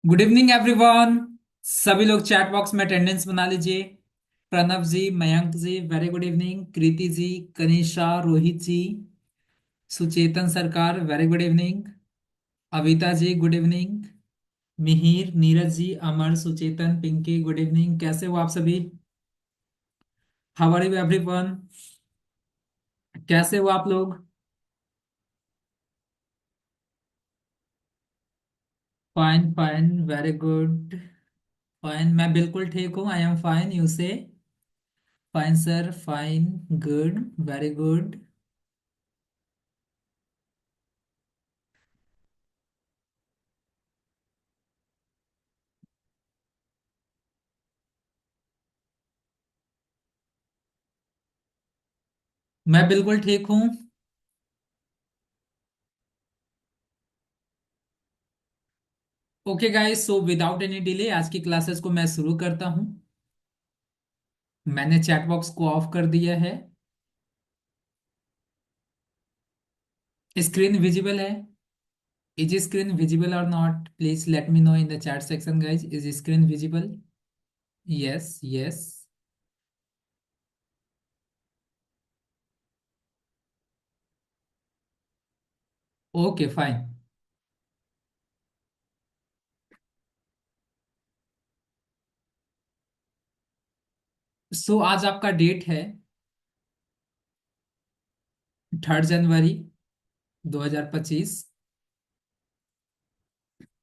Good evening everyone. सभी लोग chat box में अटेंडेंस बना लीजिए। Pranav ji, Mayank ji, very good evening. Kriti ji, Kanisha, Rohit ji, Suchetan Sarkar, very good evening. Avita ji, good evening. Mihir, Neeraj ji, Amar, Suchetan, Pinky, good evening. कैसे हो आप सभी? How are you everyone? कैसे हो आप लोग? Fine fine, very good. Fine, मैं बिल्कुल ठीक हूँ। I am fine, you say? Fine sir, fine, good, very good. मैं बिल्कुल ठीक हूँ। Okay guys, so without any delay आज की क्लासेस को मैं शुरू करता हूँ। मैंने चैट बॉक्स को ऑफ कर दिया है। स्क्रीन विजिबल है? इज स्क्रीन विजिबल और not? Please let me know in the chat section guys, is screen visible? Yes yes. Okay fine. So आज आपका डेट है 3 जनवरी 2025।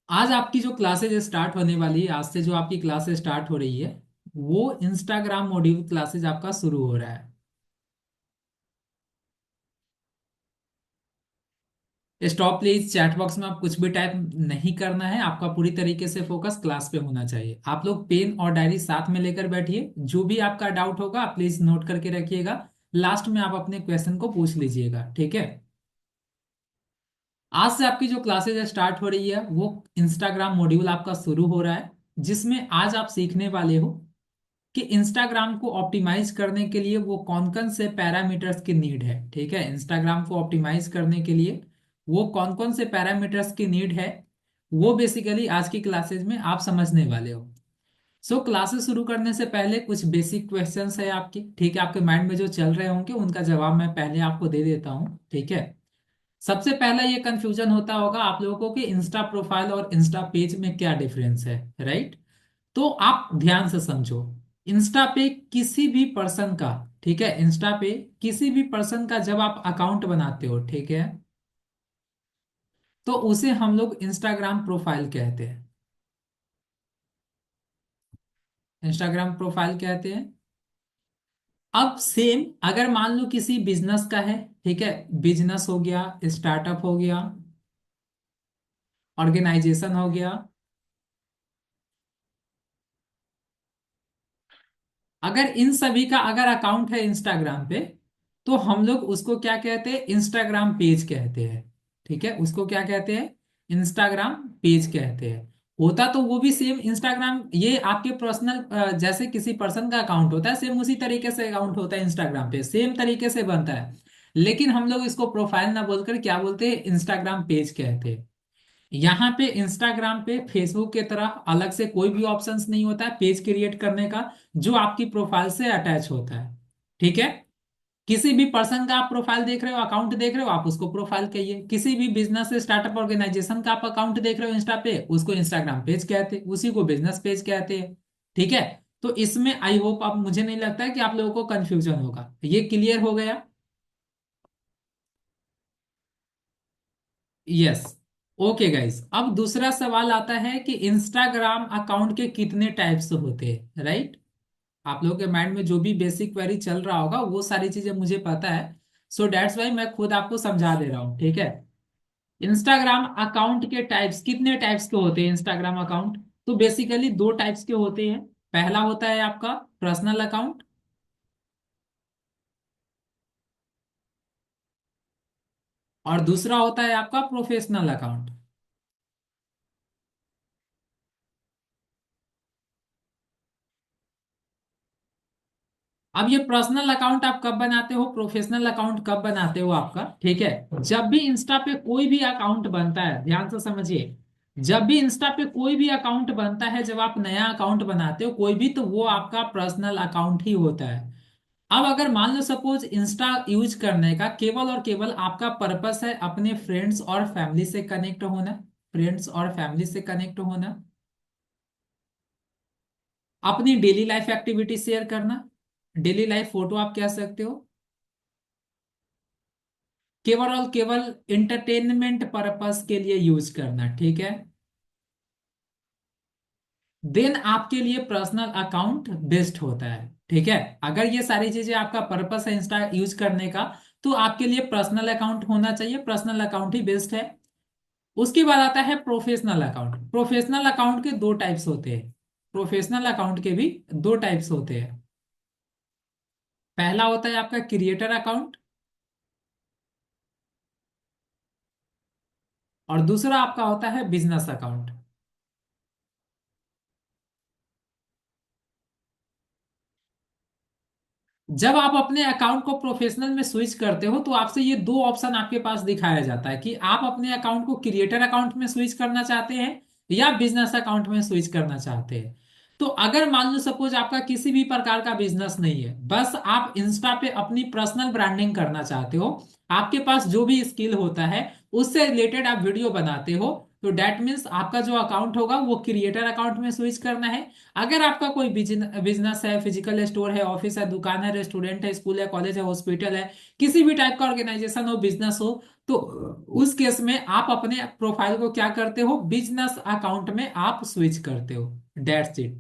आज आपकी जो क्लासेज स्टार्ट होने वाली है, आज से जो आपकी क्लासेज स्टार्ट हो रही है, वो इंस्टाग्राम मॉड्यूल क्लासेज आपका शुरू हो रहा है। स्टॉप प्लीज, चैट बॉक्स में आप कुछ भी टाइप नहीं करना है। आपका पूरी तरीके से फोकस क्लास पे होना चाहिए। आप लोग पेन और डायरी साथ में लेकर बैठिए। जो भी आपका डाउट होगा आप प्लीज नोट करके रखिएगा। लास्ट में आप अपने क्वेश्चन को पूछ लीजिएगा, ठीक है? आज से आपकी जो क्लासेज स्टार्ट हो रही है वो इंस्टाग्राम मॉड्यूल आपका शुरू हो रहा है, जिसमें आज आप सीखने वाले हो कि इंस्टाग्राम को ऑप्टिमाइज करने के लिए वो कौन कौन से पैरामीटर्स की नीड है। ठीक है, इंस्टाग्राम को ऑप्टिमाइज करने के लिए वो कौन कौन से पैरामीटर्स की नीड है, वो बेसिकली आज की क्लासेज में आप समझने वाले हो। सो क्लासेस शुरू करने से पहले कुछ बेसिक क्वेश्चंस है आपके, ठीक है? आपके माइंड में जो चल रहे होंगे उनका जवाब मैं पहले आपको दे देता हूँ, ठीक है? सबसे पहला ये कंफ्यूजन होता होगा आप लोगों को कि इंस्टा प्रोफाइल और इंस्टा पेज में क्या डिफरेंस है, राइट? तो आप ध्यान से समझो। इंस्टा पे किसी भी पर्सन का, ठीक है, इंस्टा पे किसी भी पर्सन का जब आप अकाउंट बनाते हो, ठीक है, तो उसे हम लोग इंस्टाग्राम प्रोफाइल कहते हैं। इंस्टाग्राम प्रोफाइल कहते हैं। अब सेम अगर मान लो किसी बिजनेस का है, ठीक है, बिजनेस हो गया, स्टार्टअप हो गया, ऑर्गेनाइजेशन हो गया, अगर इन सभी का अगर अकाउंट है इंस्टाग्राम पे, तो हम लोग उसको क्या कहते हैं? इंस्टाग्राम पेज कहते हैं। ठीक है, उसको क्या कहते हैं? इंस्टाग्राम पेज कहते हैं। होता तो वो भी सेम इंस्टाग्राम, ये आपके पर्सनल जैसे किसी पर्सन का अकाउंट होता है, सेम उसी तरीके से अकाउंट होता है इंस्टाग्राम पे, सेम तरीके से बनता है। लेकिन हम लोग इसको प्रोफाइल ना बोलकर क्या बोलते हैं? इंस्टाग्राम पेज कहते हैं। यहाँ पे इंस्टाग्राम पे फेसबुक के तरह अलग से कोई भी ऑप्शंस नहीं होता है पेज क्रिएट करने का, जो आपकी प्रोफाइल से अटैच होता है। ठीक है, किसी भी पर्सन का आप प्रोफाइल देख रहे हो, अकाउंट देख रहे हो, आप उसको प्रोफाइल कहिए। किसी भी बिजनेस स्टार्टअप ऑर्गेनाइजेशन का आप अकाउंट देख रहे हो इंस्टा पे, उसको इंस्टाग्राम पेज कहते हैं, उसी को बिजनेस पेज कहते हैं। ठीक है, तो इसमें आई होप आप, मुझे नहीं लगता है कि आप लोगों को कंफ्यूजन होगा। ये क्लियर हो गया? यस। ओके गाइस, अब दूसरा सवाल आता है कि इंस्टाग्राम अकाउंट के कितने टाइप्स होते हैं, राइट? आप लोगों के माइंड में जो भी बेसिक क्वेरी चल रहा होगा वो सारी चीजें मुझे पता है। सो दैट्स वाई मैं खुद आपको समझा दे रहा हूँ, ठीक है? इंस्टाग्राम अकाउंट के टाइप्स, कितने टाइप्स के होते हैं इंस्टाग्राम अकाउंट? तो बेसिकली दो टाइप्स के होते हैं। पहला होता है आपका पर्सनल अकाउंट, और दूसरा होता है आपका प्रोफेशनल अकाउंट। अब ये पर्सनल अकाउंट आप कब बनाते हो, प्रोफेशनल अकाउंट कब बनाते हो आपका, ठीक है? जब भी इंस्टा पे कोई भी अकाउंट बनता है, ध्यान से समझिए, जब भी इंस्टा पे कोई भी अकाउंट बनता है, जब आप नया अकाउंट बनाते हो कोई भी, तो वो आपका पर्सनल अकाउंट ही होता है। अब अगर मान लो सपोज इंस्टा यूज करने का केवल और केवल आपका पर्पस है अपने फ्रेंड्स और फैमिली से कनेक्ट होना, फ्रेंड्स और फैमिली से कनेक्ट होना, अपनी डेली लाइफ एक्टिविटी शेयर करना, डेली लाइफ फोटो आप कह सकते हो, केवल और केवल इंटरटेनमेंट पर्पस के लिए यूज करना, ठीक है, देन आपके लिए पर्सनल अकाउंट बेस्ट होता है। ठीक है, अगर ये सारी चीजें आपका पर्पस है इंस्टा यूज करने का, तो आपके लिए पर्सनल अकाउंट होना चाहिए, पर्सनल अकाउंट ही बेस्ट है। उसके बाद आता है प्रोफेशनल अकाउंट। प्रोफेशनल अकाउंट के दो टाइप्स होते हैं, प्रोफेशनल अकाउंट के भी दो टाइप्स होते हैं। पहला होता है आपका क्रिएटर अकाउंट, और दूसरा आपका होता है बिजनेस अकाउंट। जब आप अपने अकाउंट को प्रोफेशनल में स्विच करते हो, तो आपसे ये दो ऑप्शन आपके पास दिखाया जाता है कि आप अपने अकाउंट को क्रिएटर अकाउंट में स्विच करना चाहते हैं या बिजनेस अकाउंट में स्विच करना चाहते हैं। तो अगर मान लो सपोज आपका किसी भी प्रकार का बिजनेस नहीं है, बस आप इंस्टा पे अपनी पर्सनल ब्रांडिंग करना चाहते हो, आपके पास जो भी स्किल होता है उससे रिलेटेड आप वीडियो बनाते हो, तो डेट मीन्स आपका जो अकाउंट होगा वो क्रिएटर अकाउंट में स्विच करना है। अगर आपका कोई बिजनेस है, फिजिकल स्टोर है, ऑफिस है, दुकान है, रेस्टोरेंट है, स्कूल है, कॉलेज है, हॉस्पिटल है, किसी भी टाइप का ऑर्गेनाइजेशन हो, बिजनेस हो, तो उस केस में आप अपने प्रोफाइल को क्या करते हो, बिजनेस अकाउंट में आप स्विच करते हो। That's it.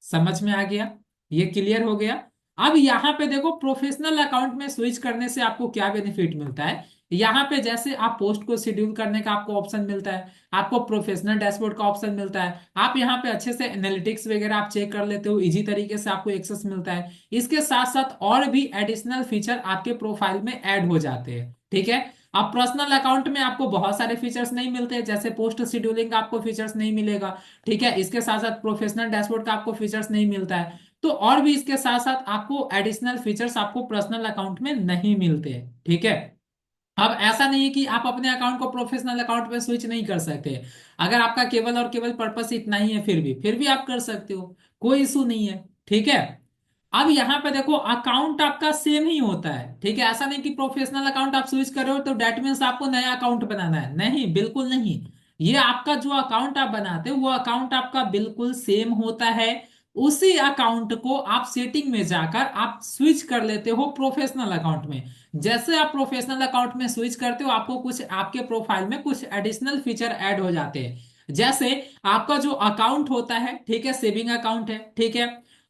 समझ में आ गया? ये क्लियर हो गया? अब यहाँ पे देखो, प्रोफेशनल अकाउंट में स्विच करने से आपको क्या बेनिफिट मिलता है। यहाँ पे जैसे आप पोस्ट को शेड्यूल करने का आपको ऑप्शन मिलता है, आपको प्रोफेशनल डैशबोर्ड का ऑप्शन मिलता है, आप यहाँ पे अच्छे से एनालिटिक्स वगैरह आप चेक कर लेते हो, इजी तरीके से आपको एक्सेस मिलता है। इसके साथ साथ और भी एडिशनल फीचर आपके प्रोफाइल में ऐड हो जाते हैं। ठीक है, अब पर्सनल अकाउंट में आपको बहुत सारे फीचर्स नहीं मिलते, जैसे पोस्ट शेड्यूलिंग का आपको फीचर्स नहीं मिलेगा। ठीक है, इसके साथ साथ प्रोफेशनल डैशबोर्ड का आपको फीचर्स नहीं मिलता है। तो और भी इसके साथ साथ आपको एडिशनल फीचर्स आपको पर्सनल अकाउंट में नहीं मिलते। ठीक है, अब ऐसा नहीं है कि आप अपने अकाउंट को प्रोफेशनल अकाउंट में स्विच नहीं कर सकते। अगर आपका केवल और केवल पर्पस इतना ही है, फिर भी आप कर सकते हो, कोई इशू नहीं है। ठीक है, अब यहाँ पे देखो, अकाउंट आपका सेम ही होता है। ठीक है, ऐसा नहीं कि प्रोफेशनल अकाउंट आप स्विच कर रहे हो तो डेट मीन्स आपको नया अकाउंट बनाना है, नहीं, बिल्कुल नहीं। ये आपका जो अकाउंट आप बनाते हो वो अकाउंट आपका बिल्कुल सेम होता है। उसी अकाउंट को आप सेटिंग में जाकर आप स्विच कर लेते हो प्रोफेशनल अकाउंट में। जैसे आप प्रोफेशनल अकाउंट में स्विच करते हो, आपको कुछ आपके प्रोफाइल में कुछ एडिशनल फीचर ऐड हो जाते हैं। जैसे आपका जो अकाउंट होता है, ठीक है, सेविंग अकाउंट है, ठीक है।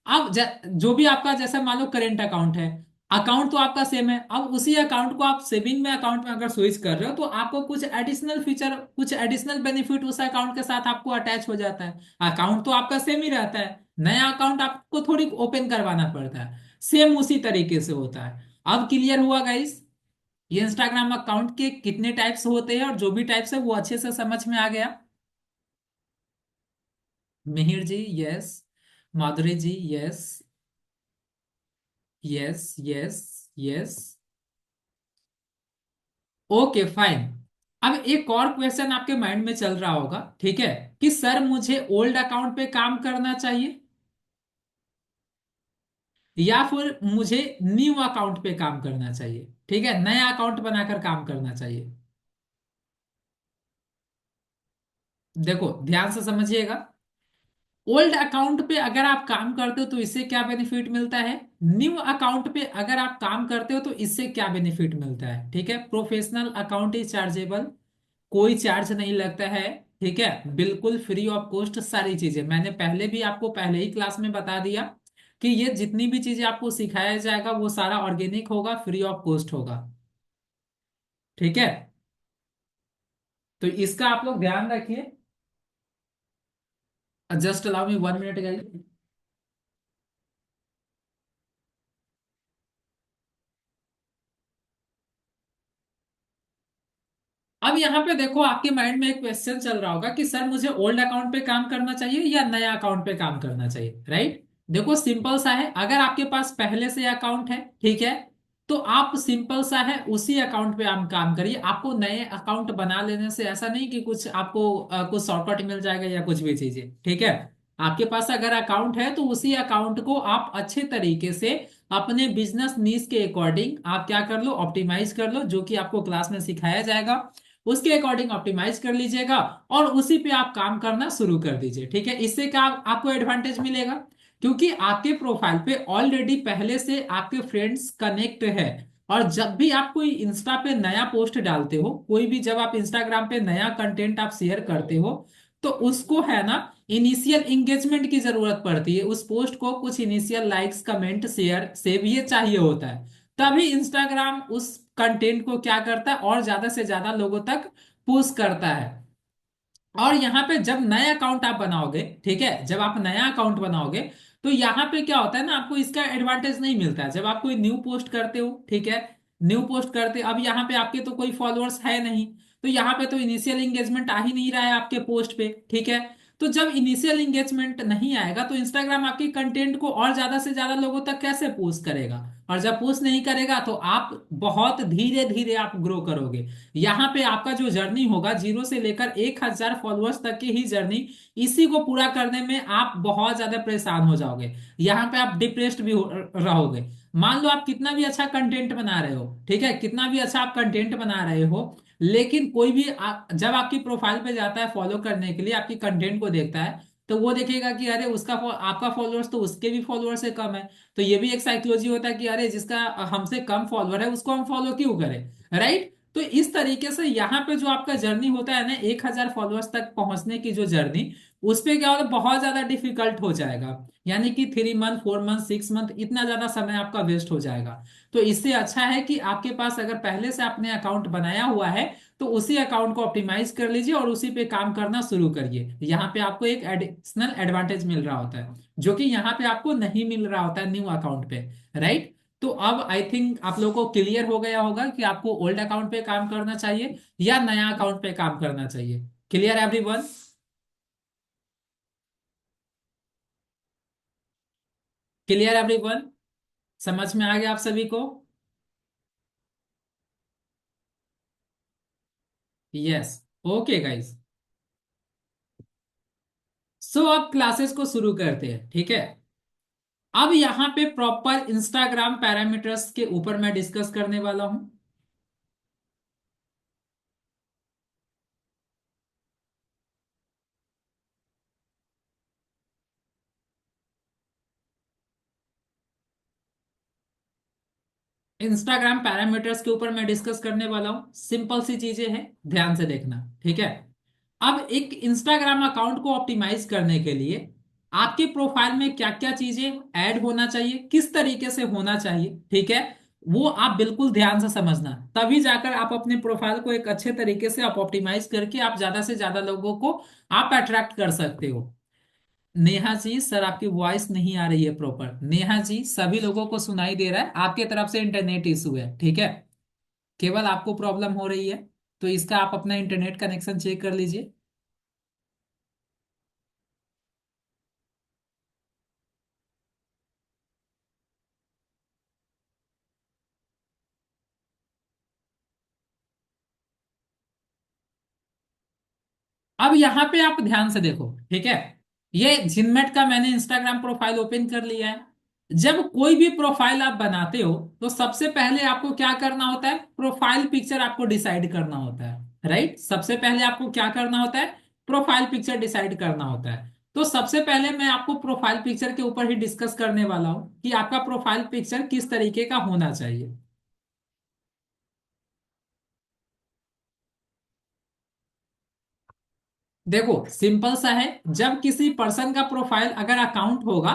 अब जो भी आपका, जैसे मान लो करेंट अकाउंट है, अकाउंट तो आपका सेम है, अब उसी अकाउंट को आप सेविंग में अकाउंट में अगर स्विच कर रहे हो, तो आपको कुछ एडिशनल फीचर, कुछ एडिशनल बेनिफिट उस अकाउंट के साथ आपको अटैच हो जाता है। अकाउंट तो आपका सेम ही रहता है, नया अकाउंट आपको थोड़ी ओपन करवाना पड़ता है, सेम उसी तरीके से होता है। अब क्लियर हुआ गाइस? ये इंस्टाग्राम अकाउंट के कितने टाइप्स होते हैं और जो भी टाइप्स है वो अच्छे से समझ में आ गया? Mihir ji yes, Madhuri ji yes, yes yes, yes. Okay fine. अब एक और क्वेश्चन आपके माइंड में चल रहा होगा, ठीक है, कि सर मुझे ओल्ड अकाउंट पे काम करना चाहिए या फिर मुझे न्यू अकाउंट पे काम करना चाहिए, ठीक है, नया अकाउंट बनाकर काम करना चाहिए। देखो ध्यान से समझिएगा, ओल्ड अकाउंट पे अगर आप काम करते हो तो इससे क्या बेनिफिट मिलता है, न्यू अकाउंट पे अगर आप काम करते हो तो इससे क्या बेनिफिट मिलता है। ठीक है, प्रोफेशनल अकाउंट इज चार्जेबल, कोई चार्ज नहीं लगता है। ठीक है, बिल्कुल फ्री ऑफ कॉस्ट सारी चीजें, मैंने पहले भी आपको पहले ही क्लास में बता दिया कि ये जितनी भी चीजें आपको सिखाया जाएगा वो सारा ऑर्गेनिक होगा, फ्री ऑफ कॉस्ट होगा। ठीक है, तो इसका आप लोग ध्यान रखिए। Just allow me 1 minute guys. अब यहाँ पे देखो, आपके माइंड में एक क्वेश्चन चल रहा होगा कि सर मुझे ओल्ड अकाउंट पे काम करना चाहिए या नया अकाउंट पे काम करना चाहिए, राइट? देखो सिंपल सा है, अगर आपके पास पहले से अकाउंट है, ठीक है, तो आप सिंपल सा है उसी अकाउंट पे आप काम करिए। आपको नए अकाउंट बना लेने से ऐसा नहीं कि कुछ आपको कुछ शॉर्टकट मिल जाएगा या कुछ भी चीजें, ठीक है। आपके पास अगर अकाउंट है तो उसी अकाउंट को आप अच्छे तरीके से अपने बिजनेस नीड्स के अकॉर्डिंग आप क्या कर लो, ऑप्टिमाइज कर लो, जो कि आपको क्लास में सिखाया जाएगा उसके अकॉर्डिंग ऑप्टिमाइज कर लीजिएगा और उसी पे आप काम करना शुरू कर दीजिए, ठीक है। इससे क्या आपको एडवांटेज मिलेगा, क्योंकि आपके प्रोफाइल पे ऑलरेडी पहले से आपके फ्रेंड्स कनेक्ट है। और जब भी आप कोई इंस्टा पे नया पोस्ट डालते हो, कोई भी जब आप इंस्टाग्राम पे नया कंटेंट आप शेयर करते हो, तो उसको है ना इनिशियल इंगेजमेंट की जरूरत पड़ती है। उस पोस्ट को कुछ initial likes comment share save ये चाहिए होता है। तभी इंस्टाग्राम उस कंटेंट को क्या करता है और ज्यादा से ज्यादा लोगों तक पुश करता है। और यहाँ पे जब नया अकाउंट आप बनाओगे, ठीक है, जब आप नया अकाउंट बनाओगे तो यहाँ पे क्या होता है ना, आपको इसका एडवांटेज नहीं मिलता है। जब आप कोई न्यू पोस्ट करते हो, ठीक है, न्यू पोस्ट करते, अब यहाँ पे आपके तो कोई फॉलोअर्स है नहीं, तो यहाँ पे तो इनिशियल इंगेजमेंट आ ही नहीं रहा है आपके पोस्ट पे, ठीक है। तो जब इनिशियल इंगेजमेंट नहीं आएगा तो इंस्टाग्राम आपके कंटेंट को और ज्यादा से ज्यादा लोगों तक कैसे पोस्ट करेगा। और जब पोस्ट नहीं करेगा तो आप बहुत धीरे धीरे आप ग्रो करोगे। यहाँ पे आपका जो जर्नी होगा 0 से लेकर 1,000 फॉलोअर्स तक की ही जर्नी, इसी को पूरा करने में आप बहुत ज्यादा परेशान हो जाओगे। यहाँ पे आप डिप्रेस्ड भी रहोगे। मान लो आप कितना भी अच्छा कंटेंट बना रहे हो, ठीक है, कितना भी अच्छा आप कंटेंट बना रहे हो, लेकिन कोई भी जब आपकी प्रोफाइल पे जाता है फॉलो करने के लिए, आपकी कंटेंट को देखता है, तो वो देखेगा कि अरे उसका आपका फॉलोअर्स तो उसके भी फॉलोअर से कम है। तो ये भी एक साइकोलॉजी होता है कि अरे जिसका हमसे कम फॉलोअर है उसको हम फॉलो क्यों करें, राइट। तो इस तरीके से यहाँ पे जो आपका जर्नी होता है ना 1,000 फॉलोअर्स तक पहुंचने की जो जर्नी, उस पे क्या होता है बहुत ज्यादा डिफिकल्ट हो जाएगा। यानी कि 3 मंथ 4 मंथ 6 मंथ इतना ज्यादा समय आपका वेस्ट हो जाएगा। तो इससे अच्छा है कि आपके पास अगर पहले से आपने अकाउंट बनाया हुआ है तो उसी अकाउंट को ऑप्टिमाइज कर लीजिए और उसी पे काम करना शुरू करिए। यहाँ पे आपको एक एडिशनल एडवांटेज मिल रहा होता है जो कि यहाँ पे आपको नहीं मिल रहा होता है न्यू अकाउंट पे, राइट। तो अब आई थिंक आप लोगों को क्लियर हो गया होगा कि आपको ओल्ड अकाउंट पे काम करना चाहिए या नया अकाउंट पे काम करना चाहिए। Clear everyone? Clear everyone? समझ में आ गया आप सभी को? यस। Okay guys. सो अब क्लासेस को शुरू करते हैं, ठीक है। अब यहाँ पे प्रॉपर इंस्टाग्राम पैरामीटर्स के ऊपर मैं डिस्कस करने वाला हूँ। इंस्टाग्राम पैरामीटर्स के ऊपर मैं डिस्कस करने वाला हूँ। सिंपल सी चीजें हैं, ध्यान से देखना, ठीक है। अब एक इंस्टाग्राम अकाउंट को ऑप्टिमाइज करने के लिए आपके प्रोफाइल में क्या क्या चीजें ऐड होना चाहिए, किस तरीके से होना चाहिए, ठीक है, वो आप बिल्कुल ध्यान से समझना। तभी जाकर आप अपने प्रोफाइल को एक अच्छे तरीके से आप ऑप्टिमाइज करके आप ज्यादा से ज्यादा लोगों को आप अट्रैक्ट कर सकते हो। नेहा जी सर आपकी वॉइस नहीं आ रही है प्रॉपर। नेहा जी सभी लोगों को सुनाई दे रहा है, आपके तरफ से इंटरनेट इशू है, ठीक है, केवल आपको प्रॉब्लम हो रही है। तो इसका आप अपना इंटरनेट कनेक्शन चेक कर लीजिए। अब यहाँ पे आप ध्यान से देखो, ठीक है, ये जिनमेट का मैंने इंस्टाग्राम प्रोफाइल ओपन कर लिया है। जब कोई भी प्रोफाइल आप बनाते हो तो सबसे पहले आपको क्या करना होता है, प्रोफाइल पिक्चर आपको डिसाइड करना होता है, राइट। सबसे पहले आपको क्या करना होता है, प्रोफाइल पिक्चर डिसाइड करना होता है। तो सबसे पहले मैं आपको प्रोफाइल पिक्चर के ऊपर ही डिस्कस करने वाला हूं कि आपका प्रोफाइल पिक्चर किस तरीके का होना चाहिए। देखो सिंपल सा है, जब किसी पर्सन का प्रोफाइल अगर अकाउंट होगा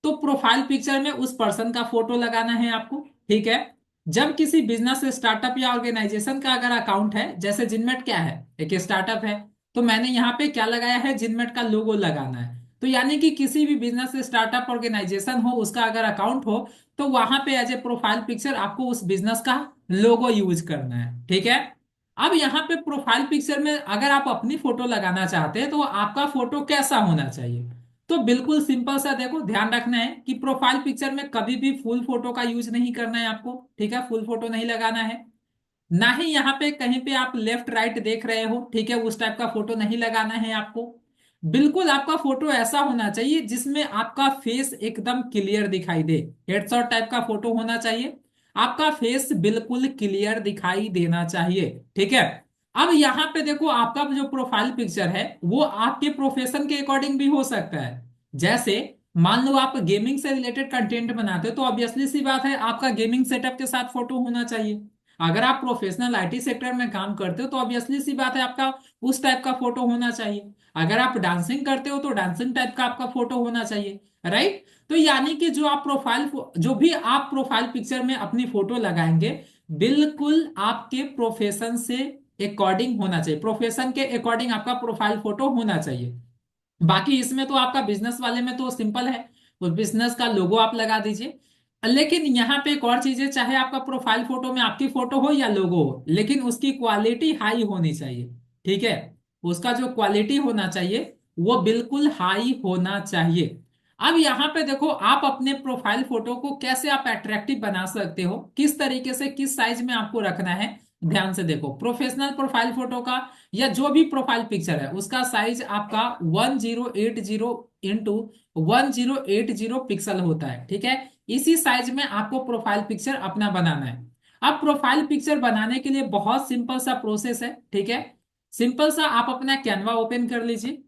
तो प्रोफाइल पिक्चर में उस पर्सन का फोटो लगाना है आपको, ठीक है। जब किसी बिजनेस स्टार्टअप या ऑर्गेनाइजेशन का अगर अकाउंट है, जैसे जिनमेट क्या है, एक स्टार्टअप है, तो मैंने यहाँ पे क्या लगाया है, जिनमेट का लोगो लगाना है। तो यानी कि किसी भी बिजनेस स्टार्टअप ऑर्गेनाइजेशन हो उसका अगर अकाउंट हो तो वहां पे एज ए प्रोफाइल पिक्चर आपको उस बिजनेस का लोगो यूज करना है, ठीक है। अब यहाँ पे प्रोफाइल पिक्चर में अगर आप अपनी फोटो लगाना चाहते हैं तो आपका फोटो कैसा होना चाहिए। तो बिल्कुल सिंपल सा देखो, ध्यान रखना है कि प्रोफाइल पिक्चर में कभी भी फुल फोटो का यूज नहीं करना है आपको, ठीक है, फुल फोटो नहीं लगाना है। ना ही यहाँ पे कहीं पे आप लेफ्ट राइट देख रहे हो, ठीक है, उस टाइप का फोटो नहीं लगाना है आपको। बिल्कुल आपका फोटो ऐसा होना चाहिए जिसमें आपका फेस एकदम क्लियर दिखाई दे, हेडशॉट टाइप का फोटो होना चाहिए। आपका फेस बिल्कुल क्लियर दिखाई देना चाहिए, ठीक है। अब यहाँ पे देखो, आपका जो प्रोफाइल पिक्चर है वो आपके प्रोफेशन के अकॉर्डिंग भी हो सकता है। जैसे मान लो आप गेमिंग से रिलेटेड कंटेंट बनाते हो, तो ऑब्वियसली सी बात है आपका गेमिंग सेटअप के साथ फोटो होना चाहिए। अगर आप प्रोफेशनल आईटी सेक्टर में काम करते हो तो ऑब्वियसली सी बात है आपका उस टाइप का फोटो होना चाहिए। अगर आप डांसिंग करते हो तो डांसिंग टाइप का आपका फोटो होना चाहिए, राइट। तो यानी कि जो भी आप प्रोफाइल पिक्चर में अपनी फोटो लगाएंगे, बिल्कुल आपके प्रोफेशन से अकॉर्डिंग होना चाहिए, प्रोफेशन के अकॉर्डिंग आपका प्रोफाइल फोटो होना चाहिए। बाकी इसमें तो आपका बिजनेस वाले में तो सिंपल है, उस बिजनेस का लोगो आप लगा दीजिए। लेकिन यहाँ पे एक और चीज है, चाहे आपका प्रोफाइल फोटो में आपकी फोटो हो या लोगो हो, लेकिन उसकी क्वालिटी हाई होनी चाहिए, ठीक है। उसका जो क्वालिटी होना चाहिए वो बिल्कुल हाई होना चाहिए। अब यहाँ पे देखो, आप अपने प्रोफाइल फोटो को कैसे आप अट्रैक्टिव बना सकते हो, किस तरीके से, किस साइज में आपको रखना है। ध्यान से देखो, प्रोफेशनल प्रोफाइल फोटो का या जो भी प्रोफाइल पिक्चर है उसका साइज आपका 1080 इंटू 1080 पिक्सल होता है, ठीक है। इसी साइज में आपको प्रोफाइल पिक्चर अपना बनाना है। अब प्रोफाइल पिक्चर बनाने के लिए बहुत सिंपल सा प्रोसेस है, ठीक है। सिंपल सा, आप अपना कैनवा ओपन कर लीजिए।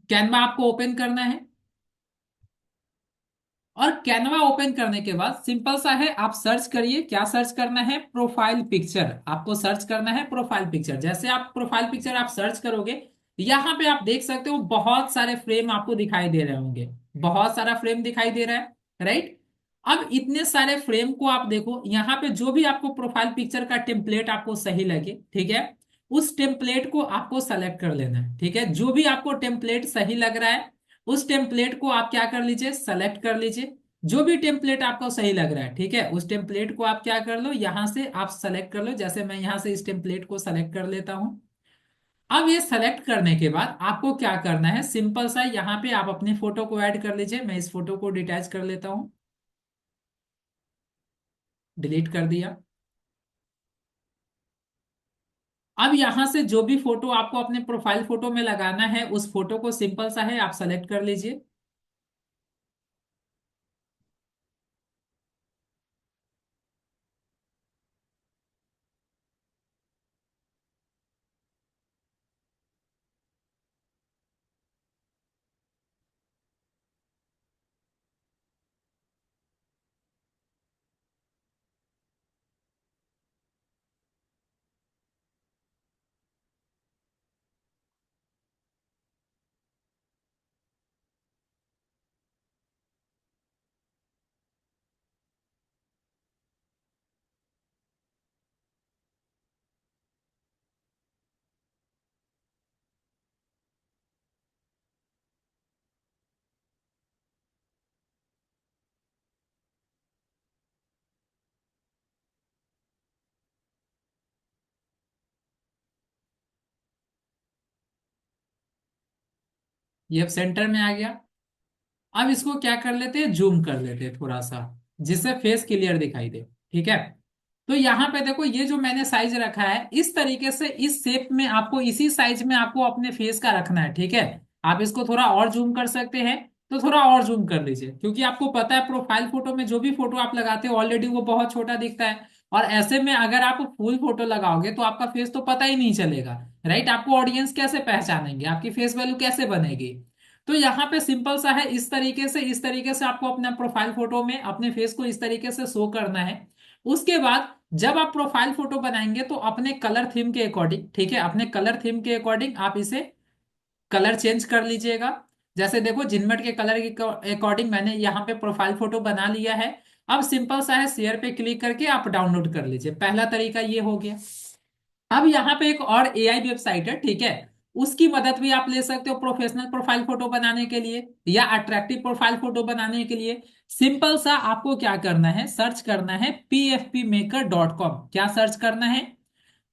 कैनवा आपको ओपन करना है, और कैनवा ओपन करने के बाद सिंपल सा है, आप सर्च करिए, क्या सर्च करना है, प्रोफाइल पिक्चर। आपको सर्च करना है प्रोफाइल पिक्चर। जैसे आप प्रोफाइल पिक्चर आप सर्च करोगे, यहाँ पे आप देख सकते हो बहुत सारे फ्रेम आपको दिखाई दे रहे होंगे, बहुत सारा फ्रेम दिखाई दे रहा है, राइट। अब इतने सारे फ्रेम को आप देखो, यहाँ पे जो भी आपको प्रोफाइल पिक्चर का टेम्पलेट आपको सही लगे, ठीक है, उस टेम्पलेट को आपको सेलेक्ट कर लेना है, ठीक है। जो भी आपको टेम्पलेट सही लग रहा है उस टेम्पलेट को आप क्या कर लीजिए, सेलेक्ट कर लीजिए। जो भी टेम्पलेट आपको सही लग रहा है, ठीक है, उस टेम्पलेट को आप क्या कर लो, यहां से आप सेलेक्ट कर लो। जैसे मैं यहां से इस टेम्पलेट को सेलेक्ट कर लेता हूं। अब ये सेलेक्ट करने के बाद आपको क्या करना है, सिंपल सा यहाँ पे आप अपनी फोटो को ऐड कर लीजिए। मैं इस फोटो को डिटैच कर लेता हूं, डिलीट कर दिया। अब यहां से जो भी फोटो आपको अपने प्रोफाइल फोटो में लगाना है उस फोटो को सिंपल सा है आप सेलेक्ट कर लीजिए। ये अब सेंटर में आ गया। अब इसको क्या कर लेते हैं, जूम कर लेते हैं थोड़ा सा, जिससे फेस क्लियर दिखाई दे, ठीक है। तो यहाँ पे देखो, ये जो मैंने साइज रखा है इस तरीके से, इस शेप में आपको, इसी साइज में आपको अपने फेस का रखना है, ठीक है। आप इसको थोड़ा और जूम कर सकते हैं, तो थोड़ा और जूम कर लीजिए, क्योंकि आपको पता है प्रोफाइल फोटो में जो भी फोटो आप लगाते हो ऑलरेडी वो बहुत छोटा दिखता है। और ऐसे में अगर आप फुल फोटो लगाओगे तो आपका फेस तो पता ही नहीं चलेगा, राइट। आपको ऑडियंस कैसे पहचानेंगे, आपकी फेस वैल्यू कैसे बनेगी। तो यहाँ पे सिंपल सा है, इस तरीके से आपको अपना प्रोफाइल फोटो में अपने फेस को इस तरीके से शो करना है। उसके बाद जब आप प्रोफाइल फोटो बनाएंगे तो अपने कलर थीम के अकॉर्डिंग, ठीक है, अपने कलर थीम के अकॉर्डिंग आप इसे कलर चेंज कर लीजिएगा। जैसे देखो, जिनमेट के कलर के अकॉर्डिंग मैंने यहाँ पे प्रोफाइल फोटो बना लिया है। अब सिंपल सा है, शेयर पे क्लिक करके आप डाउनलोड कर लीजिए। पहला तरीका ये हो गया। अब यहाँ पे एक और एआई वेबसाइट है, ठीक है, उसकी मदद भी आप ले सकते हो प्रोफेशनल प्रोफाइल फोटो बनाने के लिए या अट्रैक्टिव प्रोफाइल फोटो बनाने के लिए। सिंपल सा आपको क्या करना है, सर्च करना है pfpmaker.com। क्या सर्च करना है,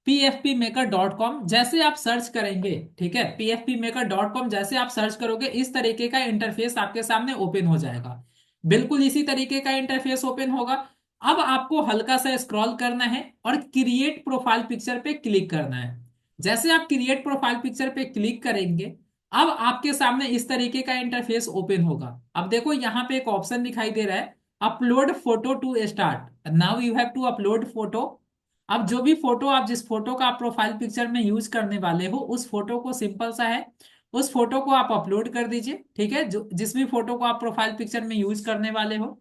pfpmaker.com जैसे आप सर्च करेंगे, ठीक है, pfpmaker.com जैसे आप सर्च करोगे इस तरीके का इंटरफेस आपके सामने ओपन हो जाएगा। बिल्कुल इसी तरीके का इंटरफेस ओपन होगा। अब आपको हल्का सा स्क्रॉल करना है और क्रिएट प्रोफाइल पिक्चर पे क्लिक करना है। जैसे आप क्रिएट प्रोफाइल पिक्चर पे क्लिक करेंगे, अब आपके सामने इस तरीके का इंटरफेस ओपन होगा। अब देखो यहाँ पे एक ऑप्शन दिखाई दे रहा है, upload photo to start, now you have to upload photo. अब जो भी फोटो आप जिस फोटो का आप प्रोफाइल पिक्चर में यूज करने वाले हो उस फोटो को, सिंपल सा है, उस फोटो को आप अपलोड कर दीजिए। ठीक है, जो जिस भी फोटो को आप प्रोफाइल पिक्चर में यूज करने वाले हो।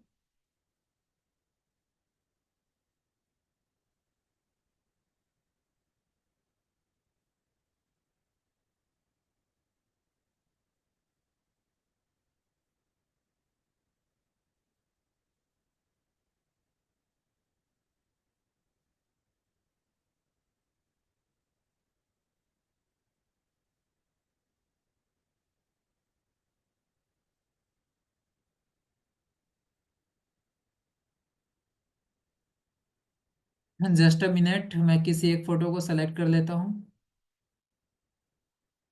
जस्ट अ मिनट, मैं किसी एक फोटो को सेलेक्ट कर लेता हूँ।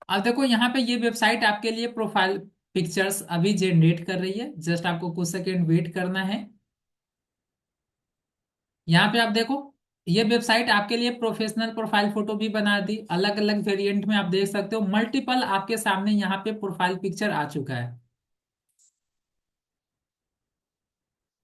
अब देखो यहाँ पे ये वेबसाइट आपके लिए प्रोफाइल पिक्चर्स अभी जनरेट कर रही है, जस्ट आपको कुछ सेकेंड वेट करना है। यहाँ पे आप देखो, ये वेबसाइट आपके लिए प्रोफेशनल प्रोफाइल फोटो भी बना दी, अलग अलग वेरिएंट में आप देख सकते हो, मल्टीपल आपके सामने यहाँ पे प्रोफाइल पिक्चर आ चुका है।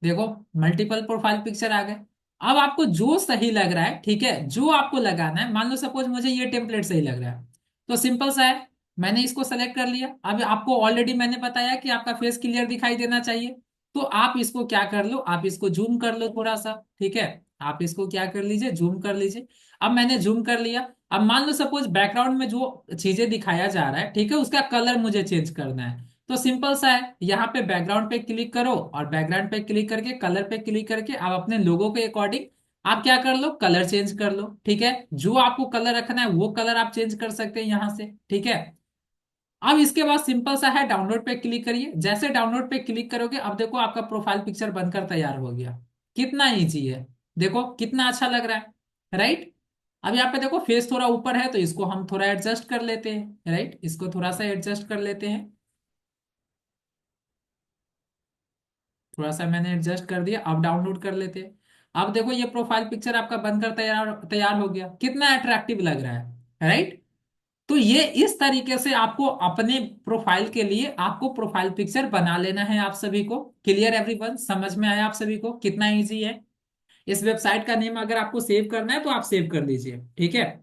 देखो, मल्टीपल प्रोफाइल पिक्चर आ गए। अब आपको जो सही लग रहा है, ठीक है, जो आपको लगाना है, मान लो सपोज मुझे ये टेम्पलेट सही लग रहा है, तो सिंपल सा है, मैंने इसको सेलेक्ट कर लिया। अब आपको ऑलरेडी मैंने बताया कि आपका फेस क्लियर दिखाई देना चाहिए, तो आप इसको क्या कर लो, आप इसको जूम कर लो थोड़ा सा। ठीक है, आप इसको क्या कर लीजिए, जूम कर लीजिए। अब मैंने जूम कर लिया। अब मान लो सपोज बैकग्राउंड में जो चीजें दिखाया जा रहा है, ठीक है, उसका कलर मुझे चेंज करना है। तो सिंपल सा है, यहाँ पे बैकग्राउंड पे क्लिक करो और बैकग्राउंड पे क्लिक करके कलर पे क्लिक करके आप अपने लोगों के अकॉर्डिंग आप क्या कर लो, कलर चेंज कर लो। ठीक है, जो आपको कलर रखना है वो कलर आप चेंज कर सकते हैं यहाँ से। ठीक है, अब इसके बाद सिंपल सा है, डाउनलोड पे क्लिक करिए। जैसे डाउनलोड पे क्लिक करोगे, अब देखो आपका प्रोफाइल पिक्चर बनकर तैयार हो गया। कितना इजी है, देखो कितना अच्छा लग रहा है, राइट। अब यहाँ पे देखो फेस थोड़ा ऊपर है तो इसको हम थोड़ा एडजस्ट कर लेते हैं, राइट, इसको थोड़ा सा एडजस्ट कर लेते हैं। थोड़ा सा मैंने एडजस्ट कर दिया, अब डाउनलोड कर लेते हैं। अब देखो ये प्रोफाइल पिक्चर आपका बनकर तैयार तैयार हो गया, कितना अट्रैक्टिव लग रहा है, राइट। तो ये इस तरीके से आपको अपने प्रोफाइल के लिए आपको प्रोफाइल पिक्चर बना लेना है आप सभी को। क्लियर एवरीवन, समझ में आया आप सभी को कितना इजी है। इस वेबसाइट का नेम अगर आपको सेव करना है तो आप सेव कर दीजिए। ठीक है,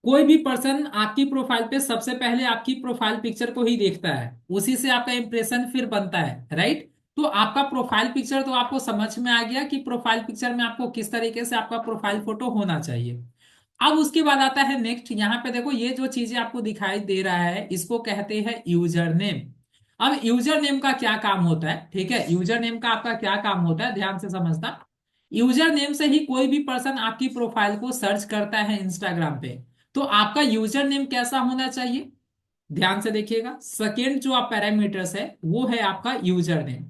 कोई भी पर्सन आपकी प्रोफाइल पे सबसे पहले आपकी प्रोफाइल पिक्चर को ही देखता है, उसी से आपका इंप्रेशन फिर बनता है, राइट। तो आपका प्रोफाइल पिक्चर तो आपको समझ में आ गया कि प्रोफाइल पिक्चर में आपको किस तरीके से आपका प्रोफाइल फोटो होना चाहिए। अब उसके बाद आता है नेक्स्ट, यहाँ पे देखो ये जो चीजें आपको दिखाई दे रहा है इसको कहते हैं यूजर नेम। अब यूजर नेम का क्या काम होता है, ठीक है, यूजर नेम का आपका क्या काम होता है, ध्यान से समझना। यूजर नेम से ही कोई भी पर्सन आपकी प्रोफाइल को सर्च करता है इंस्टाग्राम पे। तो आपका यूजर नेम कैसा होना चाहिए, ध्यान से देखिएगा। सेकेंड जो आप पैरामीटर्स है वो है आपका यूजर नेम।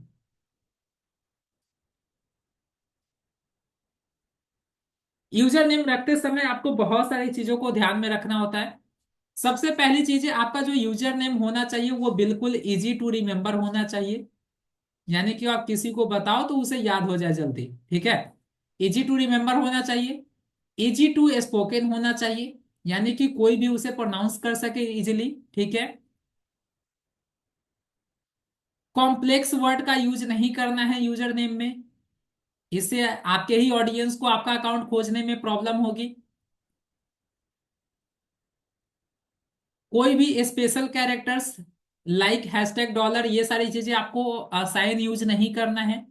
यूजर नेम रखते समय आपको बहुत सारी चीजों को ध्यान में रखना होता है। सबसे पहली चीज है, आपका जो यूजर नेम होना चाहिए वो बिल्कुल इजी टू रिमेम्बर होना चाहिए, यानी कि आप किसी को बताओ तो उसे याद हो जाए जल्दी। ठीक है, इजी टू रिमेम्बर होना चाहिए। इजी टू स्पोकन होना चाहिए, यानी कि कोई भी उसे प्रोनाउंस कर सके इजीली। ठीक है, कॉम्प्लेक्स वर्ड का यूज नहीं करना है यूजर नेम में, इससे आपके ही ऑडियंस को आपका अकाउंट खोजने में प्रॉब्लम होगी। कोई भी special characters like hashtag dollar, ये सारी चीजें आपको साइन यूज नहीं करना है।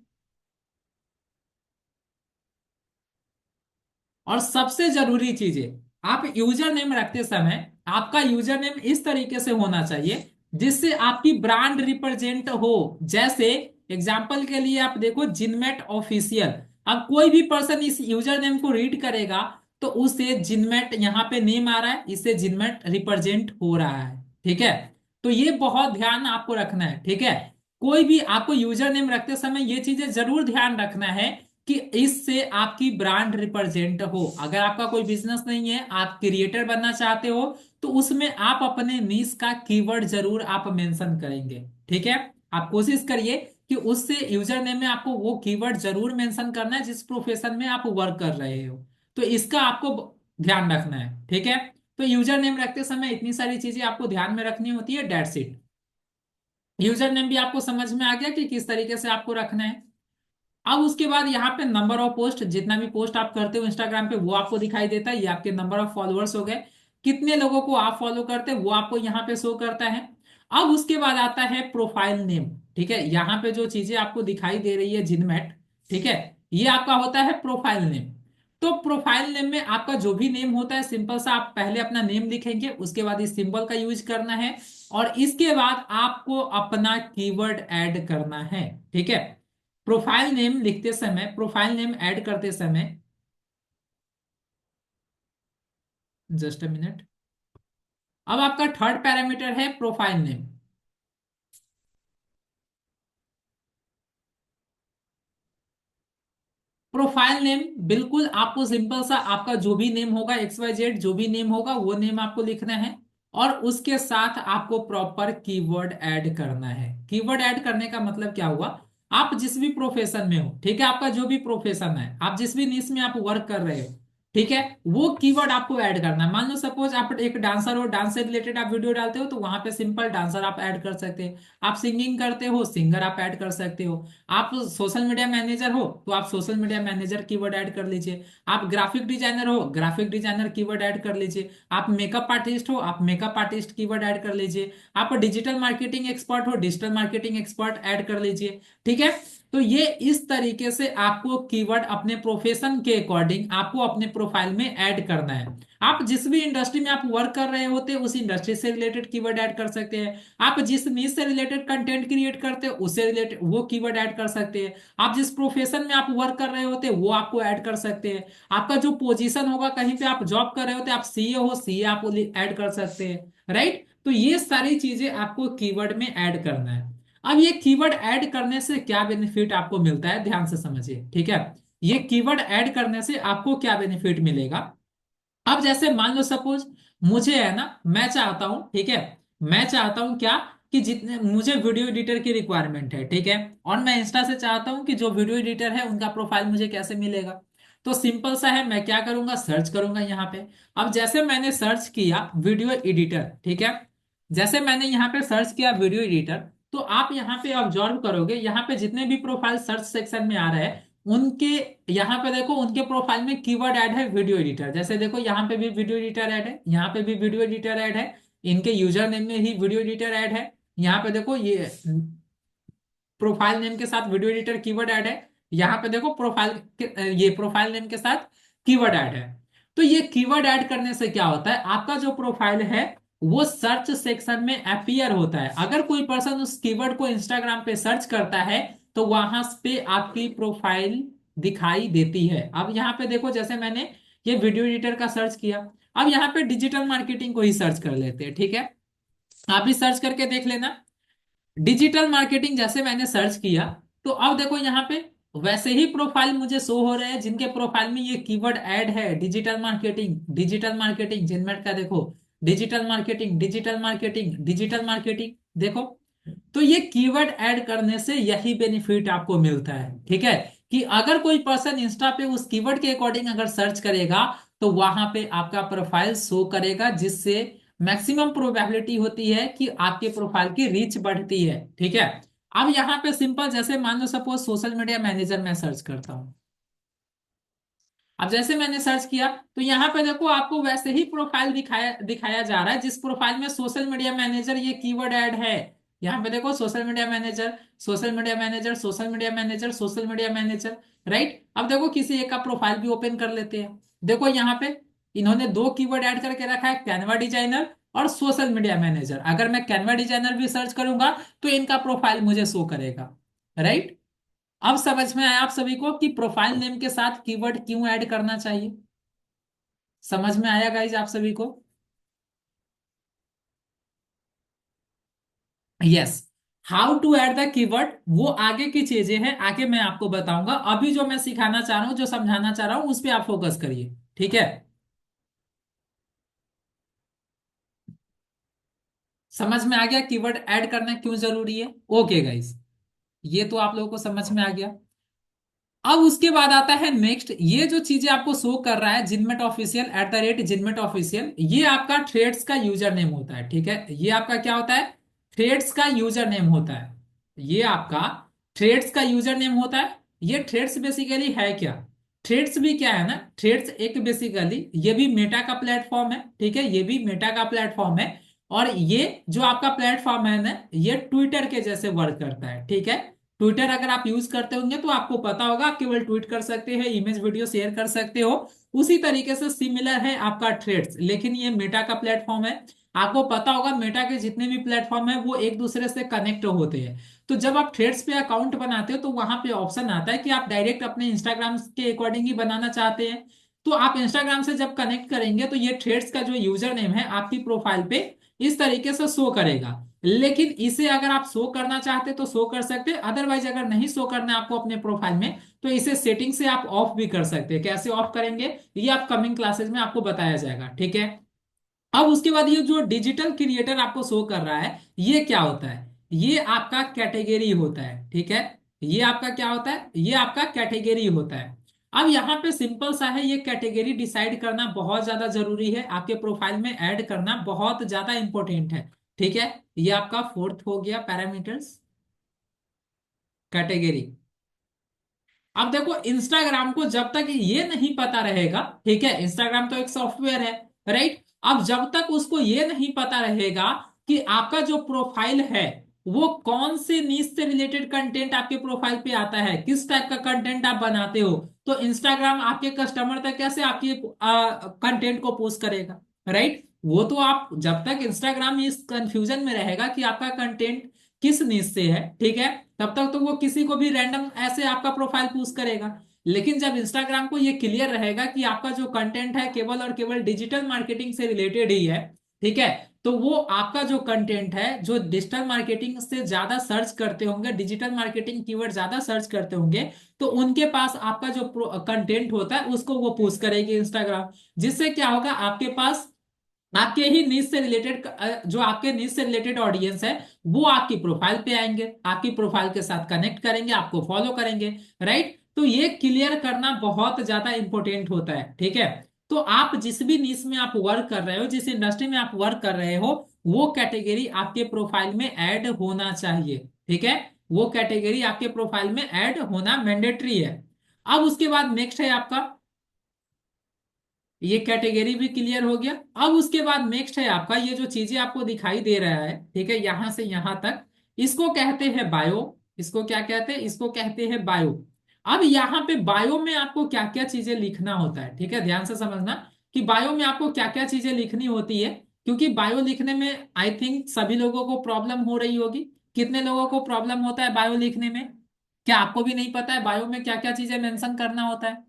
और सबसे जरूरी चीज है, आप यूजर नेम रखते समय आपका यूजर नेम इस तरीके से होना चाहिए जिससे आपकी ब्रांड रिप्रेजेंट हो। जैसे एग्जाम्पल के लिए आप देखो, जिनमेट ऑफिशियल। अब कोई भी पर्सन इस यूजर नेम को रीड करेगा तो उसे जिनमेट, यहाँ पे नेम आ रहा है, इससे जिनमेट रिप्रेजेंट हो रहा है। ठीक है, तो ये बहुत ध्यान आपको रखना है। ठीक है, कोई भी आपको यूजर नेम रखते समय ये चीजें जरूर ध्यान रखना है कि इससे आपकी ब्रांड रिप्रेजेंट हो। अगर आपका कोई बिजनेस नहीं है, आप क्रिएटर बनना चाहते हो, तो उसमें आप अपने नीश का कीवर्ड जरूर आप मेंशन करेंगे। ठीक है, आप कोशिश करिए कि उससे यूजर नेम में आपको वो कीवर्ड जरूर मेंशन करना है जिस प्रोफेशन में आप वर्क कर रहे हो। तो इसका आपको ध्यान रखना है। ठीक है, तो यूजर नेम रखते समय इतनी सारी चीजें आपको ध्यान में रखनी होती है, डेट्स इट। यूजर नेम भी आपको समझ में आ गया कि किस तरीके से आपको रखना है। अब उसके बाद यहाँ पे नंबर ऑफ पोस्ट, जितना भी पोस्ट आप करते हो इंस्टाग्राम पे वो आपको दिखाई देता है। ये आपके नंबर ऑफ फॉलोअर्स हो गए, कितने लोगों को आप फॉलो करते हैं वो आपको यहाँ पे शो करता है। अब उसके बाद आता है प्रोफाइल नेम। ठीक है, यहाँ पे जो चीजें आपको दिखाई दे रही है जिनमेट, ठीक है, ये आपका होता है प्रोफाइल नेम। तो प्रोफाइल नेम में आपका जो भी नेम होता है, सिंपल सा आप पहले अपना नेम लिखेंगे, उसके बाद इस सिंबल का यूज करना है, और इसके बाद आपको अपना कीवर्ड ऐड करना है। ठीक है, प्रोफाइल नेम लिखते समय, प्रोफाइल नेम ऐड करते समय, जस्ट अ मिनट। अब आपका थर्ड पैरामीटर है प्रोफाइल नेम। प्रोफाइल नेम बिल्कुल आपको सिंपल सा आपका जो भी नेम होगा, XYZ जो भी नेम होगा वो नेम आपको लिखना है, और उसके साथ आपको प्रॉपर कीवर्ड ऐड करना है। कीवर्ड ऐड करने का मतलब क्या हुआ, आप जिस भी प्रोफेशन में हो, ठीक है, आपका जो भी प्रोफेशन है, आप जिस भी निश में आप वर्क कर रहे हो, ठीक है, वो कीवर्ड आपको ऐड करना है। मान लो सपोज आप एक डांसर हो, डांस से रिलेटेड आप वीडियो डालते हो, तो वहां पे सिंपल डांसर आप ऐड कर सकते हैं। आप सिंगिंग करते हो, सिंगर आप ऐड कर सकते हो। आप सोशल मीडिया मैनेजर हो, तो आप social media manager keyword add कर लीजिए। आप ग्राफिक डिजाइनर हो, ग्राफिक डिजाइनर कीवर्ड ऐड कर लीजिए। आप मेकअप आर्टिस्ट हो, आप मेकअप आर्टिस्ट कीवर्ड ऐड कर लीजिए। आप डिजिटल मार्केटिंग एक्सपर्ट हो, डिजिटल मार्केटिंग एक्सपर्ट ऐड कर लीजिए। ठीक है, तो ये इस तरीके से आपको कीवर्ड अपने प्रोफेशन के अकॉर्डिंग आपको अपने प्रोफाइल में ऐड करना है। आप जिस भी इंडस्ट्री में आप वर्क कर रहे होते हैं उस इंडस्ट्री से रिलेटेड कीवर्ड ऐड कर सकते हैं। आप जिस नीश से रिलेटेड कंटेंट क्रिएट करते हो उससे रिलेटेड वो कीवर्ड ऐड कर सकते हैं। आप जिस प्रोफेशन में आप वर्क कर रहे होते हैं वो आपको ऐड कर सकते हैं। आपका जो पोजीशन होगा, कहीं पे आप जॉब कर रहे होते हैं, आप सीए हो, सीए आप ऐड कर सकते हैं। राइट, तो ये सारी चीजें आपको कीवर्ड में ऐड करना है। अब ये कीवर्ड ऐड करने से क्या बेनिफिट आपको मिलता है, ध्यान से समझिए। ठीक है, ये कीवर्ड ऐड करने से आपको क्या बेनिफिट मिलेगा। अब जैसे मान लो सपोज मुझे है ना, मैं चाहता हूं, ठीक है, मैं चाहता हूं क्या, कि जितने मुझे वीडियो एडिटर की रिक्वायरमेंट है, ठीक है, और मैं इंस्टा से चाहता हूं कि जो वीडियो एडिटर है उनका प्रोफाइल मुझे कैसे मिलेगा। तो सिंपल सा है, मैं क्या करूंगा, सर्च करूंगा यहाँ पे। अब जैसे मैंने सर्च किया वीडियो एडिटर, ठीक है, जैसे मैंने यहाँ पे सर्च किया वीडियो एडिटर, तो आप यहाँ पे ऑब्जर्व करोगे, यहाँ पे जितने भी प्रोफाइल सर्च सेक्शन में आ रहे हैं उनके, यहाँ पे देखो उनके प्रोफाइल में कीवर्ड ऐड है वीडियो एडिटर। जैसे देखो यहाँ पे भी वीडियो एडिटर ऐड है, यहाँ पे भी वीडियो एडिटर ऐड है, इनके यूजर नेम में ही वीडियो एडिटर ऐड है। यहाँ पे देखो ये प्रोफाइल नेम के साथ वीडियो एडिटर कीवर्ड ऐड है। यहाँ पे देखो ये प्रोफाइल नेम के साथ कीवर्ड ऐड है। तो ये कीवर्ड ऐड करने से क्या होता है, आपका जो प्रोफाइल है वो सर्च सेक्शन में अपीयर होता है। अगर कोई पर्सन उस कीवर्ड को इंस्टाग्राम पे सर्च करता है तो वहां पे आपकी प्रोफाइल दिखाई देती है। अब यहाँ पे देखो, जैसे मैंने ये वीडियो एडिटर का सर्च किया, अब यहाँ पे डिजिटल मार्केटिंग को ही सर्च कर लेते हैं। ठीक है, आप भी सर्च करके देख लेना। डिजिटल मार्केटिंग जैसे मैंने सर्च किया, तो अब देखो यहाँ पे वैसे ही प्रोफाइल मुझे शो हो रहे हैं जिनके प्रोफाइल में ये कीवर्ड ऐड है, डिजिटल मार्केटिंग, डिजिटल मार्केटिंग, जिनमें का देखो digital marketing, digital marketing, digital marketing, देखो। तो ये कीवर्ड ऐड करने से यही बेनिफिट आपको मिलता है। ठीक है, कि अगर कोई पर्सन इंस्टा पे उस कीवर्ड के अकॉर्डिंग अगर सर्च करेगा तो वहां पे आपका प्रोफाइल शो करेगा, जिससे मैक्सिमम प्रोबेबिलिटी होती है कि आपके प्रोफाइल की रीच बढ़ती है। ठीक है, अब यहाँ पे सिंपल, जैसे मान लो सपोज सोशल मीडिया मैनेजर मैं सर्च करता हूँ। अब जैसे मैंने सर्च किया तो यहाँ पे देखो आपको वैसे ही प्रोफाइल दिखाया दिखाया जा रहा है जिस प्रोफाइल में सोशल मीडिया मैनेजर ये कीवर्ड ऐड है। यहाँ पे देखो social media manager, social media manager, social media manager, social media manager. Right, अब देखो किसी एक का प्रोफाइल भी ओपन कर लेते हैं। देखो यहाँ पे इन्होंने दो कीवर्ड ऐड करके रखा है, कैनवा डिजाइनर और सोशल मीडिया मैनेजर। अगर मैं कैनवा डिजाइनर भी सर्च करूंगा तो इनका प्रोफाइल मुझे शो करेगा। राइट, अब समझ में आया आप सभी को कि प्रोफाइल नेम के साथ कीवर्ड क्यों ऐड करना चाहिए। समझ में आया गाइज आप सभी को। Yes, how to add the keyword वो आगे की चीजें हैं, आगे मैं आपको बताऊंगा। अभी जो मैं सिखाना चाह रहा हूं, जो समझाना चाह रहा हूं, उस पे आप फोकस करिए, ठीक है। समझ में आ गया कीवर्ड ऐड करना क्यों जरूरी है? ओके गाइस, ये तो आप लोगों को समझ में आ गया। अब उसके बाद आता है नेक्स्ट, ये जो चीजें आपको शो कर रहा है जिनमेट ऑफिशियल @जिनमेट ऑफिशियल, ये आपका थ्रेड्स का यूजर नेम होता है, ठीक है। ये आपका क्या होता है? थ्रेड्स का यूजर नेम होता है। ये आपका थ्रेड्स का यूजर नेम होता है। ये थ्रेड्स बेसिकली है क्या? थ्रेड्स भी क्या है ना, थ्रेड्स एक बेसिकली ये भी मेटा का प्लेटफॉर्म है, ठीक है। ये भी मेटा का प्लेटफॉर्म है। और ये जो आपका प्लेटफॉर्म है ना, ये ट्विटर के जैसे वर्क करता है, ठीक है। ट्विटर अगर आप यूज करते होंगे तो आपको पता होगा, आप केवल ट्वीट कर सकते हैं, इमेज वीडियो शेयर कर सकते हो। उसी तरीके से सिमिलर है आपका थ्रेड्स, लेकिन ये मेटा का प्लेटफॉर्म है। आपको पता होगा मेटा के जितने भी प्लेटफॉर्म है वो एक दूसरे से कनेक्ट होते हैं। तो जब आप थ्रेड्स पे अकाउंट बनाते हो तो वहां पे ऑप्शन आता है कि आप डायरेक्ट अपने इंस्टाग्राम के अकॉर्डिंग ही बनाना चाहते हैं। तो आप इंस्टाग्राम से जब कनेक्ट करेंगे तो ये थ्रेड्स का जो यूजर नेम है आपकी प्रोफाइल पे इस तरीके से शो करेगा। लेकिन इसे अगर आप शो करना चाहते तो शो कर सकते हैं, अदरवाइज अगर नहीं शो करना है आपको अपने प्रोफाइल में, तो इसे सेटिंग से आप ऑफ भी कर सकते हैं। कैसे ऑफ करेंगे ये आप कमिंग क्लासेस में आपको बताया जाएगा, ठीक है। अब उसके बाद ये जो डिजिटल क्रिएटर आपको शो कर रहा है, ये क्या होता है? ये आपका कैटेगरी होता है, ठीक है। ये आपका क्या होता है? ये आपका कैटेगरी होता है। अब यहाँ पे सिंपल सा है, ये कैटेगरी डिसाइड करना बहुत ज्यादा जरूरी है, आपके प्रोफाइल में ऐड करना बहुत ज्यादा इंपॉर्टेंट है, ठीक है। ये आपका फोर्थ हो गया पैरामीटर्स, कैटेगरी। अब देखो इंस्टाग्राम को जब तक ये नहीं पता रहेगा, ठीक है, इंस्टाग्राम तो एक सॉफ्टवेयर है, राइट। अब जब तक उसको ये नहीं पता रहेगा कि आपका जो प्रोफाइल है वो कौन से नीश से रिलेटेड कंटेंट आपके प्रोफाइल पे आता है, किस टाइप का कंटेंट आप बनाते हो, तो इंस्टाग्राम आपके कस्टमर तक कैसे आपके कंटेंट को पोस्ट करेगा, राइट। वो तो आप जब तक इंस्टाग्राम इस कंफ्यूजन में रहेगा कि आपका कंटेंट किस नीश से है, ठीक है, तब तक तो वो किसी को भी रैंडम ऐसे आपका प्रोफाइल पोस्ट करेगा। लेकिन जब इंस्टाग्राम को ये क्लियर रहेगा कि आपका जो कंटेंट है केवल और केवल डिजिटल मार्केटिंग से रिलेटेड ही है, ठीक है, तो वो आपका जो कंटेंट है जो डिजिटल मार्केटिंग से ज्यादा सर्च करते होंगे, डिजिटल मार्केटिंग कीवर्ड ज्यादा सर्च करते होंगे, तो उनके पास आपका जो कंटेंट होता है उसको वो पोस्ट करेगी इंस्टाग्राम। जिससे क्या होगा, आपके पास आपके ही नीज से रिलेटेड, जो आपके नीज से रिलेटेड ऑडियंस है वो आपकी प्रोफाइल पे आएंगे, आपकी प्रोफाइल के साथ कनेक्ट करेंगे, आपको फॉलो करेंगे, राइट। तो ये क्लियर करना बहुत ज्यादा इंपॉर्टेंट होता है, ठीक है। तो आप जिस भी नीश में आप वर्क कर रहे हो, जिस इंडस्ट्री में आप वर्क कर रहे हो, वो कैटेगरी आपके प्रोफाइल में ऐड होना चाहिए, ठीक है। वो कैटेगरी आपके प्रोफाइल में ऐड होना मैंडेटरी है। अब उसके बाद नेक्स्ट है आपका, ये कैटेगरी भी क्लियर हो गया। अब उसके बाद नेक्स्ट है आपका, ये जो चीजें आपको दिखाई दे रहा है, ठीक है, यहां से यहां तक, इसको कहते हैं बायो। इसको क्या कहते हैं? इसको कहते हैं बायो। अब यहाँ पे बायो में आपको क्या क्या चीजें लिखना होता है, ठीक है, ध्यान से समझना कि बायो में आपको क्या क्या चीजें लिखनी होती है। क्योंकि बायो लिखने में आई थिंक सभी लोगों को प्रॉब्लम हो रही होगी। कितने लोगों को प्रॉब्लम होता है बायो लिखने में? क्या आपको भी नहीं पता है बायो में क्या क्या चीजें मेंशन करना होता है?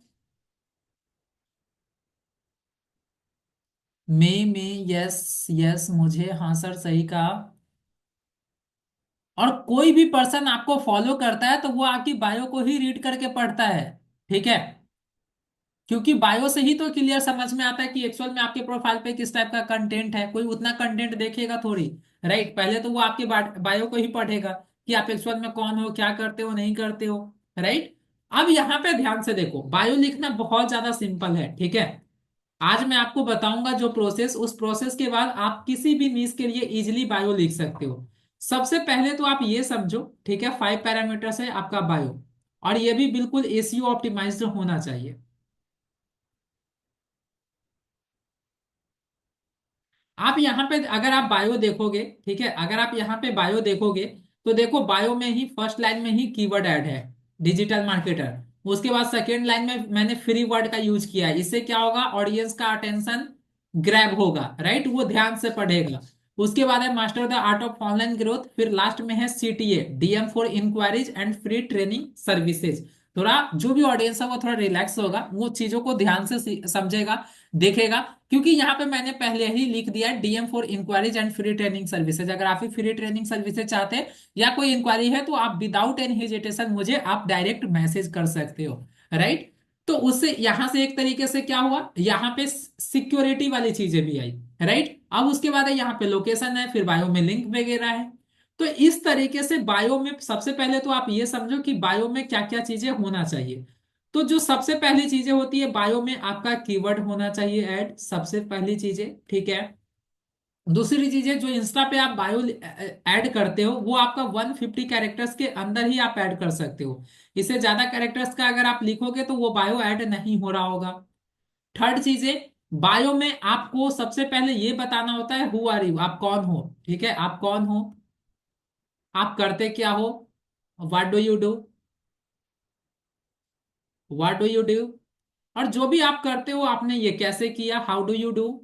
में यस यस, मुझे, हाँ सर सही कहा। और कोई भी पर्सन आपको फॉलो करता है तो वो आपकी बायो को ही रीड करके पढ़ता है, ठीक है। क्योंकि बायो से ही तो क्लियर समझ में आता है कि एक्चुअल में आपके प्रोफाइल पे किस टाइप का कंटेंट है। कोई उतना कंटेंट देखेगा थोड़ी, राइट। पहले तो वो आपके बायो को ही पढ़ेगा कि आप एक्चुअल में कौन हो, क्या करते हो, नहीं करते हो, राइट। अब यहाँ पे ध्यान से देखो, बायो लिखना बहुत ज्यादा सिंपल है, ठीक है। आज मैं आपको बताऊंगा जो प्रोसेस, उस प्रोसेस के बाद आप किसी भी नीश के लिए इजीली बायो लिख सकते हो। सबसे पहले तो आप ये समझो, ठीक है, 5 पैरामीटर्स है आपका बायो, और ये भी बिल्कुल एसीओ ऑप्टिमाइज्ड होना चाहिए। आप यहाँ पे अगर आप बायो देखोगे, ठीक है, अगर आप यहाँ पे बायो देखोगे तो देखो बायो में ही फर्स्ट लाइन में ही कीवर्ड ऐड है, डिजिटल मार्केटर। उसके बाद सेकेंड लाइन में मैंने फ्री वर्ड का यूज किया है। इससे क्या होगा, ऑडियंस का अटेंशन ग्रैब होगा, राइट, वो ध्यान से पढ़ेगा। उसके बाद है master the art of online growth, फिर लास्ट में है CTA, DM for inquiries and free training services. थोड़ा जो भी ऑडियंस है वो थोड़ा रिलैक्स होगा, वो चीजों को ध्यान से समझेगा। देखेगा, क्योंकि यहाँ पे मैंने पहले ही लिख दिया है DM for inquiries and free training services. अगर आप फ्री ट्रेनिंग सर्विसेज चाहते हैं या कोई इंक्वायरी है तो आप विदाउट एनी हेजिटेशन मुझे आप डायरेक्ट मैसेज कर सकते हो, राइट। तो उससे यहां से एक तरीके से क्या हुआ, यहाँ पे सिक्योरिटी वाली चीजें भी आई, राइट। अब उसके बाद है यहाँ पे लोकेशन है, फिर बायो में लिंक वगैरह है। तो इस तरीके से बायो में सबसे पहले तो आप ये समझो कि बायो में क्या क्या चीजें होना चाहिए। तो जो सबसे पहली चीजें होती है बायो में, आपका कीवर्ड होना चाहिए ऐड, सबसे पहली चीजें, ठीक है। दूसरी चीजें जो इंस्टा पे आप बायो ऐड करते हो वो आपका 150 कैरेक्टर्स के अंदर ही आप ऐड कर सकते हो। इससे ज्यादा कैरेक्टर्स का अगर आप लिखोगे तो वो बायो ऐड नहीं हो रहा होगा। थर्ड चीजें, बायो में आपको सबसे पहले ये बताना होता है हु आर यू, आप कौन हो, ठीक है। आप कौन हो, आप करते क्या हो, what do you do, what do you do, और जो भी आप करते हो आपने ये कैसे किया, हाउ डू यू डू।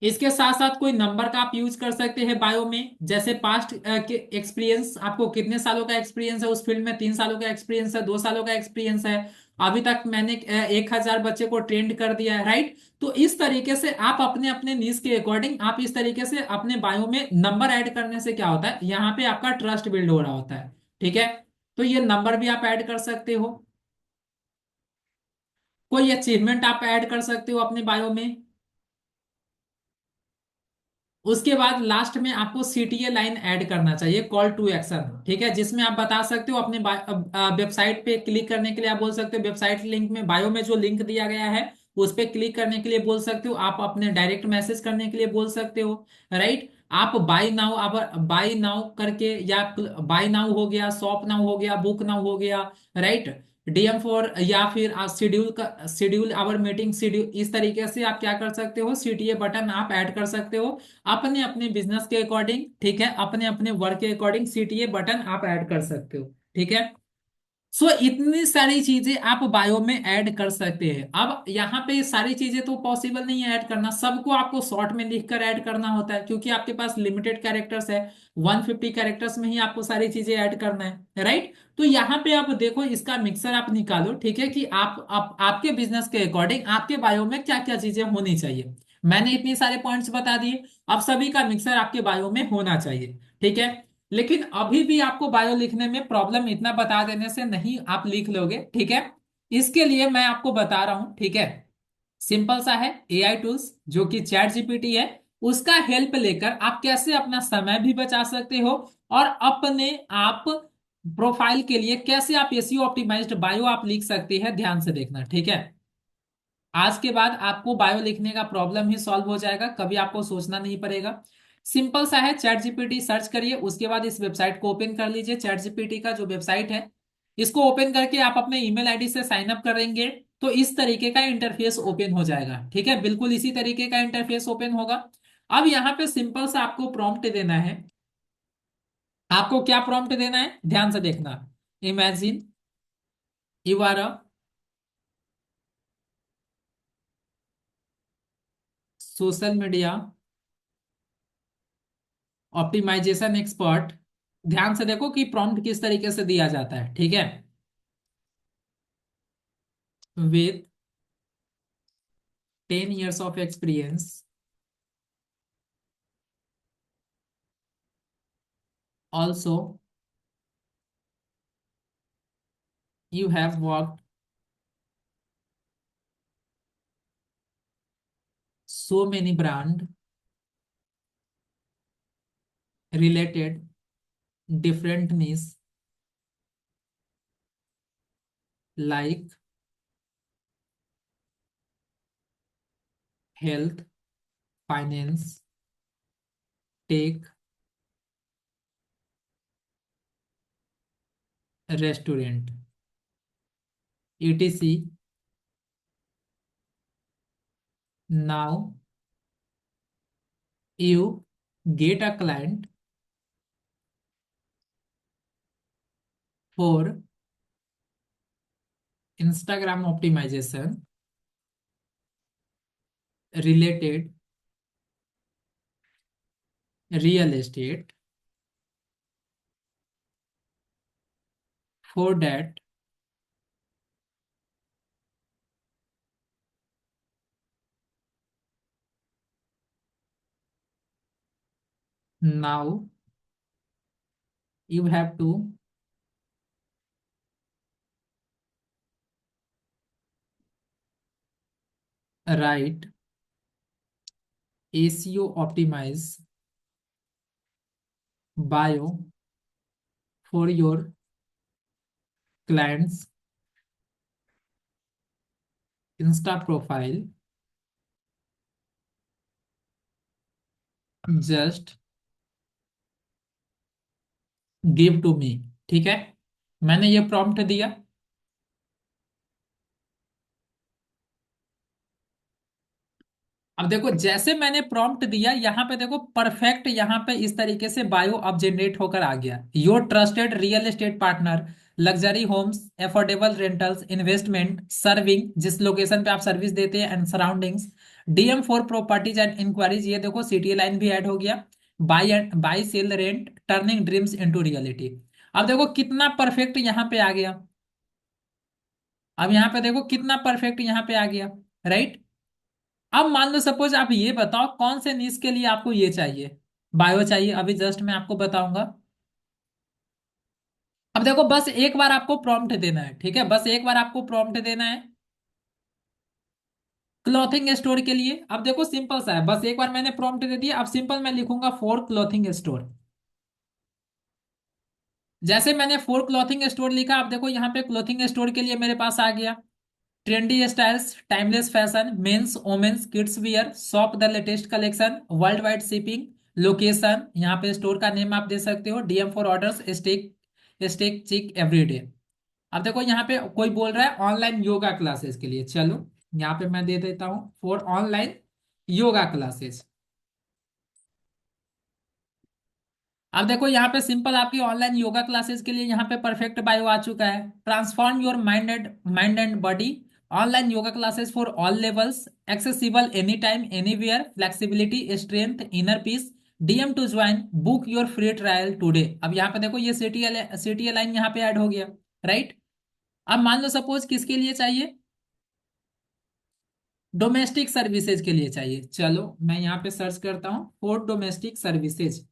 इसके साथ साथ कोई नंबर का आप यूज कर सकते हैं बायो में, जैसे पास्ट के एक्सपीरियंस, आपको कितने सालों का एक्सपीरियंस है उस फील्ड में, 3 सालों का एक्सपीरियंस है, 2 सालों का एक्सपीरियंस है, अभी तक मैंने 1,000 बच्चे को ट्रेंड कर दिया है, राइट। तो इस तरीके से आप अपने अपने नीड्स के अकॉर्डिंग आप इस तरीके से अपने बायो में नंबर ऐड करने से क्या होता है, यहाँ पे आपका ट्रस्ट बिल्ड हो रहा होता है, ठीक है। तो ये नंबर भी आप ऐड कर सकते हो, कोई अचीवमेंट आप ऐड कर सकते हो अपने बायो में। उसके बाद लास्ट में आपको CTA लाइन ऐड करना चाहिए, कॉल टू एक्शन, ठीक है, जिसमें आप बता सकते हो अपने वेबसाइट पे क्लिक करने के लिए आप बोल सकते हो, वेबसाइट लिंक में बायो में जो लिंक दिया गया है उस पे क्लिक करने के लिए बोल सकते हो, आप अपने डायरेक्ट मैसेज करने के लिए बोल सकते हो, राइट। आप बाय नाउ, अब बाय नाउ करके, या बाय नाउ हो गया, शॉप नाउ हो गया, बुक नाउ हो गया, राइट, DM फॉर, या फिर आप शेड्यूल का, शेड्यूल आवर मीटिंग शेड्यूल, इस तरीके से आप क्या कर सकते हो, CTA बटन आप ऐड कर सकते हो अपने अपने बिजनेस के अकॉर्डिंग, ठीक है, अपने अपने वर्क के अकॉर्डिंग CTA बटन आप ऐड कर सकते हो, ठीक है। सो इतनी सारी चीजें आप बायो में ऐड कर सकते हैं। अब यहाँ पे ये सारी चीजें तो पॉसिबल नहीं है ऐड करना, सबको आपको शॉर्ट में लिखकर ऐड करना होता है, क्योंकि आपके पास लिमिटेड कैरेक्टर्स है, 150 कैरेक्टर्स में ही आपको सारी चीजें ऐड करना है, राइट। तो यहाँ पे आप देखो, इसका मिक्सर आप निकालो, ठीक है, कि आप आपके बिजनेस के अकॉर्डिंग आपके बायो में क्या क्या चीजें होनी चाहिए। मैंने इतने सारे पॉइंट्स बता दिए, अब सभी का मिक्सर आपके बायो में होना चाहिए, ठीक है। लेकिन अभी भी आपको बायो लिखने में प्रॉब्लम, इतना बता देने से नहीं आप लिख लोगे, ठीक है। इसके लिए मैं आपको बता रहा हूं, ठीक है। सिंपल सा है, AI टूल्स जो कि ChatGPT है, उसका हेल्प लेकर आप कैसे अपना समय भी बचा सकते हो, और अपने आप प्रोफाइल के लिए कैसे आप SEO ऑप्टिमाइज्ड बायो आप लिख सकते हैं, ध्यान से देखना, ठीक है। आज के बाद आपको बायो लिखने का प्रॉब्लम ही सॉल्व हो जाएगा, कभी आपको सोचना नहीं पड़ेगा। सिंपल सा है, ChatGPT सर्च करिए, उसके बाद इस वेबसाइट को ओपन कर लीजिए, ChatGPT का जो वेबसाइट है, इसको ओपन करके आप अपने ईमेल आईडी से साइन अप करेंगे तो इस तरीके का इंटरफेस ओपन हो जाएगा, ठीक है, बिल्कुल इसी तरीके का इंटरफेस ओपन होगा। अब यहाँ पे सिंपल सा आपको प्रॉम्प्ट देना है। आपको क्या प्रॉम्प्ट देना है, ध्यान से देखना। Imagine you are a social media optimisation expert. ध्यान से देखो कि प्रॉम्प्ट किस तरीके से दिया जाता है, ठीक है। With 10 years of experience, also you have worked so many brand related different niche like health, finance, tech, restaurant, etc. Now you get a client for Instagram optimization related real estate. For that now you have to write SEO optimise bio for your clients insta profile just give to me. ठीक है, मैंने ये prompt दिया। अब देखो जैसे मैंने prompt दिया यहाँ पे देखो परफेक्ट, यहाँ पे इस तरीके से बायो अब जनरेट होकर आ गया। Your trusted real estate partner, luxury homes, affordable rentals, investment, serving जिस लोकेशन पे आप सर्विस देते हैं and surroundings, DM for properties and inquiries, ये देखो सिटी लाइन भी ऐड हो गया। Buy and buy sell rent, turning dreams into reality. अब देखो कितना परफेक्ट यहाँ पे आ गया। अब यहाँ पे देखो कितना परफेक्ट यहाँ पे आ गया, राइट। अब मान लो सपोज आप ये बताओ कौन से नीश के लिए आपको ये चाहिए, बायो चाहिए, अभी जस्ट मैं आपको बताऊंगा। अब देखो बस एक बार आपको प्रॉम्प्ट देना है, ठीक है, बस एक बार आपको प्रॉम्प्ट देना है क्लॉथिंग स्टोर के लिए। अब देखो सिंपल सा है, बस एक बार मैंने प्रॉम्प्ट दे दिया। अब सिंपल मैं लिखूंगा फॉर क्लॉथिंग स्टोर। जैसे मैंने फोर क्लॉथिंग स्टोर लिखा, अब देखो यहाँ पे क्लॉथिंग स्टोर के लिए मेरे पास आ गया trendy styles, timeless fashion, men's women's kids wear, shop the latest collection, worldwide shipping, location, यहाँ पे स्टोर का नेम आप दे सकते हो, DM for orders, stake stake chic everyday. अब देखो यहाँ पे कोई बोल रहा है ऑनलाइन योगा क्लासेस के लिए, चलो यहाँ पे मैं दे देता हूँ फॉर ऑनलाइन योगा क्लासेस। अब देखो यहाँ पे सिंपल आपकी ऑनलाइन योगा क्लासेस के लिए यहाँ पे परफेक्ट बायो आ चुका है। Transform your mind and body, online yoga classes for all levels, accessible any time anywhere, flexibility strength inner peace, DM to join, book your free trial today. अब यहाँ पे देखो ये सिटी लाइन यहाँ पे ऐड हो गया, राइट। अब मान लो सपोज किसके लिए चाहिए, डोमेस्टिक सर्विसेज के लिए चाहिए। चलो मैं यहाँ पे सर्च करता हूँ फॉर डोमेस्टिक सर्विसेज।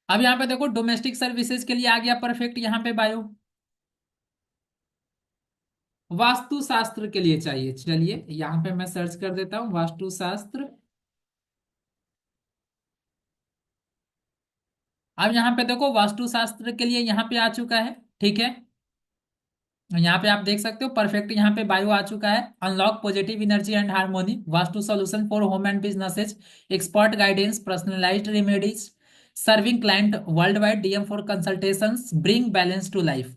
अब यहाँ पे देखो डोमेस्टिक सर्विसेज के लिए आ गया परफेक्ट यहाँ पे बायो। वास्तुशास्त्र के लिए चाहिए, चलिए यहाँ पे मैं सर्च कर देता हूँ वास्तुशास्त्र। अब यहाँ पे देखो वास्तुशास्त्र के लिए यहाँ पे आ चुका है, ठीक है। यहाँ पे आप देख सकते हो परफेक्ट यहाँ पे बायो आ चुका है। Unlock positive energy and harmony, Vastu solution for home and businesses, expert guidance, personalised remedies, serving client worldwide, DM for consultations, bring balance to life.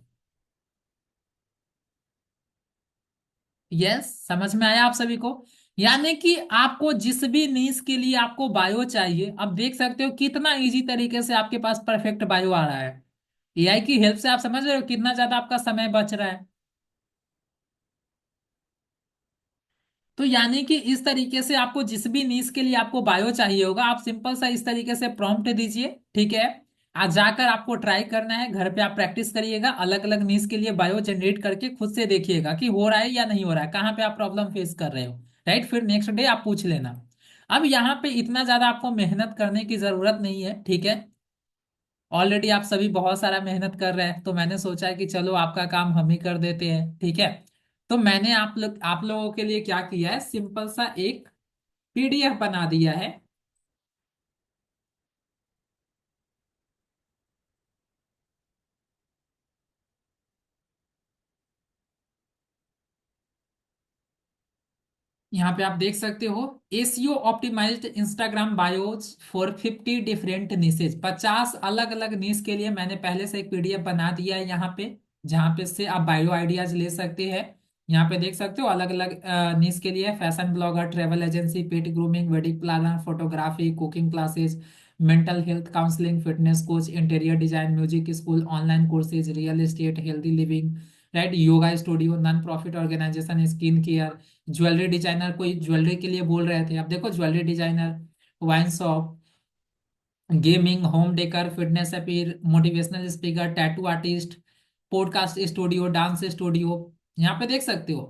Yes, समझ में आया आप सभी को। यानी कि आपको जिस भी नीश के लिए आपको बायो चाहिए, अब देख सकते हो कितना इजी तरीके से आपके पास परफेक्ट बायो आ रहा है। एआई की हेल्प से आप समझ रहे हो कितना ज्यादा आपका समय बच रहा है। तो यानी कि इस तरीके से आपको जिस भी नीश के लिए आपको बायो चाहिए होगा, आप सिंपल सा इस तरीके से प्रॉम्प्ट दीजिए, ठीक है। आज जाकर आपको ट्राई करना है, घर पे आप प्रैक्टिस करिएगा, अलग अलग नीश के लिए बायो जनरेट करके खुद से देखिएगा कि हो रहा है या नहीं हो रहा है, कहाँ पे आप प्रॉब्लम फेस कर रहे हो, राइट। फिर नेक्स्ट डे आप पूछ लेना। अब यहाँ पे इतना ज्यादा आपको मेहनत करने की जरूरत नहीं है, ठीक है। ऑलरेडी आप सभी बहुत सारा मेहनत कर रहे हैं, तो मैंने सोचा है कि चलो आपका काम हम ही कर देते हैं, ठीक है। तो मैंने आप लोगों के लिए क्या किया है, सिंपल सा एक पीडीएफ बना दिया है। यहाँ पे आप देख सकते हो SEO optimized Instagram bios for 50 different niches, 50 अलग अलग निश के लिए मैंने पहले से एक पीडीएफ बना दिया है यहाँ पे, जहाँ पे से आप बायो आइडियाज ले सकते हैं। यहाँ पे देख सकते हो अलग अलग निश के लिए fashion blogger, travel agency, pet grooming, wedding planner, photography, cooking classes, mental health counselling, fitness coach, interior design, music school, online courses, real estate, healthy living, right, yoga studio, non profit organisation, skin care, jewellery designer, कोई jewellery के लिए बोल रहे थे, अब देखो jewellery designer, wine shop, gaming, home decor, fitness appeal, motivational speaker, tattoo artist, podcast studio, dance studio, यहाँ पे देख सकते हो।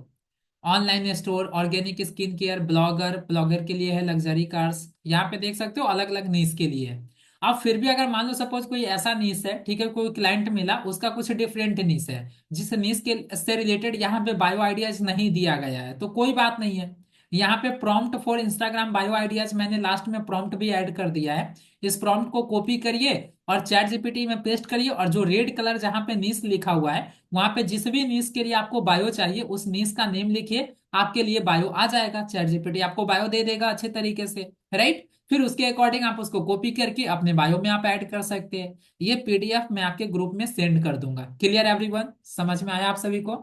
Online store, organic skin care, blogger, blogger के लिए है, लग्जरी कार्स। यहाँ पे देख सकते हो अलग अलग नीश के लिए है। अब फिर भी अगर मान लो सपोज कोई ऐसा नीश है, ठीक है, कोई क्लाइंट मिला उसका कुछ डिफरेंट नीश है, जिस नीश के से रिलेटेड यहाँ पे बायो आइडियाज नहीं दिया गया है, तो कोई बात नहीं है। यहाँ पे prompt for Instagram bio ideas मैंने लास्ट में प्रॉम्प्ट भी ऐड कर दिया है। इस प्रॉम्प्ट को कॉपी करिए और चैट जीपीटी में पेस्ट करिए, और जो रेड कलर जहाँ पे नीश लिखा हुआ है वहां पे जिस भी नीश के लिए आपको बायो चाहिए उस नीश का नेम लिखिए, आपके लिए बायो आ जाएगा। चैट जीपीटी आपको बायो दे देगा अच्छे तरीके से, राइट। फिर उसके अकॉर्डिंग आप उसको कॉपी करके अपने बायो में आप ऐड कर सकते हैं। ये पीडीएफ मैं आपके ग्रुप में सेंड कर दूंगा। क्लियर एवरीवन, समझ में आया आप सभी को?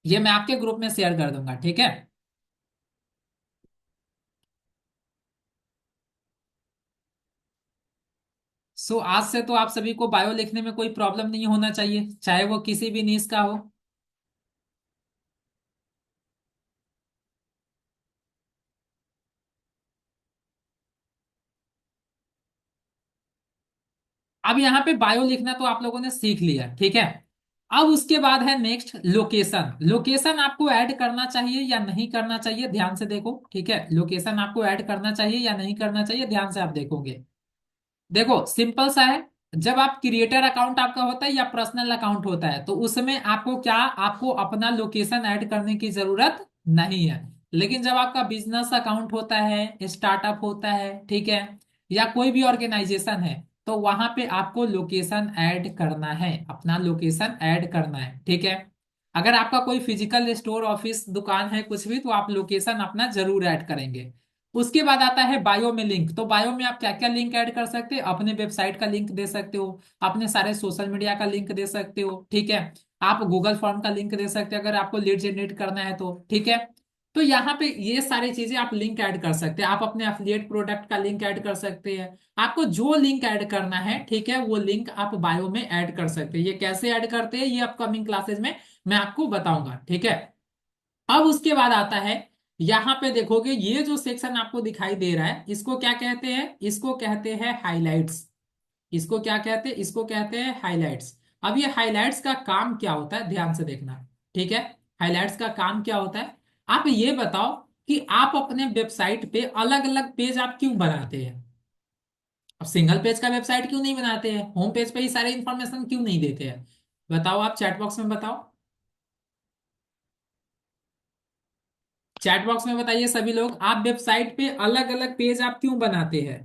ये मैं आपके ग्रुप में शेयर कर दूंगा, ठीक है। सो आज से तो आप सभी को बायो लिखने में कोई प्रॉब्लम नहीं होना चाहिए, चाहे वो किसी भी नीश का हो। अब यहाँ पे बायो लिखना तो आप लोगों ने सीख लिया, ठीक है। अब उसके बाद है नेक्स्ट लोकेशन। लोकेशन आपको ऐड करना चाहिए या नहीं करना चाहिए, ध्यान से देखो, ठीक है। लोकेशन आपको ऐड करना चाहिए या नहीं करना चाहिए, ध्यान से आप देखोगे। देखो सिंपल सा है। जब आप क्रिएटर अकाउंट आपका होता है या पर्सनल अकाउंट होता है तो उसमें आपको क्या, आपको अपना लोकेशन ऐड करने की जरूरत नहीं है। लेकिन जब आपका बिजनेस अकाउंट होता है, स्टार्टअप होता है, ठीक है, या कोई भी ऑर्गेनाइजेशन है, तो वहां पे आपको लोकेशन ऐड करना है, अपना लोकेशन ऐड करना है, ठीक है। अगर आपका कोई फिजिकल स्टोर, ऑफिस, दुकान है, कुछ भी, तो आप लोकेशन अपना जरूर ऐड करेंगे। उसके बाद आता है बायो में लिंक। तो बायो में आप क्या क्या लिंक ऐड कर सकते हैं, अपने वेबसाइट का लिंक दे सकते हो, अपने सारे सोशल मीडिया का लिंक दे सकते हो, ठीक है। आप गूगल फॉर्म का लिंक दे सकते हैं अगर आपको लीड जनरेट करना है तो, ठीक है। तो यहाँ पे ये सारी चीजें आप लिंक ऐड कर सकते हैं। आप अपने एफिलिएट प्रोडक्ट का लिंक ऐड कर सकते हैं। आपको जो लिंक ऐड करना है, ठीक है, वो लिंक आप बायो में ऐड कर सकते हैं। ये कैसे ऐड करते हैं ये अपकमिंग क्लासेस में मैं आपको बताऊंगा, ठीक है। अब उसके बाद आता है, यहां पे देखोगे ये जो सेक्शन आपको दिखाई दे रहा है इसको क्या कहते हैं, इसको कहते हैं हाइलाइट्स। इसको क्या कहते हैं, इसको कहते हैं हाइलाइट्स। अब ये हाइलाइट्स का काम क्या होता है, ध्यान से देखना, ठीक है। हाइलाइट्स का काम क्या होता है, आप ये बताओ कि आप अपने वेबसाइट पे अलग अलग पेज आप क्यों बनाते हैं। अब सिंगल पेज का वेबसाइट क्यों नहीं बनाते हैं, होम पेज पे ही सारे इंफॉर्मेशन क्यों नहीं देते हैं? बताओ, आप चैट बॉक्स में बताओ। चैट बॉक्स में बताइए सभी लोग, आप वेबसाइट पे अलग अलग पेज आप क्यों बनाते हैं?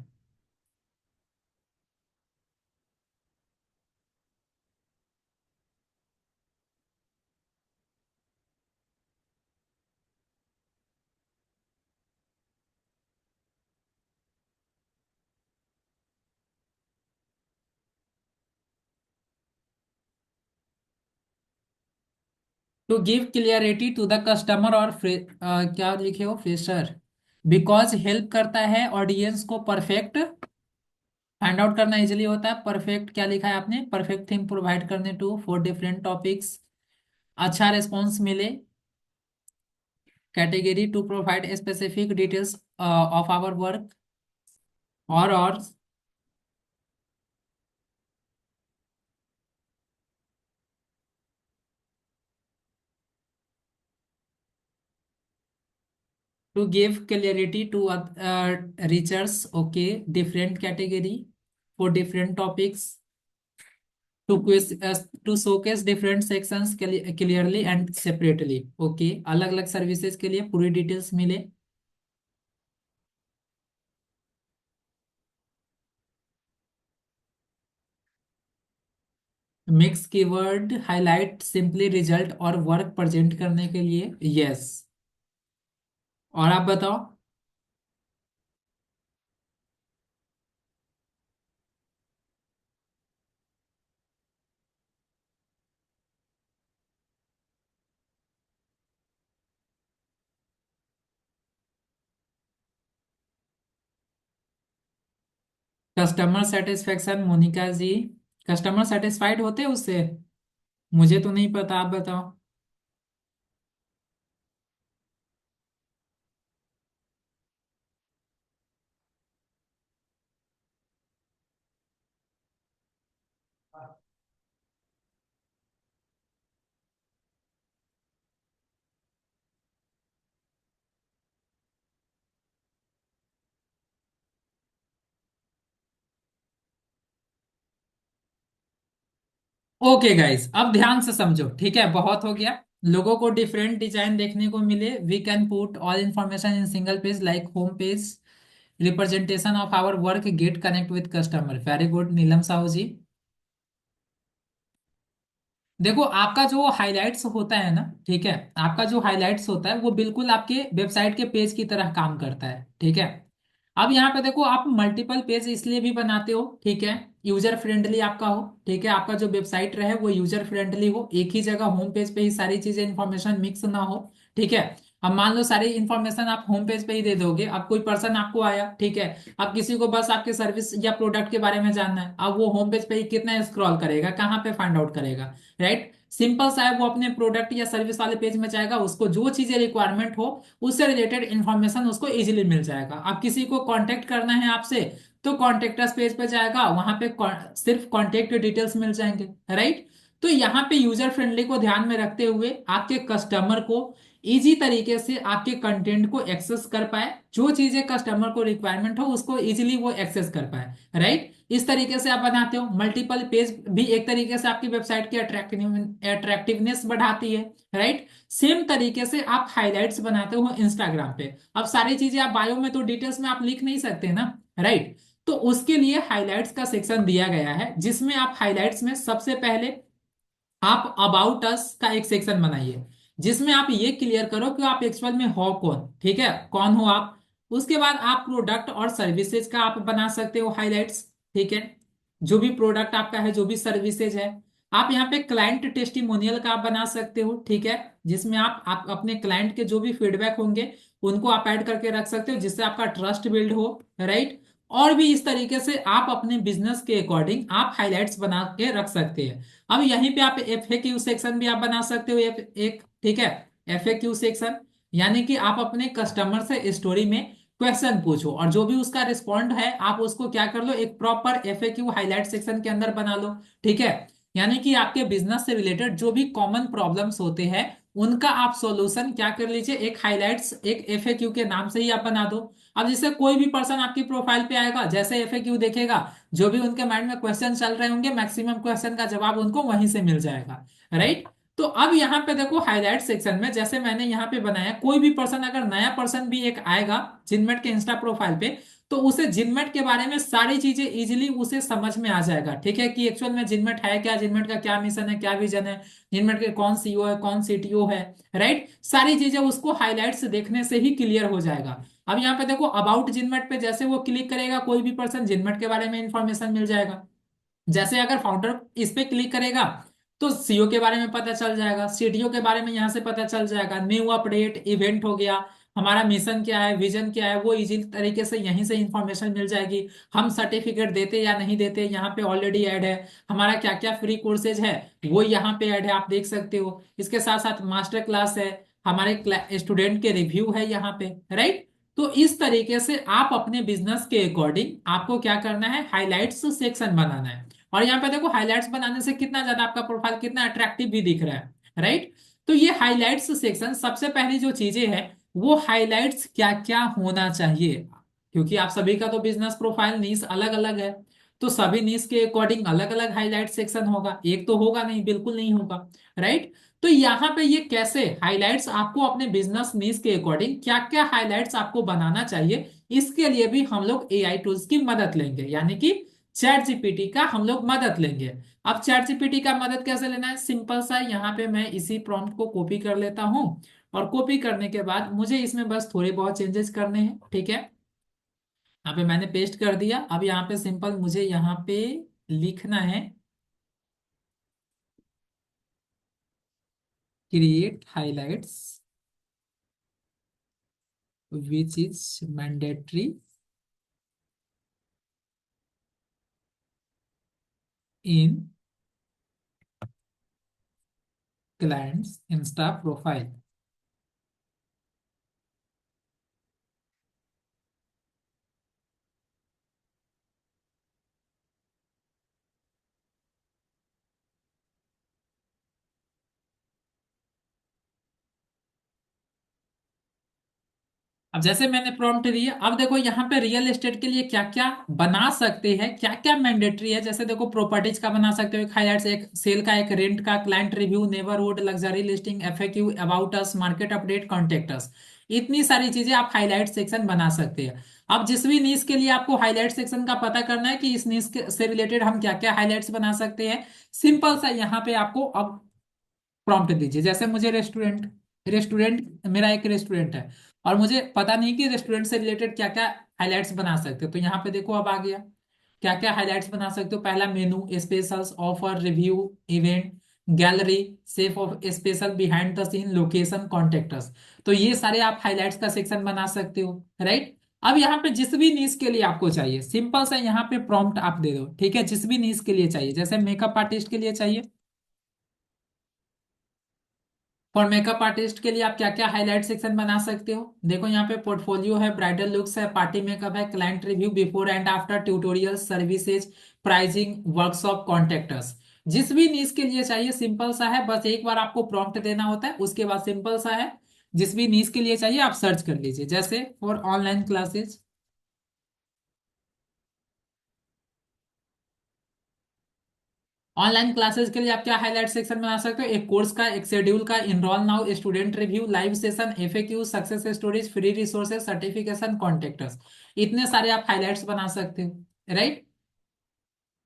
To give clarity to the customer, और क्या लिखे हो, फ्रेशर, बिकॉज हेल्प करता है ऑडियंस को परफेक्ट फाइंड आउट करना इजिली होता है। परफेक्ट क्या लिखा है आपने, परफेक्ट थीम प्रोवाइड करने टू फॉर डिफरेंट टॉपिक्स, अच्छा रिस्पॉन्स मिले। Category to provide specific details of our work, और to give clarity to research, okay, different category for different topics, to to showcase different sections clearly and separately, okay, अलग अलग services के लिए पूरी details मिले। Mix keyword highlight simply result और work present करने के लिए, यस। और आप बताओ। कस्टमर सेटिस्फेक्शन, मोनिका जी, कस्टमर सेटिस्फाइड होते हैं उससे? मुझे तो नहीं पता, आप बताओ। ओके गाइस, अब ध्यान से समझो, ठीक है, बहुत हो गया। लोगों को डिफरेंट डिजाइन देखने को मिले। We can put all information in single page like home page, representation of our work, get connect with customer. Very good Neelam Sahu ji. देखो, आपका जो हाइलाइट्स होता है ना, ठीक है, आपका जो हाइलाइट्स होता है वो बिल्कुल आपके वेबसाइट के पेज की तरह काम करता है, ठीक है। अब यहाँ पे देखो, आप मल्टीपल पेज इसलिए भी बनाते हो, ठीक है, यूजर फ्रेंडली आपका हो, ठीक है, आपका जो वेबसाइट रहे वो यूजर फ्रेंडली हो, एक ही जगह होम पेज पे ही सारी चीजें इंफॉर्मेशन मिक्स ना हो, ठीक है। अब मान लो सारी इंफॉर्मेशन आप होम पेज पे ही दे दोगे, अब कोई पर्सन आपको आया, ठीक है, अब किसी को बस आपके सर्विस या प्रोडक्ट के बारे में जानना है, अब वो होम पेज पे ही कितना स्क्रॉल करेगा, कहाँ पे फाइंड आउट करेगा, राइट। सिंपल सा है, वो अपने प्रोडक्ट या सर्विस वाले पेज में जाएगा, उसको जो चीजें रिक्वायरमेंट हो उससे रिलेटेड इंफॉर्मेशन उसको इजीली मिल जाएगा। अब किसी को कांटेक्ट करना है आपसे, तो कॉन्टेक्टस पेज पे जाएगा, वहां पे सिर्फ कॉन्टेक्ट डिटेल्स मिल जाएंगे, राइट। तो यहाँ पे यूजर फ्रेंडली को ध्यान में रखते हुए आपके कस्टमर को इजी तरीके से आपके कंटेंट को एक्सेस कर पाए, जो चीजें कस्टमर को रिक्वायरमेंट हो उसको इजीली वो एक्सेस कर पाए, राइट। इस तरीके से आप बनाते हो। मल्टीपल पेज भी एक तरीके से आपकी वेबसाइट की अट्रैक्टिवनेस बढ़ाती है, राइट। सेम तरीके से आप हाइलाइट्स बनाते हो इंस्टाग्राम पे। अब सारी चीजें आप बायो में तो डिटेल्स में आप लिख नहीं सकते ना, राइट। तो उसके लिए हाइलाइट्स का सेक्शन दिया गया है, जिसमें आप हाइलाइट्स में सबसे पहले आप अबाउट अस का एक सेक्शन बनाइए, जिसमें आप ये क्लियर करो कि आप एक्चुअल में हो कौन, ठीक है, कौन हो आप। उसके बाद आप प्रोडक्ट और सर्विसेज का आप बना सकते हो हाइलाइट्स, ठीक है, जो भी प्रोडक्ट आपका है, जो भी सर्विसेज है। आप यहाँ पे क्लाइंट टेस्टिमोनियल का आप बना सकते हो, ठीक है, जिसमें आप अपने क्लाइंट के जो भी फीडबैक होंगे उनको आप ऐड करके रख सकते हो, जिससे आपका ट्रस्ट बिल्ड हो, राइट। और भी इस तरीके से आप अपने बिजनेस के अकॉर्डिंग आप हाइलाइट्स बना के रख सकते हैं। अब यहीं पे आप एफ ए क्यू सेक्शन भी आप बना सकते हो, एक, ठीक है, एफ ए क्यू सेक्शन, यानी कि आप अपने कस्टमर से स्टोरी में क्वेश्चन पूछो और जो भी उसका रिस्पॉन्ड है आप उसको क्या कर लो, एक proper F A Q highlight section के अंदर बना लो, ठीक है। यानी कि आपके बिजनेस से रिलेटेड जो भी कॉमन प्रॉब्लम्स होते हैं उनका आप सॉल्यूशन क्या कर लीजिए, एक हाइलाइट्स एक एफ ए क्यू के नाम से ही आप बना दो। अब जिससे कोई भी पर्सन आपकी प्रोफाइल पे आएगा, जैसे एफ ए क्यू देखेगा, जो भी उनके माइंड में क्वेश्चन चल रहे होंगे मैक्सिमम क्वेश्चन का जवाब उनको वहीं से मिल जाएगा, राइट। तो अब यहाँ पे देखो हाईलाइट सेक्शन में जैसे मैंने यहाँ पे बनाया, कोई भी पर्सन अगर नया पर्सन भी एक आएगा जिनमेट के इंस्टा प्रोफाइल पे, तो उसे जिनमेट के बारे में सारी चीजें इजीली उसे समझ में आ जाएगा, ठीक है, कि एक्चुअल में जिनमेट है क्या, जिनमेट का क्या मिशन है, क्या विजन है, जिनमेट के कौन सीईओ है, कौन सीटीओ है, राइट। सारी चीजें उसको हाईलाइट्स देखने से ही क्लियर हो जाएगा। अब यहाँ पे देखो अबाउट जिनमेट पे जैसे वो क्लिक करेगा, कोई भी पर्सन जिनमेट के बारे में इंफॉर्मेशन मिल जाएगा। जैसे अगर फाउंडर इस पे क्लिक करेगा तो सीईओ के बारे में पता चल जाएगा, सीटीओ के बारे में यहाँ से पता चल जाएगा, न्यू अपडेट इवेंट हो गया, हमारा मिशन क्या है, विजन क्या है, वो इजी तरीके से यहीं से इंफॉर्मेशन मिल जाएगी। हम सर्टिफिकेट देते या नहीं देते यहाँ पे ऑलरेडी ऐड है, हमारा क्या क्या फ्री कोर्सेज है वो यहाँ पे ऐड है, आप देख सकते हो। इसके साथ साथ मास्टर क्लास है, हमारे स्टूडेंट के रिव्यू है यहाँ पे, राइट। तो इस तरीके से आप अपने बिजनेस के अकॉर्डिंग आपको क्या करना है, हाइलाइट्स सेक्शन बनाना है। और यहाँ पे देखो हाइलाइट्स बनाने से कितना ज्यादा आपका प्रोफाइल कितना अट्रैक्टिव भी दिख रहा है, राइट। तो ये हाइलाइट्स सेक्शन सबसे पहली जो चीजें हैं वो हाइलाइट्स क्या क्या होना चाहिए, क्योंकि आप सभी का तो बिजनेस प्रोफाइल नीश अलग अलग है, तो सभी नीश के अकॉर्डिंग अलग अलग हाईलाइट सेक्शन होगा, एक तो होगा नहीं, बिल्कुल नहीं होगा, राइट। तो यहाँ पे ये कैसे हाइलाइट्स आपको अपने बिजनेस नीश के अकॉर्डिंग क्या क्या हाइलाइट्स आपको बनाना चाहिए, इसके लिए भी हम लोग एआई टूल्स की मदद लेंगे, यानी कि चैट जीपीटी का हम लोग मदद लेंगे। अब चैट जीपीटी का मदद कैसे लेना है, सिंपल सा, यहाँ पे मैं इसी प्रॉम्प्ट को कॉपी कर लेता हूँ, और कॉपी करने के बाद मुझे इसमें बस थोड़े बहुत चेंजेस करने हैं, ठीक है। यहाँ पे मैंने पेस्ट कर दिया। अब यहाँ पे सिंपल मुझे यहाँ पे लिखना है, create highlights which is mandatory in clients insta profile. अब जैसे मैंने प्रॉम्प्ट दिया, अब देखो यहाँ पे रियल एस्टेट के लिए क्या क्या बना सकते हैं, क्या क्या मैंडेटरी है। जैसे देखो प्रॉपर्टीज का बना सकते हो, एक हाइलाइट्स, एक सेल का, एक रेंट का, client review, neighbourhood, luxury listing, FAQ, about us, market update, contact us. इतनी सारी चीजें आप हाईलाइट सेक्शन बना सकते हैं। अब जिस भी नीश के लिए आपको हाईलाइट सेक्शन का पता करना है कि इस नीश से रिलेटेड हम क्या क्या हाईलाइट्स बना सकते हैं, सिंपल सा यहाँ पे आपको अब प्रॉम्प्ट दीजिए। जैसे मुझे रेस्टोरेंट, रेस्टोरेंट मेरा एक रेस्टोरेंट है और मुझे पता नहीं कि रेस्टोरेंट से रिलेटेड क्या क्या हाइलाइट्स बना सकते हो, तो यहाँ पे देखो अब आ गया क्या क्या हाइलाइट्स बना सकते हो। पहला, menu, specials, offer, review, event, gallery, chef of special, behind the scene, location, contacts. तो ये सारे आप हाइलाइट्स का सेक्शन बना सकते हो, राइट। अब यहाँ पे जिस भी नीश के लिए आपको चाहिए, सिंपल सा यहाँ पे प्रॉम्प्ट आप दे दो, ठीक है। जिस भी नीश के लिए चाहिए, जैसे मेकअप आर्टिस्ट के लिए चाहिए, फॉर मेकअप आर्टिस्ट के लिए आप क्या क्या हाईलाइट सेक्शन बना सकते हो। देखो यहाँ पे पोर्टफोलियो है, ब्राइडल लुक्स है, पार्टी मेकअप है, client review, before and after, tutorial, services, pricing, workshop, contractors. जिस भी नीज के लिए चाहिए, सिंपल सा है, बस एक बार आपको प्रॉम्प्ट देना होता है, उसके बाद सिंपल सा है, जिस भी नीज के लिए चाहिए आप सर्च कर लीजिए। जैसे for online classes, online classes के लिए आप क्या हाईलाइट सेक्शन बना सकते हो, एक कोर्स का, एक शेड्यूल का, enrol now, student review, live session, FAQ, success stories, free resources, certification, contactors. इतने सारे आप हाईलाइट्स बना सकते हो, राइट।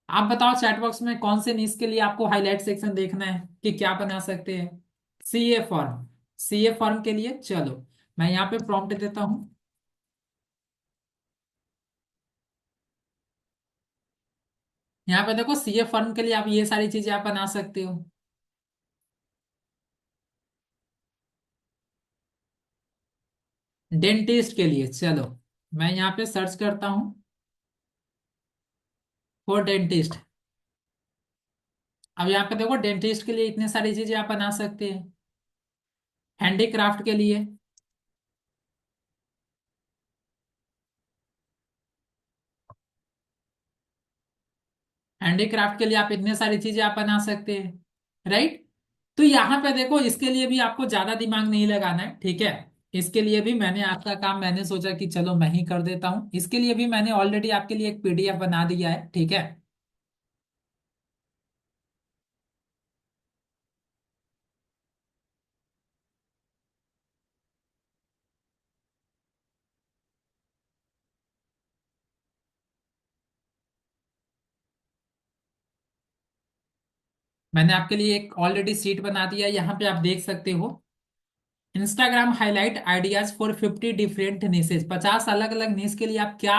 आप बताओ चैट बॉक्स में कौन से नीच के लिए आपको हाईलाइट सेक्शन देखना है कि क्या बना सकते हैं। सीए फॉर्म, सीए फॉर्म के लिए चलो मैं यहाँ पे प्रॉम्प्ट देता हूँ। यहाँ पे देखो सीए फॉर्म के लिए आप ये सारी चीजें आप बना सकते हो। डेंटिस्ट के लिए चलो मैं यहाँ पे सर्च करता हूँ फॉर डेंटिस्ट। अब यहाँ पे देखो डेंटिस्ट के लिए इतने सारी चीजें आप बना सकते हैं। हैंडीक्राफ्ट के लिए, हैंडीक्राफ्ट के लिए आप इतने सारी चीजें आप बना सकते हैं, राइट। तो यहाँ पे देखो इसके लिए भी आपको ज्यादा दिमाग नहीं लगाना है, ठीक है। इसके लिए भी मैंने आपका काम, मैंने सोचा कि चलो मैं ही कर देता हूँ। इसके लिए भी मैंने ऑलरेडी आपके लिए एक पीडीएफ बना दिया है, ठीक है। मैंने आपके लिए एक ऑलरेडी सीट बना दिया है, यहाँ पे आप देख सकते हो। Instagram highlight ideas for 50 different niches, 50 अलग अलग निश के लिए आप क्या,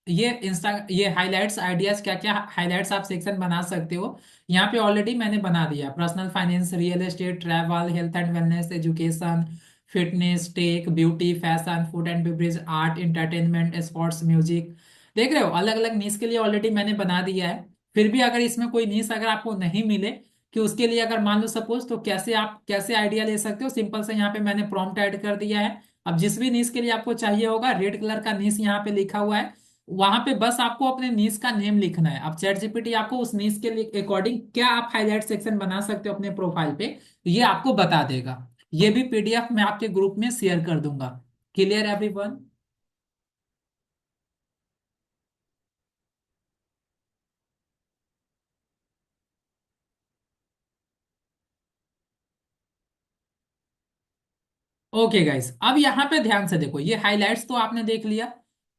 ये हाइलाइट्स आइडियाज, क्या क्या हाइलाइट्स आप सेक्शन बना सकते हो। यहाँ पे ऑलरेडी मैंने बना दिया, personal finance, real estate, travel, health and wellness, education, fitness, tech, beauty, fashion, food and beverage, art, entertainment, sports, music. देख रहे हो अलग अलग निश के लिए ऑलरेडी मैंने बना दिया है। फिर भी अगर इसमें कोई निश अगर आपको नहीं मिले, कि उसके लिए अगर मान लो सपोज, तो कैसे आप कैसे आइडिया ले सकते हो, सिंपल से यहाँ पे मैंने प्रॉम्प्ट ऐड कर दिया है। अब जिस भी नीश के लिए आपको चाहिए होगा, रेड कलर का नीश यहाँ पे लिखा हुआ है, वहां पे बस आपको अपने नीश का नेम लिखना है। अब चैट जीपीटी आपको उस नीश के लिए अकॉर्डिंग क्या आप हाईलाइट सेक्शन बना सकते हो अपने प्रोफाइल पे, ये आपको बता देगा। ये भी पीडीएफ मैं आपके ग्रुप में शेयर कर दूंगा। Clear everyone. ओके गाइस, अब यहाँ पे ध्यान से देखो, ये हाइलाइट्स तो आपने देख लिया।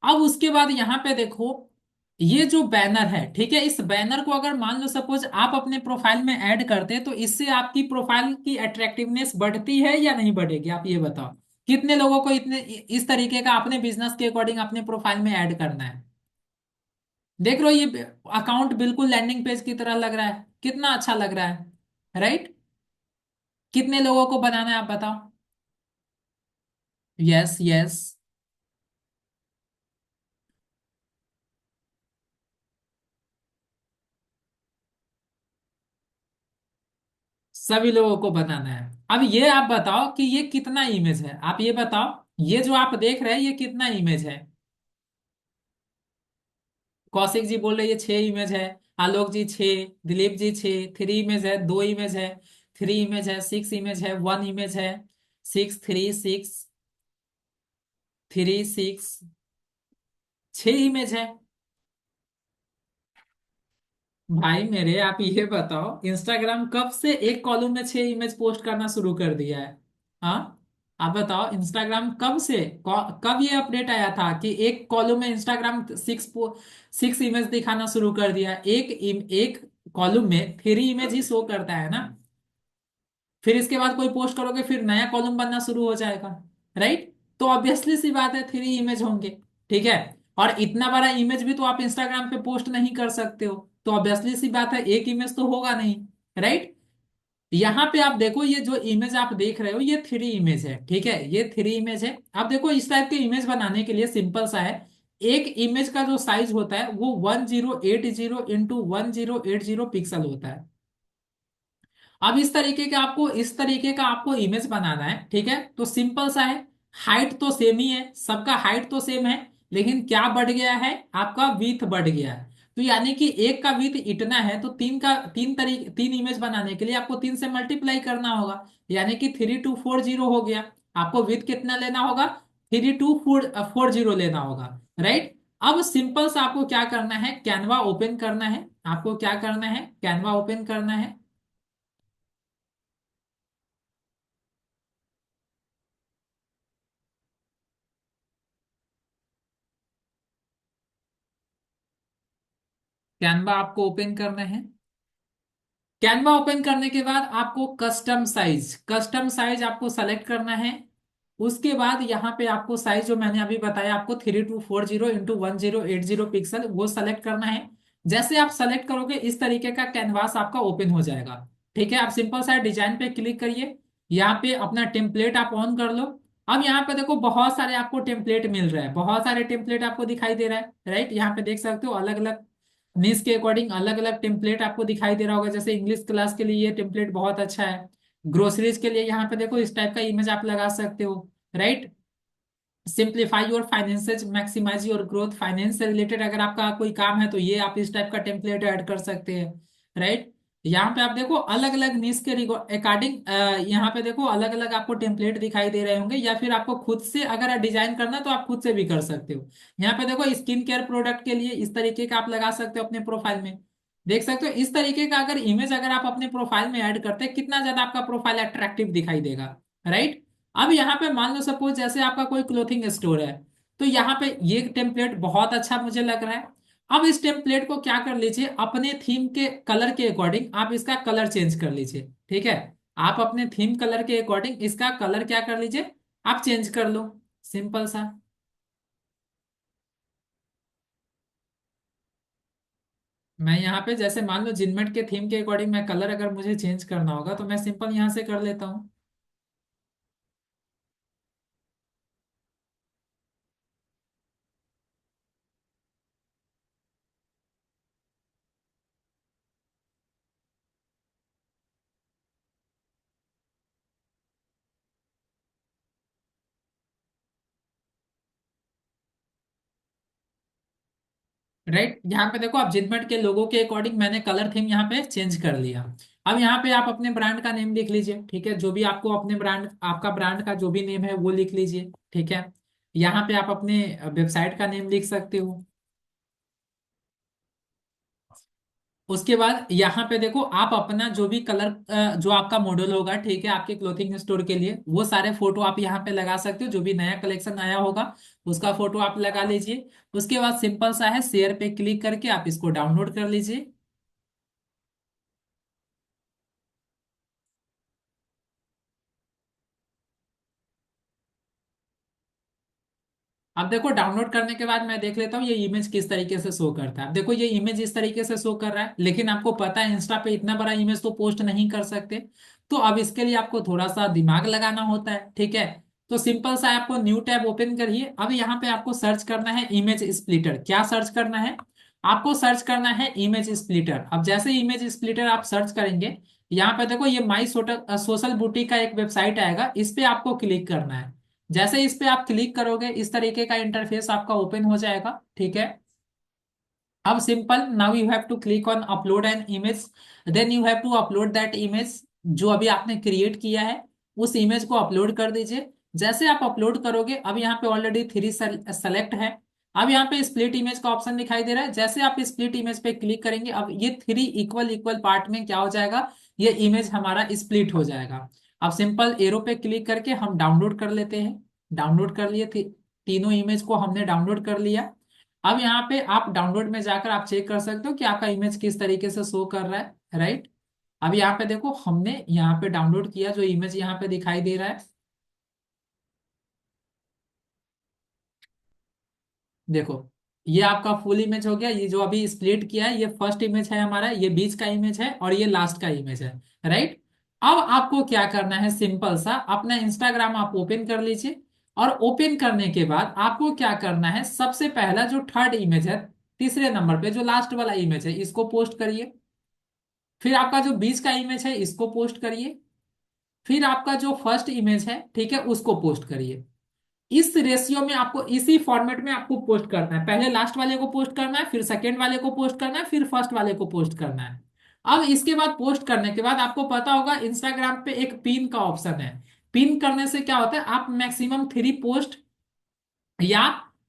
अब उसके बाद यहाँ पे देखो, ये जो बैनर है, ठीक है, इस बैनर को अगर मान लो सपोज आप अपने प्रोफाइल में ऐड करते हैं, तो इससे आपकी प्रोफाइल की अट्रैक्टिवनेस बढ़ती है या नहीं बढ़ेगी, आप ये बताओ। कितने लोगों को इतने इस तरीके का अपने बिजनेस के अकॉर्डिंग अपने प्रोफाइल में ऐड करना है। देख लो ये अकाउंट बिल्कुल लैंडिंग पेज की तरह लग रहा है, कितना अच्छा लग रहा है, राइट। कितने लोगों को बनाना है आप बताओ। यस यस, सभी लोगों को बनाना है। अब ये आप बताओ कि ये कितना इमेज है, आप ये बताओ। ये जो आप देख रहे हैं ये कितना इमेज है। कौशिक जी बोल रहे हैं ये 6 इमेज है, आलोक जी 6, दिलीप जी 6, 3 इमेज है, 2 इमेज है, 3 इमेज है, 6 इमेज है, 1 इमेज है, 6, 3, 6। थ्री, सिक्स, 6 इमेज है। भाई मेरे, आप ये बताओ इंस्टाग्राम कब से एक कॉलम में 6 इमेज पोस्ट करना शुरू कर दिया है? हाँ, आप बताओ इंस्टाग्राम कब से, कब ये अपडेट आया था कि एक कॉलम में इंस्टाग्राम सिक्स इमेज दिखाना शुरू कर दिया? एक कॉलम में 3 इमेज ही शो करता है ना। फिर इसके बाद कोई पोस्ट करोगे फिर नया कॉलम बनना शुरू हो जाएगा, राइट? तो ऑब्वियसली सी बात है 3 इमेज होंगे, ठीक है। और इतना बड़ा इमेज भी तो आप इंस्टाग्राम पे पोस्ट नहीं कर सकते हो, तो ऑब्वियसली सी बात है एक इमेज तो होगा नहीं, राइट? यहाँ पे आप देखो, ये जो इमेज आप देख रहे हो ये 3 इमेज है, ठीक है, ये 3 इमेज है। आप देखो इस टाइप के इमेज बनाने के लिए सिंपल सा है, एक इमेज का जो साइज होता है वो 1080 इंटू 1080 पिक्सल होता है। अब इस तरीके का आपको इमेज बनाना है, ठीक है, तो सिंपल सा है। हाइट तो सेम ही है, सबका हाइट तो सेम है, लेकिन क्या बढ़ गया है, आपका विथ बढ़ गया है। तो यानी कि एक का विथ इतना है, तो तीन इमेज बनाने के लिए आपको 3 से मल्टीप्लाई करना होगा, यानी कि 3240 हो गया। आपको विथ कितना लेना होगा? 3240 लेना होगा, राइट? अब सिंपल सा आपको क्या करना है, कैनवा ओपन करना है। आपको क्या करना है, कैनवा ओपन करना है। कैनवा आपको ओपन करना है। कैनवा ओपन करने के बाद आपको कस्टम साइज आपको सेलेक्ट करना है। उसके बाद यहाँ पे आपको साइज जो मैंने अभी बताया आपको 3240 इंटू 1080 पिक्सल वो सेलेक्ट करना है। जैसे आप सेलेक्ट करोगे इस तरीके का कैनवास आपका ओपन हो जाएगा, ठीक है। आप सिंपल सा डिजाइन पे क्लिक करिए, यहाँ पे अपना टेम्पलेट आप ऑन कर लो। अब यहाँ पे देखो बहुत सारे आपको टेम्पलेट मिल रहा है, बहुत सारे टेम्पलेट आपको दिखाई दे रहा है, राइट? यहाँ पे देख सकते हो अलग अलग निश के अकॉर्डिंग अलग अलग टेम्पलेट आपको दिखाई दे रहा होगा। जैसे इंग्लिश क्लास के लिए ये टेम्पलेट बहुत अच्छा है। ग्रोसरीज के लिए यहाँ पे देखो इस टाइप का इमेज आप लगा सकते हो, right? Simplify your finances, maximise your growth, finance से रिलेटेड अगर आपका कोई काम है तो ये आप इस टाइप का टेम्पलेट ऐड कर सकते हैं, राइट? यहाँ पे आप देखो अलग अलग निश के अकॉर्डिंग, यहाँ पे देखो अलग अलग आपको टेम्पलेट दिखाई दे रहे होंगे, या फिर आपको खुद से अगर डिजाइन करना है तो आप खुद से भी कर सकते हो। यहाँ पे देखो स्किन केयर प्रोडक्ट के लिए इस तरीके का आप लगा सकते हो अपने प्रोफाइल में। देख सकते हो इस तरीके का अगर इमेज अगर आप अपने प्रोफाइल में ऐड करते हैं कितना ज्यादा आपका प्रोफाइल अट्रैक्टिव दिखाई देगा, राइट? अब यहाँ पे मान लो सपोज जैसे आपका कोई क्लोथिंग स्टोर है, तो यहाँ पे ये टेम्पलेट बहुत अच्छा मुझे लग रहा है। अब इस टेम्पलेट को क्या कर लीजिए, अपने थीम के कलर के अकॉर्डिंग आप इसका कलर चेंज कर लीजिए, ठीक है। आप अपने थीम कलर के अकॉर्डिंग इसका कलर क्या कर लीजिए, आप चेंज कर लो, सिंपल सा। मैं यहाँ पे जैसे मान लो जिनमेट के थीम के अकॉर्डिंग मैं कलर अगर मुझे चेंज करना होगा तो मैं सिंपल यहाँ से कर लेता हूँ। राइट, यहाँ पे देखो आप जिनमेट के लोगों के अकॉर्डिंग मैंने कलर थीम यहाँ पे चेंज कर लिया। अब यहाँ पे आप अपने ब्रांड का नेम लिख लीजिए, ठीक है, जो भी आपको अपने ब्रांड आपका ब्रांड का जो भी नेम है वो लिख लीजिए, ठीक है। यहाँ पे आप अपने वेबसाइट का नेम लिख सकते हो। उसके बाद यहाँ पे देखो आप अपना जो भी कलर जो आपका मॉडल होगा, ठीक है, आपके क्लोथिंग स्टोर के लिए वो सारे फोटो आप यहाँ पे लगा सकते हो, जो भी नया कलेक्शन आया होगा उसका फोटो आप लगा लीजिए। उसके बाद सिंपल सा है, शेयर पे क्लिक करके आप इसको डाउनलोड कर लीजिए। अब देखो डाउनलोड करने के बाद मैं देख लेता हूँ ये इमेज किस तरीके से शो करता है। अब देखो ये इमेज इस तरीके से शो कर रहा है, लेकिन आपको पता है इंस्टा पे इतना बड़ा इमेज तो पोस्ट नहीं कर सकते। तो अब इसके लिए आपको थोड़ा सा दिमाग लगाना होता है, ठीक है। तो सिंपल सा आपको न्यू टैब ओपन करिए। अब यहाँ पे आपको सर्च करना है इमेज स्प्लिटर। क्या सर्च करना है? आपको सर्च करना है इमेज स्प्लिटर। अब जैसे इमेज स्प्लिटर आप सर्च करेंगे, यहाँ पे देखो ये माई सोशल बूटी का एक वेबसाइट आएगा, इस पे आपको क्लिक करना है। जैसे इस पे आप क्लिक करोगे इस तरीके का इंटरफेस आपका ओपन हो जाएगा, ठीक है। अब simple now you have to click on upload an image, then you have to upload that image. जो अभी आपने क्रिएट किया है उस इमेज को अपलोड कर दीजिए। जैसे आप अपलोड करोगे, अब यहाँ पे ऑलरेडी थ्री सेलेक्ट है। अब यहाँ पे स्प्लिट इमेज का ऑप्शन दिखाई दे रहा है, जैसे आप स्प्लिट इमेज पे क्लिक करेंगे, अब ये थ्री इक्वल इक्वल पार्ट में क्या हो जाएगा, ये इमेज हमारा स्प्लिट हो जाएगा। अब सिंपल एरो पे क्लिक करके हम डाउनलोड कर लेते हैं। डाउनलोड कर लिए थे, तीनों इमेज को हमने डाउनलोड कर लिया। अब यहाँ पे आप डाउनलोड में जाकर आप चेक कर सकते हो कि आपका इमेज किस तरीके से शो कर रहा है, राइट। अब यहाँ पे देखो, हमने यहाँ पे डाउनलोड किया जो इमेज यहाँ पे दिखाई दे रहा है, देखो ये आपका फुल इमेज हो गया। ये जो अभी स्प्लिट किया है, ये फर्स्ट इमेज है हमारा, ये बीच का इमेज है, और ये लास्ट का इमेज है, राइट। अब आपको क्या करना है, सिंपल सा अपना इंस्टाग्राम आप ओपन कर लीजिए। और ओपन करने के बाद आपको क्या करना है, सबसे पहला जो थर्ड इमेज है, तीसरे नंबर पे जो लास्ट वाला इमेज है, इसको पोस्ट करिए। फिर आपका जो बीच का इमेज है, इसको पोस्ट करिए। फिर आपका जो फर्स्ट इमेज है, ठीक है, उसको पोस्ट करिए। इस रेशियो में आपको, इसी फॉर्मेट में आपको पोस्ट करना है। पहले लास्ट वाले को पोस्ट करना है, फिर सेकेंड वाले को पोस्ट करना है, फिर फर्स्ट वाले को पोस्ट करना है। अब इसके बाद पोस्ट करने के बाद आपको पता होगा इंस्टाग्राम पे एक पिन का ऑप्शन है। पिन करने से क्या होता है, आप मैक्सिमम थ्री पोस्ट, या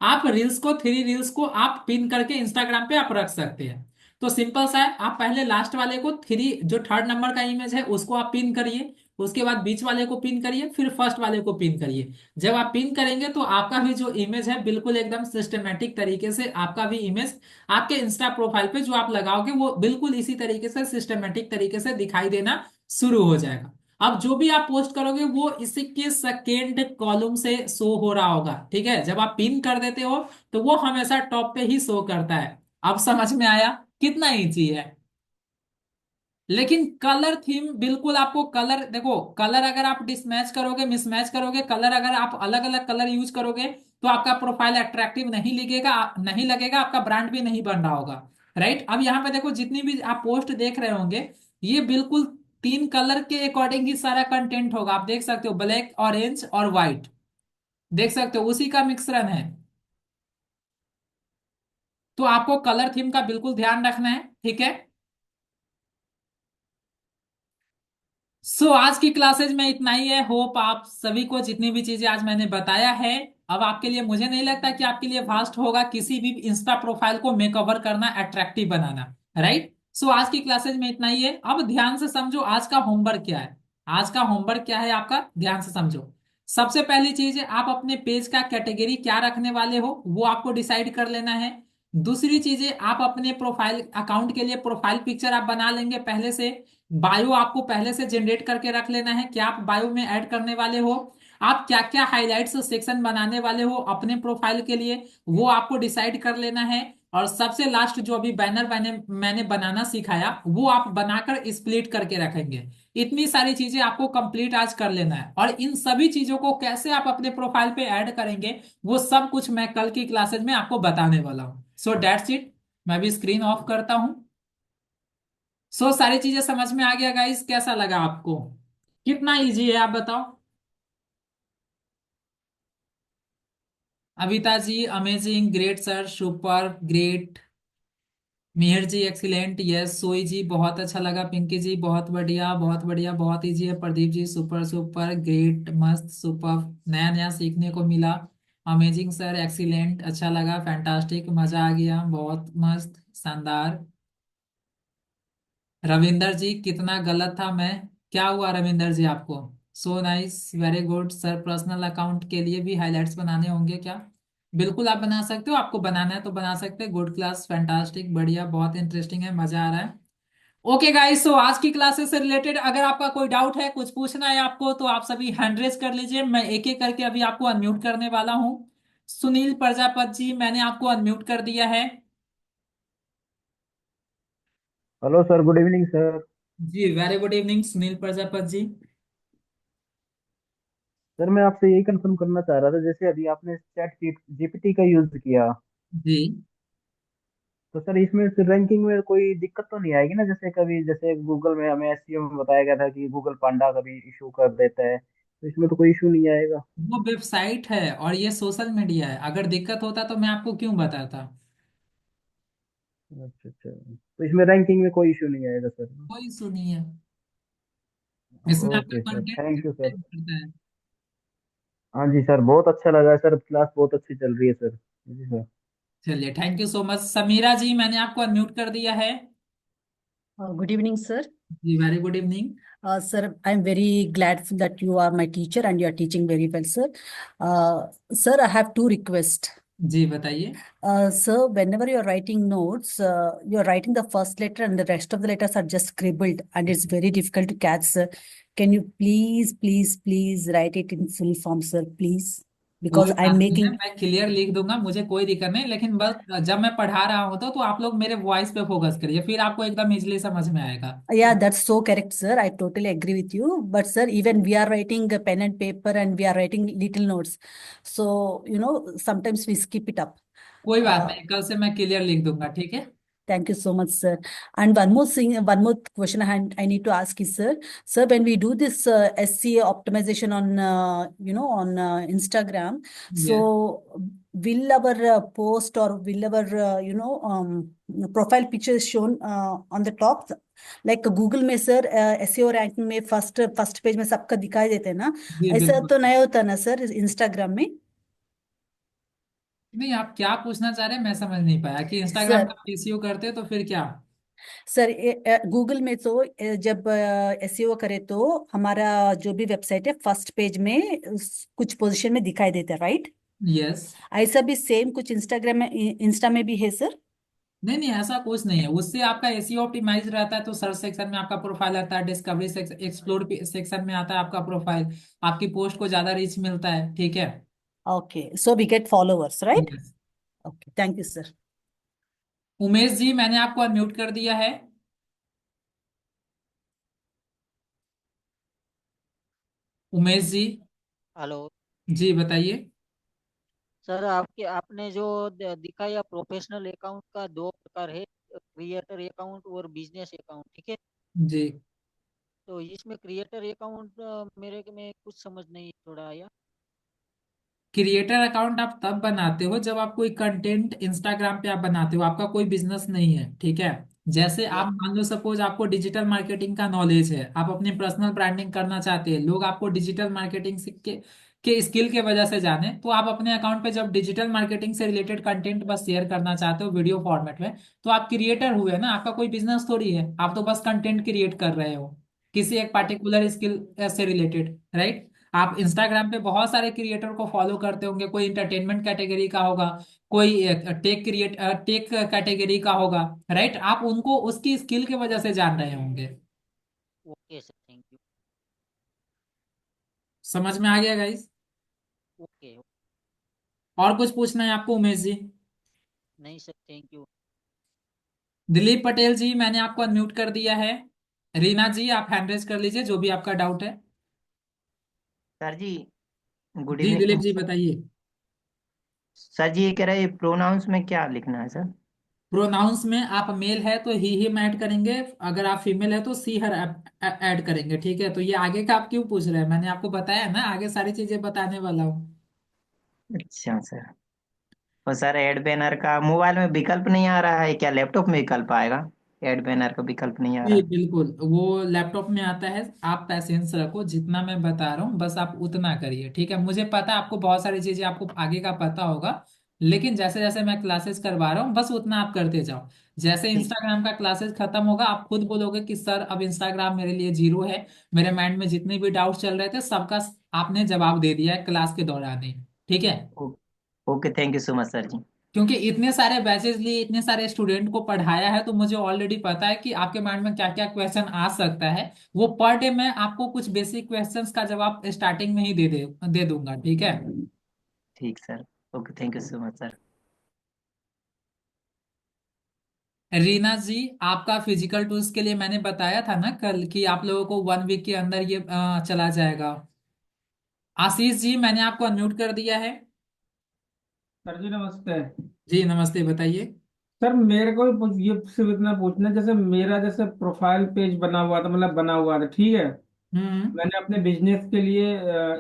आप रील्स को, थ्री रील्स को आप पिन करके इंस्टाग्राम पे आप रख सकते हैं। तो सिंपल सा है, आप पहले लास्ट वाले को, थ्री जो थर्ड नंबर का इमेज है उसको आप पिन करिए। उसके बाद बीच वाले को पिन करिए, फिर फर्स्ट वाले को पिन करिए। जब आप पिन करेंगे तो आपका भी जो इमेज है, बिल्कुल एकदम सिस्टमेटिक तरीके से आपका भी इमेज आपके इंस्टा प्रोफाइल पे जो आप लगाओगे, वो बिल्कुल इसी तरीके से सिस्टमेटिक तरीके से दिखाई देना शुरू हो जाएगा। अब जो भी आप पोस्ट करोगे वो इसी के सेकेंड कॉलम से शो हो रहा होगा, ठीक है। जब आप पिन कर देते हो तो वो हमेशा टॉप पे ही शो करता है। अब समझ में आया कितना इजी है। लेकिन कलर थीम, बिल्कुल आपको कलर, देखो कलर अगर आप डिसमैच करोगे, मिसमैच करोगे, कलर अगर आप अलग अलग कलर यूज करोगे, तो आपका प्रोफाइल अट्रैक्टिव नहीं लगेगा, नहीं लगेगा, आपका ब्रांड भी नहीं बन रहा होगा, राइट। अब यहाँ पे देखो, जितनी भी आप पोस्ट देख रहे होंगे, ये बिल्कुल तीन कलर के अकॉर्डिंग ही सारा कंटेंट होगा। आप देख सकते हो, ब्लैक, ऑरेंज और व्हाइट, देख सकते हो उसी का मिश्रण है। तो आपको कलर थीम का बिल्कुल ध्यान रखना है, ठीक है। आज की क्लासेज में इतना ही है। होप आप सभी को जितनी भी चीजें आज मैंने बताया है, अब आपके लिए, मुझे नहीं लगता कि आपके लिए फास्ट होगा किसी भी इंस्टा प्रोफाइल को मेकओवर करना, अट्रैक्टिव बनाना, राइट। आज की क्लासेज में इतना ही है। अब ध्यान से समझो आज का होमवर्क क्या है। आज का होमवर्क क्या है आपका, ध्यान से समझो। सबसे पहली चीज है, आप अपने पेज का कैटेगरी क्या रखने वाले हो, वो आपको डिसाइड कर लेना है। दूसरी चीज है, आप अपने प्रोफाइल अकाउंट के लिए प्रोफाइल पिक्चर आप बना लेंगे पहले से। बायो आपको पहले से जनरेट करके रख लेना है, क्या आप बायो में ऐड करने वाले हो, आप क्या क्या हाइलाइट्स सेक्शन बनाने वाले हो अपने प्रोफाइल के लिए, वो आपको डिसाइड कर लेना है। और सबसे लास्ट जो अभी बैनर मैंने बनाना सिखाया, वो आप बनाकर स्प्लिट करके रखेंगे। इतनी सारी चीजें आपको कंप्लीट आज कर लेना है, और इन सभी चीजों को कैसे आप अपने प्रोफाइल पे ऐड करेंगे, वो सब कुछ मैं कल की क्लासेज में आपको बताने वाला हूँ। That's it. मैं भी स्क्रीन ऑफ करता हूँ। सारी चीजें समझ में आ गया गाइस, कैसा लगा आपको, कितना इजी है आप बताओ। Avita ji amazing, great sir, super great. Mihir ji excellent, yes. Soi ji बहुत अच्छा लगा, पिंकी जी बहुत बढ़िया, बहुत बढ़िया, बहुत इजी है। Pradeep ji super super great, मस्त, सुपर, नया नया सीखने को मिला। अमेजिंग सर, एक्सीलेंट, अच्छा लगा, फैंटास्टिक, मजा आ गया, बहुत मस्त, शानदार। रविंदर जी कितना गलत था मैं, क्या हुआ रविंदर जी आपको। So nice, very good sir. Personal account के लिए भी हाइलाइट्स बनाने होंगे क्या, बिल्कुल आप बना सकते हो, आपको बनाना है तो बना सकते हैं। गुड क्लास, फैंटास्टिक, बढ़िया, बहुत इंटरेस्टिंग है, मजा आ रहा है। ओके गाइस, आज की क्लासेस से रिलेटेड अगर आपका कोई डाउट है, कुछ पूछना है आपको, तो आप सभी हैंड रेज कर लीजिए। मैं एक एक करके अभी आपको अनम्यूट करने वाला हूँ। सुनील प्रजापत जी, मैंने आपको अनम्यूट कर दिया है। Hello sir, good evening sir. जी very good evening Sunil Prajapat ji. Sir मैं आपसे यही कंफर्म करना चाह रहा था, जैसे अभी आपने चैट जीपीटी का यूज किया, जी, तो सर इसमें फिर रैंकिंग में कोई दिक्कत तो नहीं आएगी ना? जैसे कभी जैसे गूगल में हमें एसईओ में बताया गया था कि गूगल पांडा कभी इशू कर देता है, तो इसमें तो कोई इशू नहीं आएगा? वो वेबसाइट है और ये सोशल मीडिया है, अगर दिक्कत होता तो मैं आपको क्यों बताता। अच्छा अच्छा, तो इसमें रैंकिंग में कोई इशू नहीं आएगा सर? कोई इशू नहीं है, इसमें आपका okay sir, content thank you sir. करता है। हाँ जी सर, बहुत अच्छा लगा सर, क्लास बहुत अच्छी चल रही है सर। जी सर। चलिए, thank you so much. Sameera ji, मैंने आपको अनम्यूट कर दिया है। Good evening, sir. जी, very good evening. Sir, I'm very glad that you are my teacher and you are teaching very well, sir. Sir, I have two requests. जी बताइए। Sir, whenever you're writing notes, you're writing the first letter and the rest of the letters are just scribbled and it's very difficult to catch, sir. Can you please, please, please write it in full form, sir, please? कोई Because बात I'm नहीं है, making. मैं clear लिख दूंगा, मुझे कोई दिक्कत नहीं, लेकिन बस जब मैं पढ़ा रहा हूँ तो आप लोग मेरे वॉइस पे फोकस करिए, फिर आपको एकदम इजीली समझ में आएगा। Yeah, that's so correct, sir. I totally agree with you. But, sir, even we are writing a pen and paper and we are writing little notes. So, sometimes we skip it up. कोई बात Uh, नहीं, कल से मैं clear लिख दूंगा, ठीक है। Thank you so much, sir. And one more thing, one more question I need to ask is, sir, when we do this SEO optimization on, on Instagram, yes. so will our post or will our, profile picture is shown on the top? Like Google में sir SEO ranking में first page में सबका दिखाई देते हैं ना? जी ऐसा बिल्कुल। तो नहीं होता ना सर इंस्टाग्राम में? नहीं, आप क्या पूछना चाह रहे हैं मैं समझ नहीं पाया, कि इंस्टाग्राम सर का पीसीओ करते हैं तो फिर क्या। सर गूगल में तो जब एसईओ करे तो हमारा जो भी वेबसाइट है फर्स्ट पेज में कुछ पोजीशन में दिखाई देता है, राइट? यस। ऐसा भी सेम कुछ इंस्टाग्राम में इंस्टा में भी है सर? नहीं नहीं, ऐसा कुछ नहीं है, उससे आपका एसईओ ऑप्टिमाइज रहता है, तो सर्च सेक्शन में आपका प्रोफाइल आता है, डिस्कवरी सेक्शन, एक्सप्लोर सेक्शन में आता है आपका प्रोफाइल, आपकी पोस्ट को ज्यादा रीच मिलता है, ठीक है। Okay, so we get followers, right? Yes. Okay, thank you sir. Umesh ji, मैंने आपको अनम्यूट कर दिया है। उमेश जी। हेलो। जी बताइए। सर, आपने जो दिखाया प्रोफेशनल अकाउंट का दो प्रकार है, क्रिएटर अकाउंट और बिजनेस अकाउंट, ठीक है। जी, तो इसमें क्रिएटर अकाउंट मेरे में कुछ समझ नहीं थोड़ा आया। क्रिएटर अकाउंट आप तब बनाते हो जब आप कोई कंटेंट इंस्टाग्राम पे आप बनाते हो, आपका कोई बिजनेस नहीं है, ठीक है। जैसे आप यस। मान लो, सपोज आपको डिजिटल मार्केटिंग का नॉलेज है, आप अपनी पर्सनल ब्रांडिंग करना चाहते हैं, लोग आपको डिजिटल मार्केटिंग के स्किल के वजह से जाने, तो आप अपने अकाउंट पे जब डिजिटल मार्केटिंग से रिलेटेड कंटेंट बस शेयर करना चाहते हो वीडियो फॉर्मेट में, तो आप क्रिएटर हुए ना, आपका कोई बिजनेस थोड़ी है, आप तो बस कंटेंट क्रिएट कर रहे हो किसी एक ओके। पार्टिकुलर स्किल से रिलेटेड, राइट। आप इंस्टाग्राम पे बहुत सारे क्रिएटर को फॉलो करते होंगे, कोई इंटरटेनमेंट कैटेगरी का होगा, कोई टेक कैटेगरी का होगा, राइट। आप उनको उसकी स्किल की वजह से जान रहे होंगे। Okay sir, thank you. समझ में आ गया गाइस। ओके। और कुछ पूछना है आपको उमेश जी। नहीं sir, thank you. Dilip Patel ji, मैंने आपको अनम्यूट कर दिया है। रीना जी, आप हैंड रेज कर लीजिए जो भी आपका डाउट है। सर जी, गुड जी दिलीप इवनिंग। जी बताइए। सर जी ये कह रहे हैं प्रोनाउंस में क्या लिखना है सर? प्रोनाउंस में आप मेल है तो ही हिम ऐड करेंगे, अगर आप फीमेल है तो सी हर ऐड करेंगे, ठीक है। तो ये आगे का आप क्यों पूछ रहे हैं, मैंने आपको बताया ना, आगे सारी चीजें बताने वाला हूँ। अच्छा सर। और सर एड बैनर का मोबाइल में विकल्प नहीं आ रहा है क्या? लैपटॉप में विकल्प आएगा? एड बैनर का विकल्प नहीं आ जी रहा। बिल्कुल, वो लैपटॉप में आता है, आप पैसेंस रखो, जितना मैं बता रहा हूँ बस आप उतना करिए, ठीक है। मुझे पता है आपको बहुत सारी चीजें आपको आगे का पता होगा, लेकिन जैसे जैसे मैं क्लासेस करवा रहा हूँ बस उतना आप करते जाओ। जैसे ठीक। इंस्टाग्राम का क्लासेस खत्म होगा, आप खुद बोलोगे कि सर अब इंस्टाग्राम मेरे लिए जीरो है, मेरे माइंड में जितने भी डाउट चल रहे थे सबका आपने जवाब दे दिया है क्लास के दौरान ही, ठीक है। ओ- okay, thank you so much sir ji. क्योंकि इतने सारे बैचेस लिए, इतने सारे स्टूडेंट को पढ़ाया है, तो मुझे ऑलरेडी पता है कि आपके माइंड में क्या क्या क्वेश्चन आ सकता है। वो पर डे मैं आपको कुछ बेसिक क्वेश्चंस का जवाब स्टार्टिंग में ही दे दूंगा, ठीक है। ठीक sir. Okay, thank you so much sir. Reena ji, आपका फिजिकल टूल्स के लिए मैंने बताया था ना कल, कि आप लोगों को 1 वीक के अंदर ये चला जाएगा। आशीष जी, मैंने आपको अनम्यूट कर दिया है। सर जी नमस्ते। जी नमस्ते, बताइए। सर मेरे को ये सिर्फ इतना पूछना है, जैसे मेरा जैसे प्रोफाइल पेज बना हुआ था, मतलब बना हुआ था, ठीक है। हम्म। मैंने अपने बिजनेस के लिए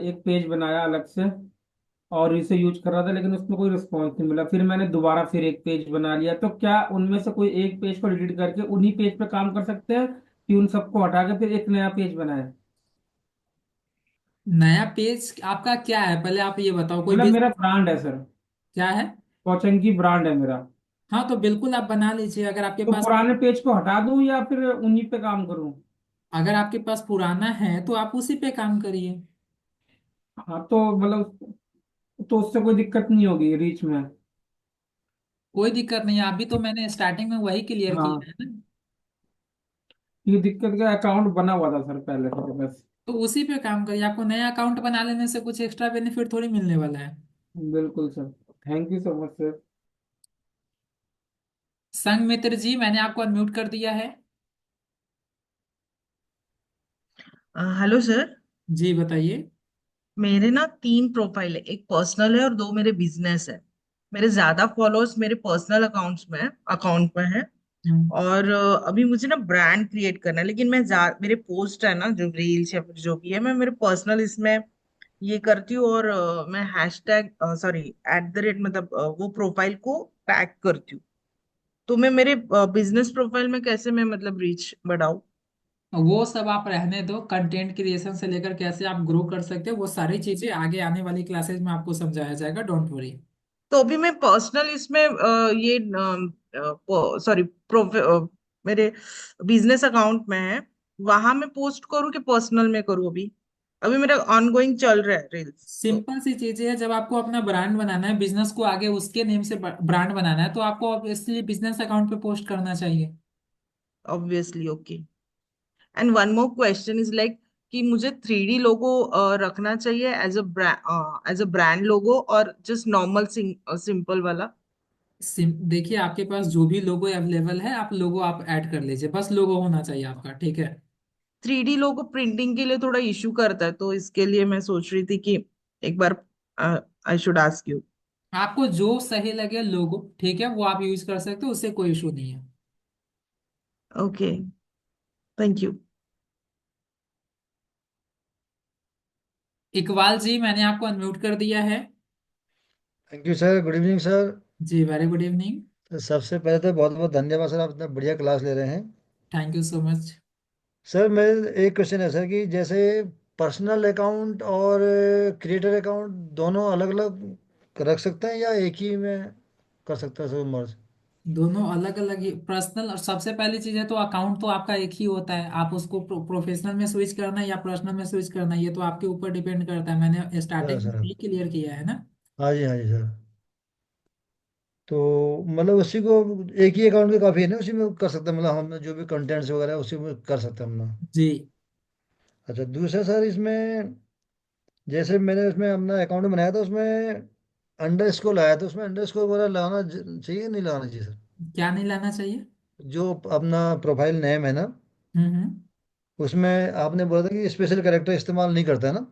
एक पेज बनाया अलग से और इसे यूज कर रहा था, लेकिन उसमें कोई रिस्पॉन्स नहीं मिला। फिर मैंने दोबारा फिर एक पेज बना लिया, तो क्या उनमें से कोई एक पेज को डिलीट करके उन्हीं पेज पे काम कर सकते हैं कि उन सबको हटा के फिर एक नया पेज बनाए? नया पेज आपका क्या है, पहले आप ये बताओ, कोई मतलब बिज मेरा ब्रांड है सर, क्या है? पौचंकी ब्रांड है मेरा। हाँ तो बिल्कुल आप बना लीजिए, अगर आपके तो पास पुराने पेज को हटा दूं या फिर उन्हीं पे काम करूं? अगर आपके पास पुराना है तो आप उसी पे काम करिए। हाँ तो मतलब, तो उससे कोई दिक्कत नहीं होगी रीच में? कोई दिक्कत नहीं है, अभी तो मैंने स्टार्टिंग में वही क्लियर हाँ, किया है ना। ये दिक्कत क्या, अकाउंट बना हुआ था सर पहले से बस। तो उसी पे काम करिए, आपको नया अकाउंट बना लेने से कुछ एक्स्ट्रा बेनिफिट थोड़ी मिलने वाला है। बिल्कुल sir, thank you so much sir. संग मित्र जी, मैंने आपको अनम्यूट कर दिया है। Hello sir. जी बताइए। मेरे ना 3 प्रोफाइल है, एक पर्सनल है और 2 मेरे बिजनेस है। मेरे ज्यादा फॉलोअर्स मेरे पर्सनल अकाउंट में है। हम्म। और अभी मुझे ना ब्रांड क्रिएट करना है, लेकिन मेरे पोस्ट है ना, जो रील्स या फिर जो भी है, मैं मेरे पर्सनल इसमें ये करती हूँ। और मैं हैशटैग सॉरी @ मतलब वो प्रोफाइल को टैग करती हूँ। तो मैं मेरे बिजनेस प्रोफाइल में कैसे मैं मतलब रीच बढ़ाऊँ? वो सब आप रहने दो, कंटेंट क्रिएशन से लेकर कैसे आप ग्रो कर सकते हो वो सारी चीजें आगे आने वाली क्लासेज में आपको समझाया जाएगा, डोंट वरी। तो अभी मैं पर्सनल इसमें ये सॉरी मेरे बिजनेस अकाउंट में है, वहां मैं पोस्ट करूँ कि पर्सनल में करूँ? अभी अभी मेरा ऑनगोइंग चल रहा है रील्स तो। सिंपल सी चीजें है, जब आपको अपना ब्रांड बनाना है, बिजनेस को आगे उसके नेम से ब्रांड बनाना है, तो आपको ऑब्वियसली बिजनेस अकाउंट पे पोस्ट करना चाहिए। Obviously okay. And one more question is like कि मुझे 3D लोगो रखना चाहिए एज अ ब्रांड लोगो, और जस्ट नॉर्मल सिंपल वाला? देखिए, आपके पास जो भी लोगो अवेलेबल है, आप लोगो आप ऐड कर लीजिए, बस लोगो होना चाहिए आपका, ठीक है। 3D लोगो प्रिंटिंग के लिए थोड़ा इशू करता है, तो इसके लिए मैं सोच रही थी कि एक बार आई शुड आस्क यू। आपको जो सही लगे लोगो, ठीक है, वो आप यूज कर सकते हो, उससे कोई इशू नहीं है। Okay, thank you. Iqbal ji, मैंने आपको अनम्यूट कर दिया है। Thank you sir, good evening sir. जी वेरी गुड इवनिंग। तो सबसे पहले तो बहुत बहुत धन्यवाद सर, आप इतना बढ़िया क्लास ले रहे हैं। Thank you so much. Sir मेरे एक क्वेश्चन है सर कि जैसे पर्सनल अकाउंट और क्रिएटर अकाउंट दोनों अलग अलग रख सकते हैं या एक ही में कर सकते हैं सर मर्ज? दोनों अलग अलग ही पर्सनल, और सबसे पहली चीज है तो अकाउंट तो आपका एक ही होता है, आप उसको प्रोफेशनल में स्विच करना है या पर्सनल में स्विच करना है, ये तो आपके ऊपर डिपेंड करता है, मैंने सर स्टार्टिंग में सर ही क्लियर किया है ना। हाँ जी सर। तो मतलब उसी को एक ही अकाउंट में काफ़ी है ना, उसी में कर सकते हैं, मतलब हम जो भी कंटेंट्स वगैरह है, उसी में कर सकते हैं हम ना। जी। अच्छा दूसरा सर, इसमें जैसे मैंने उसमें अपना अकाउंट बनाया था, उसमें अंडर स्कोर लगाया था, उसमें अंडर स्कोर वगैरह लगाना चाहिए नहीं लगाना चाहिए सर? क्या नहीं लाना चाहिए? जो अपना प्रोफाइल नेम है ना, हम्म। उसमें आपने बोला था कि स्पेशल कैरेक्टर इस्तेमाल नहीं करता है ना।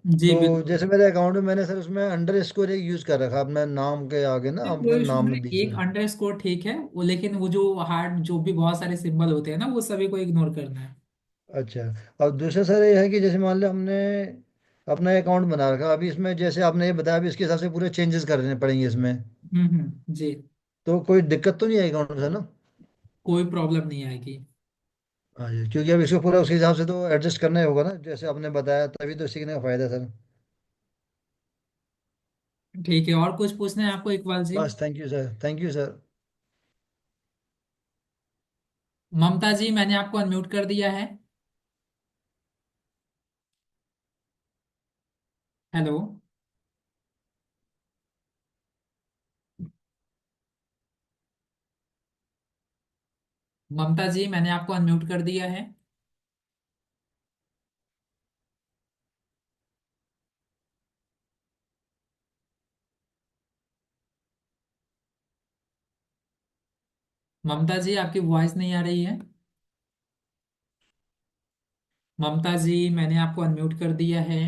जी तो बिल्कुल। जैसे मेरे अकाउंट में मैंने सर उसमें अंडर स्कोर एक यूज़ कर रखा अपने नाम के आगे ना, अपने कोई इशू नाम में नहीं, बीच एक में। अंडरस्कोर ठीक है वो, लेकिन वो जो हार्ड जो भी बहुत सारे सिंबल होते हैं ना, वो सभी को इग्नोर करना है। अच्छा। और दूसरा सर ये है कि जैसे मान लिया हमने अपना अकाउंट बना रखा, अभी इसमें जैसे आपने ये बताया, अभी इसके हिसाब से पूरे चेंजेस करने पड़ेंगे इसमें। जी। तो कोई दिक्कत तो नहीं आएगी अकाउंट में सर ना? कोई प्रॉब्लम नहीं आएगी। हाँ जी, क्योंकि अब इसको पूरा उसके हिसाब से तो एडजस्ट करना ही होगा ना, जैसे आपने बताया, तभी तो सीखने का फायदा है सर। ठीक है, और कुछ पूछना है आपको इकबाल जी? बस thank you sir, thank you sir. Mamta ji, मैंने आपको अनम्यूट कर दिया है। हेलो। ममता जी, मैंने आपको अनम्यूट कर दिया है। ममता जी, आपकी वॉइस नहीं आ रही है। ममता जी, मैंने आपको अनम्यूट कर दिया है।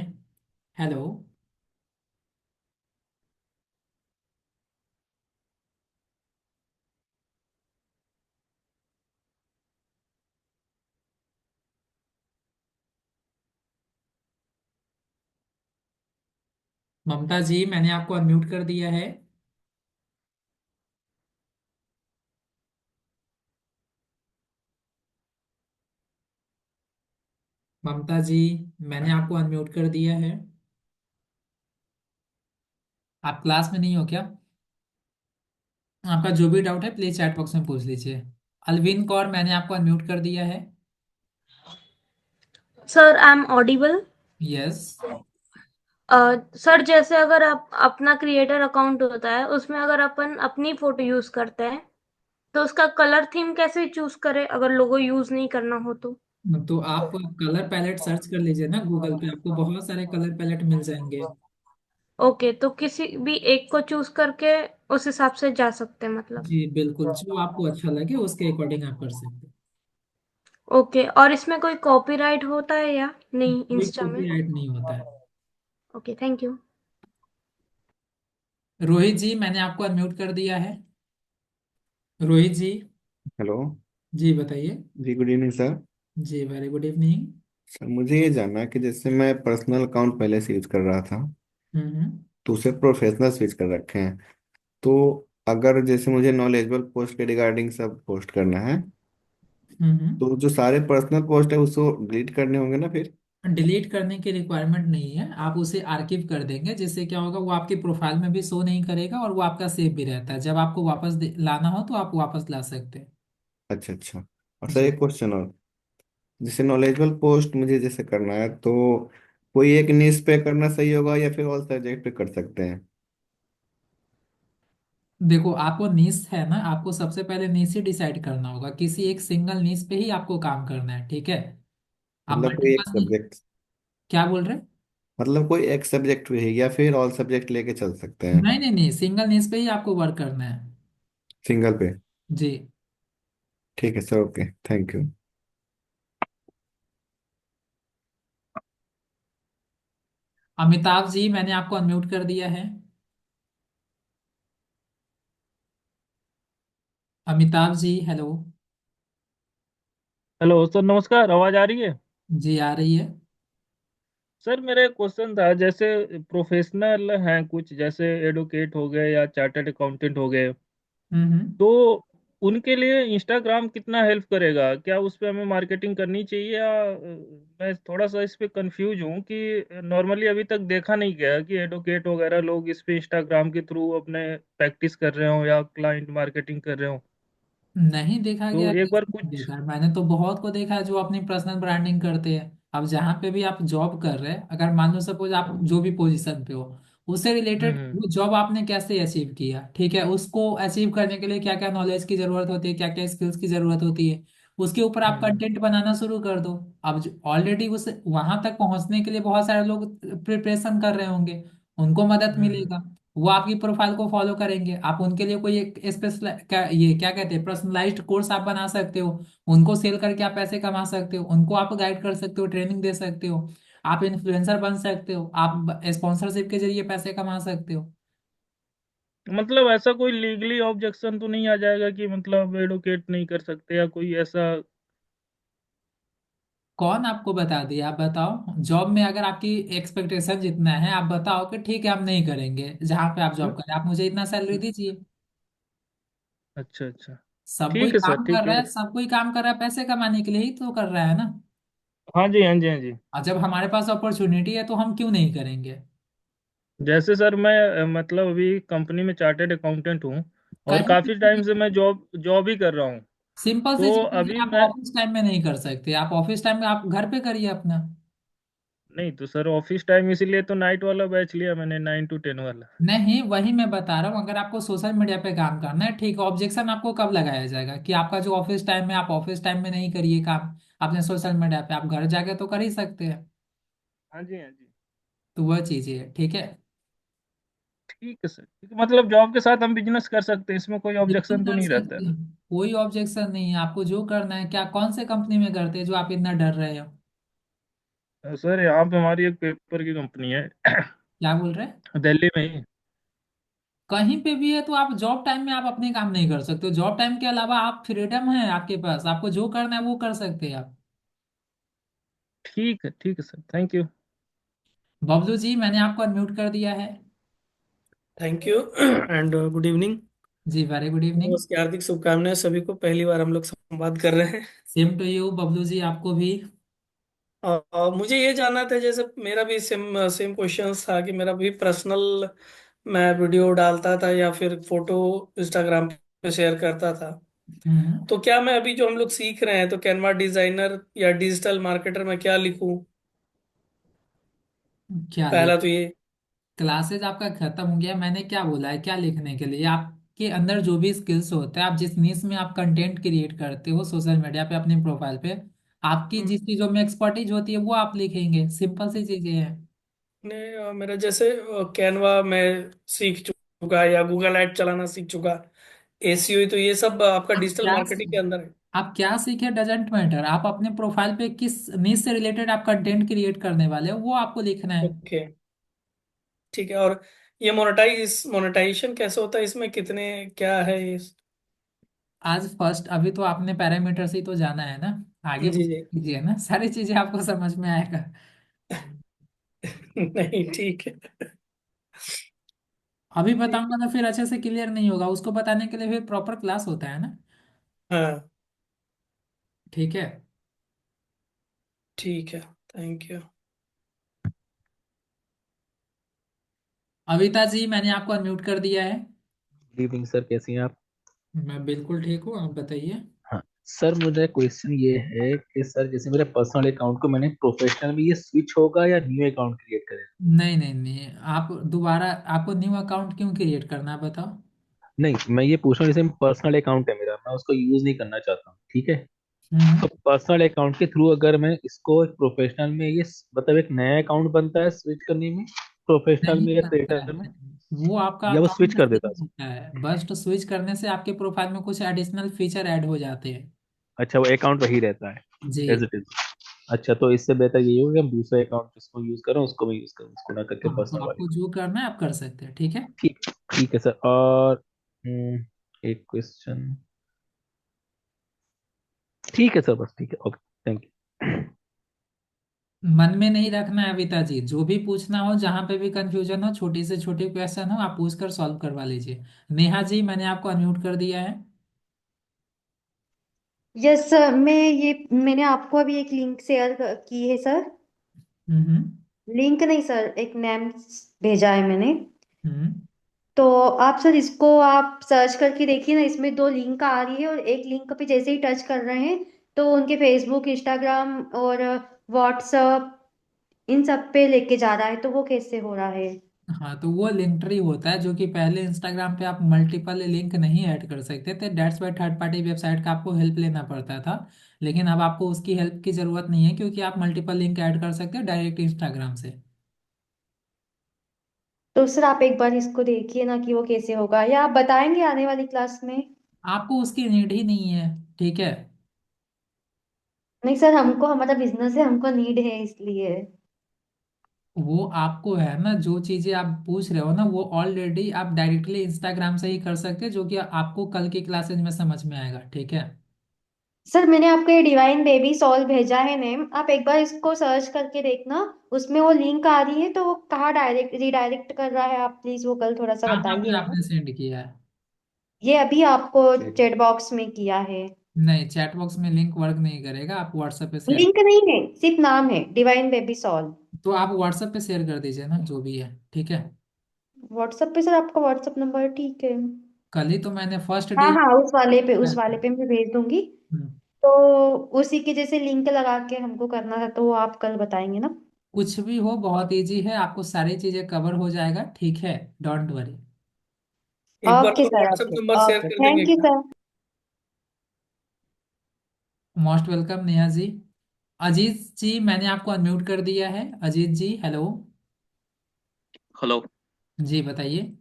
हेलो। ममता जी, मैंने आपको अनम्यूट कर दिया है। ममता जी, मैंने आपको अनम्यूट कर दिया है। आप क्लास में नहीं हो क्या? आपका जो भी डाउट है प्लीज चैट बॉक्स में पूछ लीजिए। अलविन कौर, मैंने आपको अनम्यूट कर दिया है। Sir I am audible. Yes. Sir जैसे अगर आप अपना क्रिएटर अकाउंट होता है उसमें अगर अपन अपनी फोटो यूज करते हैं तो उसका कलर थीम कैसे चूज करें अगर लोगो यूज नहीं करना हो तो। तो आप कलर पैलेट सर्च कर लीजिए ना गूगल पे, आपको बहुत सारे कलर पैलेट मिल जाएंगे। ओके, तो किसी भी एक को चूज करके उस हिसाब से जा सकते हैं मतलब। जी बिल्कुल, जो आपको अच्छा लगे उसके अकॉर्डिंग आप कर सकते हैं। ओके, और इसमें कोई कॉपीराइट होता है या नहीं कोई इंस्टा में। कॉपीराइट नहीं होता है। Okay, thank you. Rohit ji, मैंने आपको अनम्यूट कर दिया है। रोहित जी। हेलो। जी बताइए। जी गुड इवनिंग सर। जी वेरी गुड इवनिंग। सर मुझे ये जानना है कि जैसे मैं पर्सनल अकाउंट पहले से यूज कर रहा था, हम्म। तो उसे प्रोफेशनल स्विच कर रखे हैं। तो अगर जैसे मुझे नॉलेजेबल पोस्ट के रिगार्डिंग सब पोस्ट करना है, हम्म। तो जो सारे पर्सनल पोस्ट है उसको डिलीट करने होंगे ना फिर? डिलीट करने की रिक्वायरमेंट नहीं है, आप उसे आर्किव कर देंगे, जिससे क्या होगा वो आपकी प्रोफाइल में भी शो नहीं करेगा और वो आपका सेव भी रहता है। जब आपको वापस लाना हो तो आप वापस ला सकते हैं। अच्छा अच्छा। और सर जी। एक क्वेश्चन और, जैसे नॉलेजेबल पोस्ट मुझे जैसे करना है, तो कोई एक निश पे करना सही होगा या फिर ऑल सब्जेक्ट पे कर सकते हैं? देखो, आपको नीश है ना, आपको सबसे पहले नीश ही डिसाइड करना होगा, किसी एक सिंगल नीश पे ही आपको काम करना है, ठीक है? आप मतलब कोई एक मल्टीपल नहीं। सब्जेक्ट, क्या बोल रहे? मतलब कोई एक सब्जेक्ट पे ही या फिर ऑल सब्जेक्ट लेके चल सकते हैं? नहीं नहीं नहीं, सिंगल नीश पे ही आपको वर्क करना है। सिंगल पे? जी। ठीक है sir, okay, thank you. Amitabh ji, मैंने आपको अनम्यूट कर दिया है। Amitabh ji, hello. Hello sir, नमस्कार। आवाज आ रही है? जी आ रही है। सर मेरा एक क्वेश्चन था, जैसे प्रोफेशनल हैं कुछ, जैसे एडवोकेट हो गए या चार्टर्ड अकाउंटेंट हो गए, हम्म। तो उनके लिए इंस्टाग्राम कितना हेल्प करेगा? क्या उस पे हमें मार्केटिंग करनी चाहिए या मैं थोड़ा सा इस पे कंफ्यूज हूँ कि नॉर्मली अभी तक देखा नहीं गया कि एडवोकेट वगैरह लोग इस पे इंस्टाग्राम के थ्रू अपने प्रैक्टिस कर रहे हो या क्लाइंट मार्केटिंग कर रहे हो। नहीं देखा तो गया, एक बार कैसे नहीं कुछ। देखा है? मैंने तो बहुत को देखा है जो अपनी पर्सनल ब्रांडिंग करते हैं। अब जहाँ पे भी आप जॉब कर रहे हैं, अगर मान लो सपोज आप जो भी पोजीशन पे हो, उससे रिलेटेड हम्म वो जॉब आपने कैसे अचीव किया, ठीक है, उसको अचीव करने के लिए क्या क्या नॉलेज की जरूरत होती है, क्या क्या स्किल्स की जरूरत होती है, उसके ऊपर आप हम्म कंटेंट बनाना शुरू कर दो। अब ऑलरेडी उस वहां तक पहुंचने के लिए बहुत सारे लोग प्रिपरेशन कर रहे होंगे, उनको मदद हम्म मिलेगा। वो आपकी प्रोफाइल को फॉलो करेंगे, आप उनके लिए कोई एक स्पेशल ये क्या कहते हैं पर्सनलाइज्ड कोर्स आप बना सकते हो। उनको सेल करके आप पैसे कमा सकते हो, उनको आप गाइड कर सकते हो, ट्रेनिंग दे सकते हो। आप इन्फ्लुएंसर बन सकते हो, आप स्पॉन्सरशिप के जरिए पैसे कमा सकते हो। मतलब ऐसा कोई लीगली ऑब्जेक्शन तो नहीं आ जाएगा कि मतलब एडवोकेट नहीं कर सकते या कोई ऐसा? कौन आपको बता दिया? आप बताओ, जॉब में अगर आपकी एक्सपेक्टेशन जितना है, आप बताओ कि ठीक है हम नहीं करेंगे, जहाँ पे आप जॉब करें आप मुझे इतना सैलरी दीजिए। अच्छा अच्छा। सब कोई ठीक है सर, काम कर ठीक रहा है। है, सब कोई काम कर रहा है पैसे कमाने के लिए ही तो कर रहा है ना। हाँ जी, हाँ जी, हाँ जी। और जब हमारे पास अपॉर्चुनिटी है तो हम क्यों नहीं करेंगे? जैसे सर मैं मतलब अभी कंपनी में चार्टर्ड अकाउंटेंट हूँ और कहीं काफी टाइम से मैं जॉब जॉब ही कर रहा हूँ। सिंपल सी तो चीज है कि अभी आप मैं, ऑफिस टाइम में नहीं कर सकते, आप ऑफिस टाइम में आप घर पे करिए अपना। नहीं तो सर ऑफिस टाइम इसीलिए तो नाइट वाला बैच लिया मैंने, 9 to 10 वाला। नहीं, वही मैं बता रहा हूँ, अगर आपको सोशल मीडिया पे काम करना है ठीक है, ऑब्जेक्शन आपको कब लगाया जाएगा कि आपका जो ऑफिस टाइम है आप ऑफिस टाइम में नहीं करिए काम अपने सोशल मीडिया पे, आप घर जाके तो कर ही सकते हैं। हाँ जी, हाँ जी। तो वह चीज है, ठीक है। ठीक है सर, ठीक है। मतलब जॉब के साथ हम बिजनेस कर सकते हैं, इसमें कोई बिल्कुल ऑब्जेक्शन तो कर नहीं रहता है सकते हैं, ना? कोई ऑब्जेक्शन नहीं है, आपको जो करना है। क्या कौन से कंपनी में करते हैं जो आप इतना डर रहे हो? सर यहाँ पे हमारी एक पेपर की कंपनी है क्या बोल रहे हैं? दिल्ली में ही। कहीं पे भी है तो आप जॉब टाइम में आप अपने काम नहीं कर सकते हो, जॉब टाइम के अलावा आप फ्रीडम है आपके पास, आपको जो करना है वो कर सकते हैं आप। ठीक है sir, thank you. Bablu ji, मैंने आपको अनम्यूट कर दिया है। Thank you and good evening. जी वेरी गुड इवनिंग। नमस्कार, हार्दिक शुभकामनाएं सभी को, पहली बार हम लोग संवाद कर रहे हैं। सेम टू यू बबलू जी, आपको भी। मुझे ये जानना था, जैसे मेरा भी सेम सेम क्वेश्चन था कि मेरा भी पर्सनल, मैं वीडियो डालता था या फिर फोटो इंस्टाग्राम पे शेयर करता था। हम्म। तो क्या मैं अभी जो हम लोग सीख रहे हैं, तो कैनवा डिजाइनर या डिजिटल मार्केटर में क्या लिखूं? क्या पहला तो ये। क्लासेज आपका खत्म हो गया, मैंने क्या बोला है क्या लिखने के लिए? आपके अंदर जो भी स्किल्स होते हैं, आप जिस नीश में आप कंटेंट क्रिएट करते हो सोशल मीडिया पे अपनी प्रोफाइल पे, आपकी जिस चीजों में एक्सपर्टीज होती है वो आप लिखेंगे, सिंपल सी चीजें हैं। ने मेरा जैसे कैनवा में सीख चुका, या गूगल एड चलाना सीख चुका, एसईओ, तो ये सब आपका आप डिजिटल क्या मार्केटिंग के अंदर है। आप क्या सीखे डजेंट मैटर, आप अपने प्रोफाइल पे किस नीश से रिलेटेड आप कंटेंट क्रिएट करने वाले हो वो आपको लिखना है। ओके, ठीक है। और ये मोनेटाइजेशन कैसे होता है, इसमें कितने क्या है ये? आज फर्स्ट अभी तो आपने पैरामीटर से ही तो जाना है ना, आगे जी जी। कीजिए ना, सारी चीजें आपको समझ में आएगा। नहीं, ठीक है। अभी ठीक बताऊंगा तो फिर अच्छे से क्लियर नहीं होगा, उसको बताने के लिए फिर प्रॉपर क्लास होता है ना। है। हाँ, ठीक है। ठीक है। Thank you. अविता जी मैंने आपको अनम्यूट कर दिया है। गुड इवनिंग सर, कैसी हैं आप? मैं बिल्कुल ठीक हूँ, आप बताइए। हाँ सर, मुझे क्वेश्चन ये है कि सर, जैसे मेरे पर्सनल अकाउंट को मैंने प्रोफेशनल में, ये स्विच होगा या न्यू अकाउंट क्रिएट करें? नहीं नहीं नहीं, आप दोबारा, आपको न्यू अकाउंट क्यों क्रिएट करना है बताओ। नहीं, मैं ये पूछ रहा हूँ, जैसे पर्सनल अकाउंट है मेरा, मैं उसको यूज नहीं करना चाहता हूँ, ठीक है? हम्म। तो पर्सनल अकाउंट के थ्रू अगर मैं इसको एक प्रोफेशनल में, ये मतलब एक नया अकाउंट बनता है स्विच करने में, प्रोफेशनल नहीं में या बनता क्रिएटर में, है, वो आपका या वो स्विच अकाउंट कर सेम देता है? होता है, बस स्विच करने से आपके प्रोफाइल में कुछ एडिशनल फीचर ऐड हो जाते हैं। अच्छा, वो अकाउंट वही रहता है जी। As it is? अच्छा, तो इससे बेहतर यही होगा कि हम दूसरे अकाउंट जिसको यूज करें उसको भी यूज करें, उसको ना करके हाँ, तो पर्सनल वाले आपको को। जो करना है आप कर सकते हैं, ठीक है। ठीक, ठीक है सर। और एक क्वेश्चन, ठीक है सर, बस ठीक है, ओके, थैंक यू। मन में नहीं रखना है अविता जी, जो भी पूछना हो, जहां पे भी कंफ्यूजन हो, छोटी से छोटी क्वेश्चन हो, आप पूछ कर सॉल्व करवा लीजिए। नेहा जी मैंने आपको अनम्यूट कर दिया है। यस सर, मैंने आपको अभी एक लिंक शेयर की है सर। हम्म। लिंक नहीं सर, एक नेम भेजा है मैंने। हम्म। तो आप सर इसको आप सर्च करके देखिए ना, इसमें दो लिंक आ रही है और एक लिंक पे जैसे ही टच कर रहे हैं तो उनके फेसबुक, इंस्टाग्राम और व्हाट्सएप इन सब पे लेके जा रहा है, तो वो कैसे हो रहा है? हाँ, तो वो लिंक ट्री होता है, जो कि पहले इंस्टाग्राम पे आप मल्टीपल लिंक नहीं ऐड कर सकते थे, that's why third party website का आपको हेल्प लेना पड़ता था। लेकिन अब आपको उसकी हेल्प की जरूरत नहीं है, क्योंकि आप मल्टीपल लिंक ऐड कर सकते हैं डायरेक्ट इंस्टाग्राम से। तो सर आप एक बार इसको देखिए ना कि वो कैसे होगा, या आप बताएंगे आने वाली क्लास में? आपको उसकी नीड ही नहीं है, ठीक है। नहीं सर, हमको हमारा बिजनेस है, हमको नीड है इसलिए। वो आपको है ना, जो चीजें आप पूछ रहे हो ना, वो ऑलरेडी आप डायरेक्टली इंस्टाग्राम से ही कर सकते हैं, जो कि आपको कल की क्लासेज में समझ में आएगा, ठीक है। सर मैंने आपको ये डिवाइन बेबी सॉल्व भेजा है नेम, आप एक बार इसको सर्च करके देखना, उसमें वो लिंक आ रही है तो वो कहाँ डायरेक्ट रिडायरेक्ट कर रहा है, आप प्लीज वो कल थोड़ा सा कहाँ पे बताइएगा। आपने सेंड किया है? ये अभी आपको चैट बॉक्स में किया है। नहीं, चैट बॉक्स में लिंक वर्क नहीं करेगा, आप व्हाट्सएप पे शेयर। लिंक नहीं है, सिर्फ नाम है डिवाइन बेबी सॉल्व। तो आप व्हाट्सएप पे शेयर कर दीजिए ना, जो भी है, ठीक है। व्हाट्सएप पे सर आपका व्हाट्सएप नंबर? ठीक है। कल ही तो मैंने फर्स्ट हाँ डे। हाँ, उस वाले पे मैं भेज दूंगी। तो उसी के जैसे लिंक लगा के हमको करना था, तो वो आप कल बताएंगे ना? कुछ भी हो, बहुत इजी है, आपको सारी चीजें कवर हो जाएगा, ठीक है, डोंट वरी। एक बार ओके और sir, WhatsApp okay number share okay, कर देंगे थैंक यू क्या? Sir. Most welcome Neha ji. Ajit जी मैंने आपको अनम्यूट कर दिया है, अजीत जी हेलो। हेलो जी बताइए।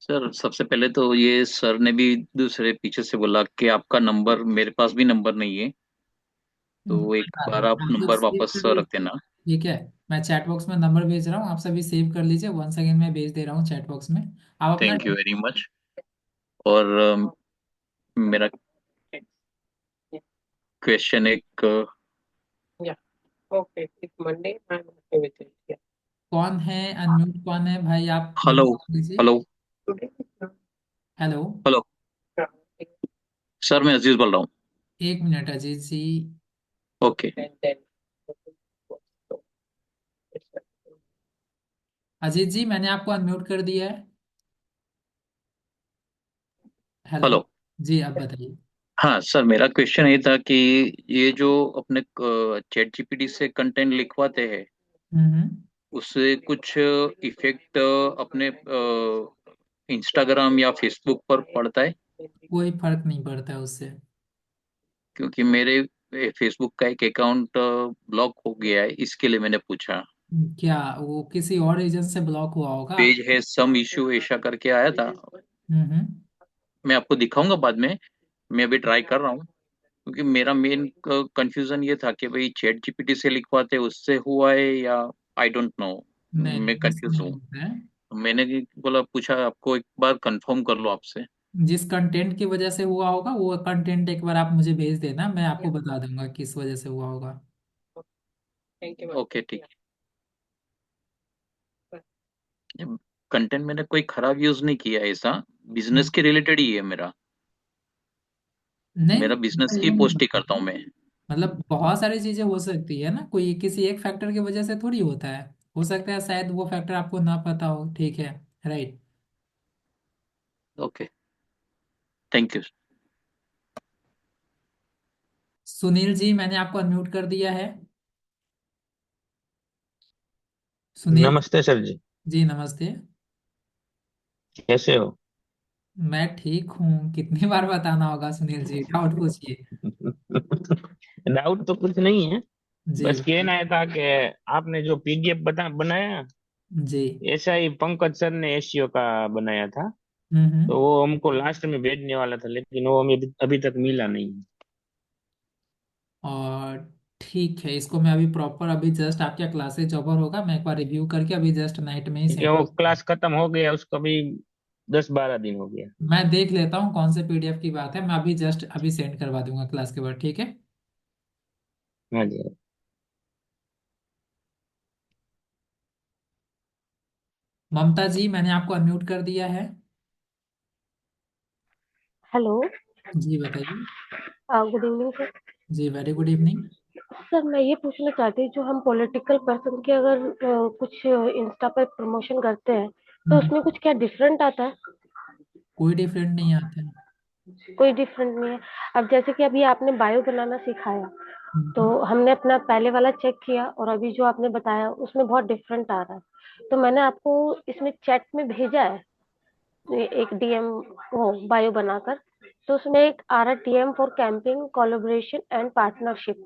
सर। सबसे पहले तो ये सर ने भी दूसरे पीछे से बोला कि आपका नंबर, मेरे पास भी नंबर नहीं है, तो एक पता बार नहीं, आप आप लोग नंबर सेव वापस कर रख लीजिए, देना। ठीक है। मैं चैट बॉक्स में नंबर भेज रहा हूँ, आप सभी सेव कर लीजिए, 1 सेकेंड में भेज दे रहा हूँ चैट बॉक्स में। आप अपना। Thank you very much. और मेरा क्वेश्चन एक कौन है अनम्यूट, कौन है भाई, आप हेलो म्यूट कर दीजिए। Hello hello. हेलो सर, मैं अजीज बोल रहा हूँ। 1 मिनट अजीत जी। ओके। अजीत जी मैंने आपको अनम्यूट कर दिया है। हेलो। हेलो। जी आप बताइए। हाँ सर, मेरा क्वेश्चन ये था कि ये जो अपने चैट जीपीटी से कंटेंट लिखवाते हैं, हम्म। उससे कुछ इफेक्ट अपने इंस्टाग्राम या फेसबुक पर पड़ता है? कोई फर्क नहीं पड़ता है उससे। क्योंकि मेरे फेसबुक का एक अकाउंट ब्लॉक हो गया है, इसके लिए मैंने पूछा। क्या वो किसी और रीजन से ब्लॉक हुआ होगा आप? पेज है सम इशू ऐसा करके आया था। हम्म। मैं आपको दिखाऊंगा बाद में। मैं अभी ट्राई कर रहा हूँ, क्योंकि मेरा मेन कंफ्यूजन ये था कि भाई चैट जीपीटी से लिखवाते उससे हुआ है या आई डोंट नो। नहीं मैं नहीं उससे कंफ्यूज नहीं हूँ। होता है। मैंने बोला पूछा आपको एक बार कंफर्म कर लो आपसे। जिस कंटेंट की वजह से हुआ होगा वो कंटेंट एक बार आप मुझे भेज देना, मैं आपको बता दूंगा किस वजह से हुआ होगा। ओके ठीक है। कंटेंट मैंने कोई खराब यूज नहीं किया है ऐसा। बिजनेस के रिलेटेड ही है मेरा। नहीं मेरा बिजनेस की पोस्ट ही करता हूँ मैं। मतलब बहुत सारी चीजें हो सकती है ना, कोई किसी एक फैक्टर की वजह से थोड़ी होता है। हो सकता है शायद वो फैक्टर आपको ना पता हो, ठीक है। Right. Okay, thank you. Sunil ji मैंने आपको अनम्यूट कर दिया है। सुनील। नमस्ते सर जी। जी नमस्ते। कैसे हो? मैं ठीक हूँ, कितनी बार बताना होगा सुनील जी, डाउट पूछिए। डाउट तो कुछ नहीं है। जी बस बताइए। कहना है था कि आपने जो पीडीएफ बनाया, जी। ऐसा ही पंकज सर ने एसईओ का बनाया था। तो हम्म। वो हमको लास्ट में भेजने वाला था, लेकिन वो हमें अभी तक मिला नहीं। और ठीक है, इसको मैं अभी प्रॉपर, अभी जस्ट आपका क्लासेज ओवर होगा, मैं एक बार रिव्यू करके अभी जस्ट नाइट में ही क्योंकि सेंड। वो क्लास खत्म हो गया, उसको अभी 10-12 दिन हो गया। मैं देख लेता हूँ कौन से पीडीएफ की बात है, मैं अभी जस्ट अभी सेंड करवा दूंगा क्लास के बाद, ठीक है। हाँ जी। ममता जी मैंने आपको अनम्यूट कर दिया है। हेलो। जी बताइए। Good evening sir. जी वेरी गुड इवनिंग। सर मैं ये पूछना चाहती हूँ, जो हम पॉलिटिकल पर्सन के अगर कुछ इंस्टा पे प्रमोशन करते हैं तो हम्म। उसमें कुछ क्या डिफरेंट आता है? कोई डिफरेंट नहीं आता है। कोई डिफरेंट नहीं है। अब जैसे कि अभी आपने बायो बनाना सिखाया, तो हम्म। हमने अपना पहले वाला चेक किया और अभी जो आपने बताया उसमें बहुत डिफरेंट आ रहा है। तो मैंने आपको इसमें चैट में भेजा है एक डीएम वो बायो बनाकर। तो उसमें एक आ रहा है DM for camping collaboration and partnership.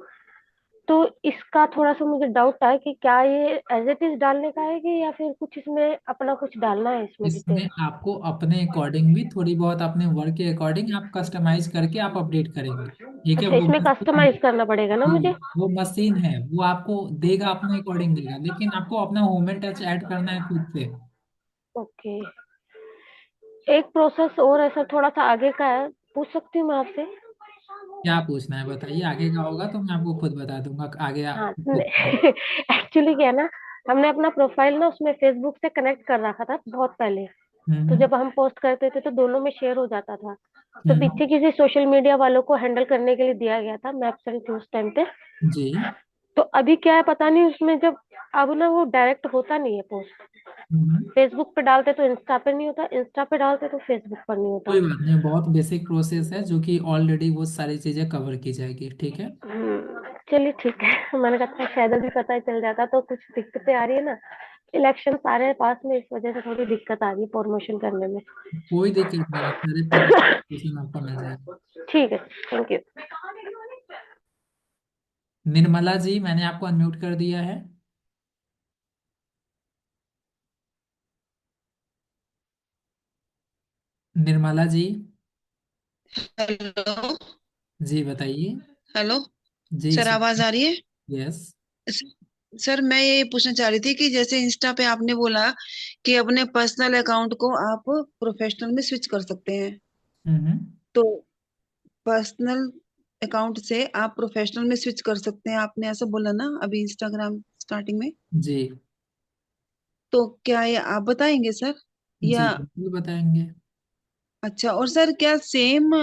तो इसका थोड़ा सा मुझे डाउट है कि क्या ये एज इट इज डालने का है कि या फिर कुछ इसमें अपना कुछ डालना है इसमें डिटेल? इसमें आपको अपने अकॉर्डिंग भी थोड़ी बहुत, अपने वर्क के अकॉर्डिंग आप कस्टमाइज करके आप अपडेट करेंगे, ठीक है। अच्छा, वो इसमें मशीन है। कस्टमाइज करना पड़ेगा ना जी मुझे? वो मशीन है, वो आपको देगा अपने अकॉर्डिंग देगा, लेकिन आपको अपना ह्यूमन टच ऐड करना है खुद से। ओके। एक प्रोसेस और है सर, थोड़ा सा आगे का है, पूछ सकती हूँ मैं आपसे? क्या पूछना है बताइए, आगे का होगा तो मैं आपको खुद बता दूंगा, आगे हाँ। आप खुद बताइए। एक्चुअली क्या है ना, हमने अपना प्रोफाइल ना उसमें फेसबुक से कनेक्ट कर रखा था बहुत पहले। तो हम्म। जब हम पोस्ट करते थे तो दोनों में शेयर हो जाता था। तो हम्म। पीछे किसी सोशल मीडिया वालों को हैंडल करने के लिए दिया गया था, मैं एब्सेंट थी उस टाइम पे। जी। तो अभी क्या है पता नहीं उसमें, जब अब ना वो डायरेक्ट होता नहीं है पोस्ट। हम्म। फेसबुक पे डालते तो इंस्टा पे नहीं होता, इंस्टा पे डालते तो फेसबुक पर नहीं होता। कोई बात नहीं, बहुत बेसिक प्रोसेस है जो कि ऑलरेडी वो सारी चीजें कवर की जाएगी, ठीक है। चलिए ठीक है। मैंने कहा था शायद अभी पता ही चल जाता, तो कुछ दिक्कतें आ रही है ना, इलेक्शन आ रहे हैं पास में, इस वजह से थोड़ी दिक्कत आ रही है प्रमोशन करने में। कोई दिक्कत नहीं है, सारे पीडीएफ आपको मिल जाएगा। ठीक है, थैंक यू। निर्मला जी मैंने आपको अनम्यूट कर दिया है। निर्मला जी। हेलो। जी बताइए। हेलो। जी सर आवाज सुन। आ रही है? यस। सर मैं ये पूछना चाह रही थी कि जैसे इंस्टा पे आपने बोला कि अपने पर्सनल अकाउंट को आप प्रोफेशनल में स्विच कर सकते हैं, हम्म। तो पर्सनल अकाउंट से आप प्रोफेशनल में स्विच कर सकते हैं, आपने ऐसा बोला ना अभी इंस्टाग्राम स्टार्टिंग में। जी। तो क्या ये आप बताएंगे सर, जी या? बिल्कुल बताएंगे। अच्छा, और सर क्या सेम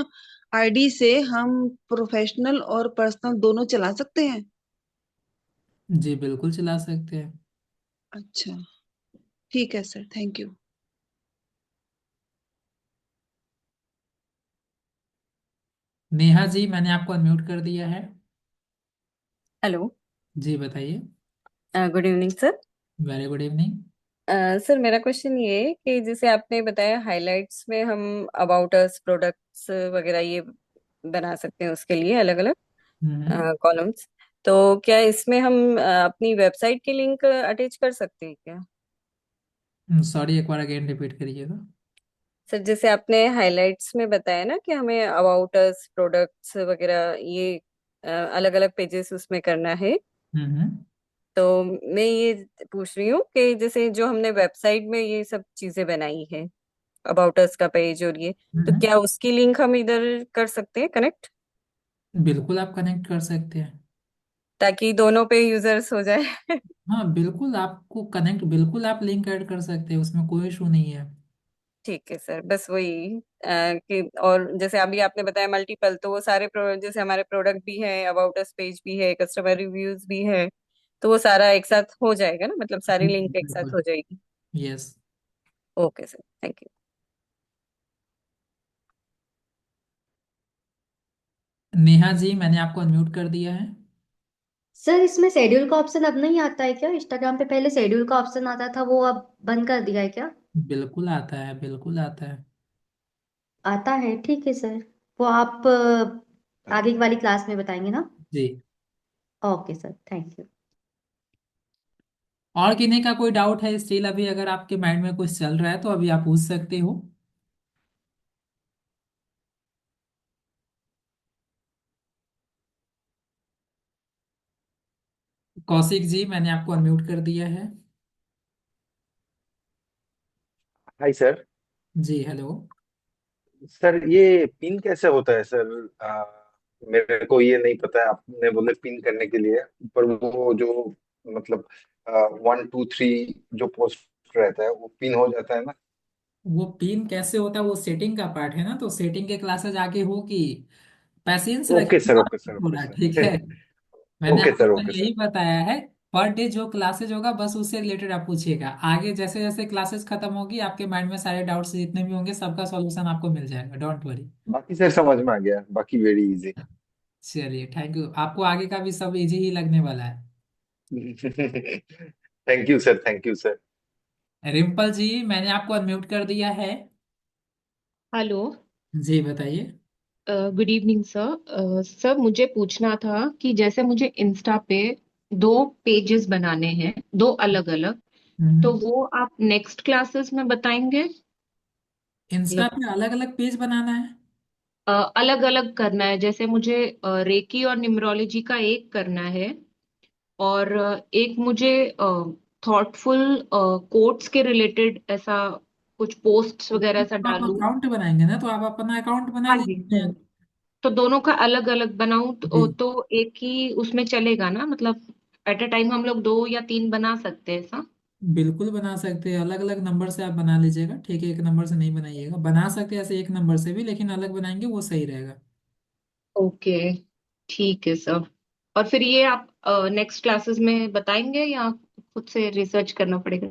आईडी से हम प्रोफेशनल और पर्सनल दोनों चला सकते हैं? जी बिल्कुल चला सकते हैं। अच्छा। ठीक है sir, thank you. Neha ji, मैंने आपको अनम्यूट कर दिया है। हेलो। जी बताइए। Good evening sir. Very good evening. Sir मेरा क्वेश्चन ये है कि जैसे आपने बताया हाइलाइट्स में हम अबाउट अस प्रोडक्ट्स वगैरह ये बना सकते हैं उसके लिए अलग अलग हम्म। कॉलम्स। तो क्या इसमें हम अपनी वेबसाइट की लिंक अटैच कर सकते हैं क्या? सॉरी, एक बार अगेन रिपीट करिएगा। सर जैसे आपने हाइलाइट्स में बताया ना कि हमें अबाउट अस प्रोडक्ट्स वगैरह ये अलग अलग पेजेस उसमें करना है। हम्म। तो मैं ये पूछ रही हूँ कि जैसे जो हमने वेबसाइट में ये सब चीजें बनाई है अबाउट अस का पेज और ये, तो हम्म। क्या उसकी लिंक हम इधर कर सकते हैं कनेक्ट, बिल्कुल आप कनेक्ट कर सकते हैं। ताकि दोनों पे यूजर्स हो जाए? हाँ बिल्कुल, आपको कनेक्ट, बिल्कुल आप लिंक ऐड कर सकते हैं, उसमें कोई इशू नहीं है। ठीक है सर, बस वही कि और जैसे अभी आपने बताया मल्टीपल, तो वो सारे जैसे हमारे प्रोडक्ट भी है, अबाउट अस पेज भी है, कस्टमर रिव्यूज भी है, तो वो सारा एक साथ हो जाएगा ना, मतलब सारी लिंक एक साथ बिल्कुल। हो जाएगी। Yes. Okay sir, thank you. Neha ji, मैंने आपको अनम्यूट कर दिया है। सर इसमें शेड्यूल का ऑप्शन अब नहीं आता है क्या? इंस्टाग्राम पे पहले शेड्यूल का ऑप्शन आता था, वो अब बंद कर दिया है क्या? बिल्कुल आता है, बिल्कुल आता है। आता है, ठीक है सर। वो आप आगे की वाली क्लास में बताएंगे ना? जी। Okay sir, thank you. और किन्हीं का कोई डाउट है स्टिल, अभी अगर आपके माइंड में कुछ चल रहा है तो अभी आप पूछ सकते हो। कौशिक जी, मैंने आपको अनम्यूट कर दिया है। Hi sir. जी हेलो। सर ये पिन कैसे होता है सर? मेरे को ये नहीं पता है, आपने बोले पिन करने के लिए, पर वो जो मतलब 1 2 3 जो पोस्ट रहता है वो पिन हो जाता है ना? वो पिन कैसे होता है, वो सेटिंग का पार्ट है ना, तो सेटिंग के क्लासेस आगे होगी। पैसेंस ओके रखिए सर, और ओके सर, ओके थोड़ा, ठीक सर। है। मैंने ओके आपको सर, पहले ओके यही सर। बताया है। पर डे जो क्लासेज होगा बस उससे रिलेटेड आप पूछिएगा, आगे जैसे जैसे क्लासेस खत्म होगी आपके माइंड में सारे डाउट्स जितने भी होंगे सबका सॉल्यूशन आपको मिल जाएगा, डोंट वरी। बाकी सर समझ में आ गया, बाकी वेरी इजी। चलिए थैंक यू, आपको आगे का भी सब इजी ही लगने वाला है। Thank you sir, thank you sir. Rimpal ji, मैंने आपको अनम्यूट कर दिया है। हेलो। जी बताइए। Good evening sir. सर मुझे पूछना था कि जैसे मुझे इंस्टा पे दो पेजेस बनाने हैं, दो अलग अलग, तो हम्म। वो आप नेक्स्ट क्लासेस में बताएंगे? इंस्टा मतलब पे अलग अलग पेज बनाना है? अलग अलग करना है, जैसे मुझे रेकी और न्यूमरोलॉजी का एक करना है, और एक मुझे थॉटफुल कोट्स के रिलेटेड ऐसा कुछ पोस्ट्स वगैरह ऐसा आप डालूं। अकाउंट बनाएंगे ना, तो आप अपना अकाउंट बना हाँ जी। लीजिए। तो दोनों का अलग अलग बनाऊं जी तो एक ही उसमें चलेगा ना, मतलब एट अ टाइम हम लोग दो या तीन बना सकते हैं ऐसा? बिल्कुल बना सकते हैं, अलग अलग नंबर से आप बना लीजिएगा, ठीक है, एक नंबर से नहीं बनाइएगा, बना सकते हैं ऐसे एक नंबर से भी, लेकिन अलग बनाएंगे वो सही रहेगा। ओके, ठीक है सर। और फिर ये आप नेक्स्ट क्लासेस में बताएंगे या खुद से रिसर्च करना पड़ेगा?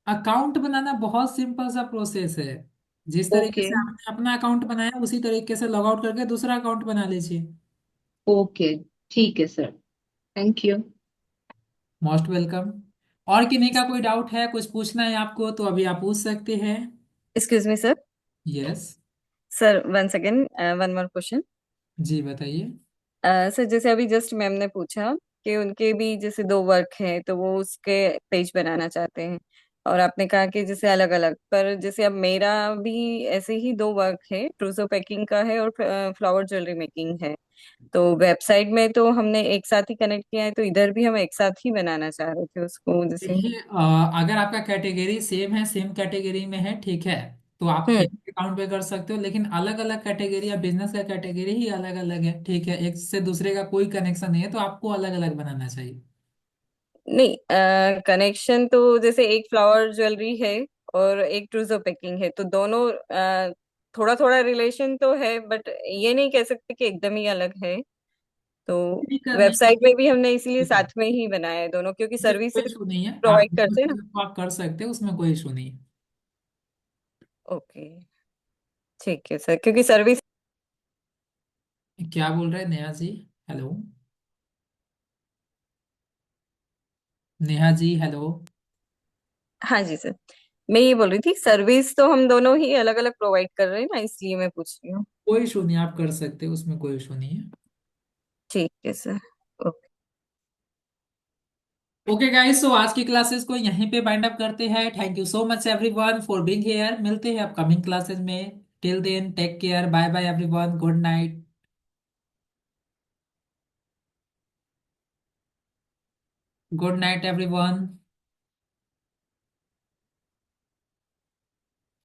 अकाउंट बनाना बहुत सिंपल सा प्रोसेस है। जिस तरीके ओके। से आपने अपना अकाउंट बनाया उसी तरीके से लॉग आउट करके दूसरा अकाउंट बना लीजिए। ओके, ठीक है sir, thank you. Most welcome. और किन्हीं का कोई डाउट है, कुछ पूछना है आपको तो अभी आप पूछ सकते हैं। Excuse me sir. Yes. Sir one second, one more question. जी बताइए। सर जैसे अभी जस्ट मैम ने पूछा कि उनके भी जैसे दो वर्क है तो वो उसके पेज बनाना चाहते हैं, और आपने कहा कि जैसे अलग अलग, पर जैसे अब मेरा भी ऐसे ही दो वर्क है, ट्रूजो पैकिंग का है और फ्लावर ज्वेलरी मेकिंग है। तो वेबसाइट में तो हमने एक साथ ही कनेक्ट किया है, तो इधर भी हम एक साथ ही बनाना चाह रहे थे उसको जैसे। देखिए, अगर आपका कैटेगरी सेम है, सेम कैटेगरी में है, ठीक है, तो आप हम्म। एक अकाउंट पे कर सकते हो, लेकिन अलग अलग कैटेगरी या बिजनेस का कैटेगरी ही अलग अलग है, ठीक है, एक से दूसरे का कोई कनेक्शन नहीं है, तो आपको अलग अलग बनाना चाहिए। नहीं, कनेक्शन तो जैसे एक फ्लावर ज्वेलरी है और एक ट्रूजो पैकिंग है, तो दोनों थोड़ा थोड़ा रिलेशन तो है, बट ये नहीं कह सकते कि एकदम ही अलग है। तो दिक्कत नहीं है, वेबसाइट में भी हमने इसीलिए ठीक है, साथ में ही बनाया है दोनों, क्योंकि उससे कोई सर्विसेज इशू नहीं है, आप प्रोवाइड दोनों करते हैं ना। चीजों को आप कर सकते हैं, उसमें कोई इशू नहीं है। ओके, ठीक है सर, क्योंकि सर्विस। क्या बोल रहे हैं नेहा जी? Hello, Neha ji hello. हाँ जी सर, मैं ये बोल रही थी सर्विस तो हम दोनों ही अलग अलग प्रोवाइड कर रहे हैं ना, इसलिए मैं पूछ रही हूँ। कोई इशू नहीं, आप कर सकते हैं, उसमें कोई इशू नहीं है। ठीक है सर। ओके। ओके गाइस, सो आज की क्लासेस को यहीं पे बाइंड अप करते हैं। Thank you so much everyone for being here. मिलते हैं अपकमिंग क्लासेस में। Till then take care, bye bye everyone, good night. Good night everyone.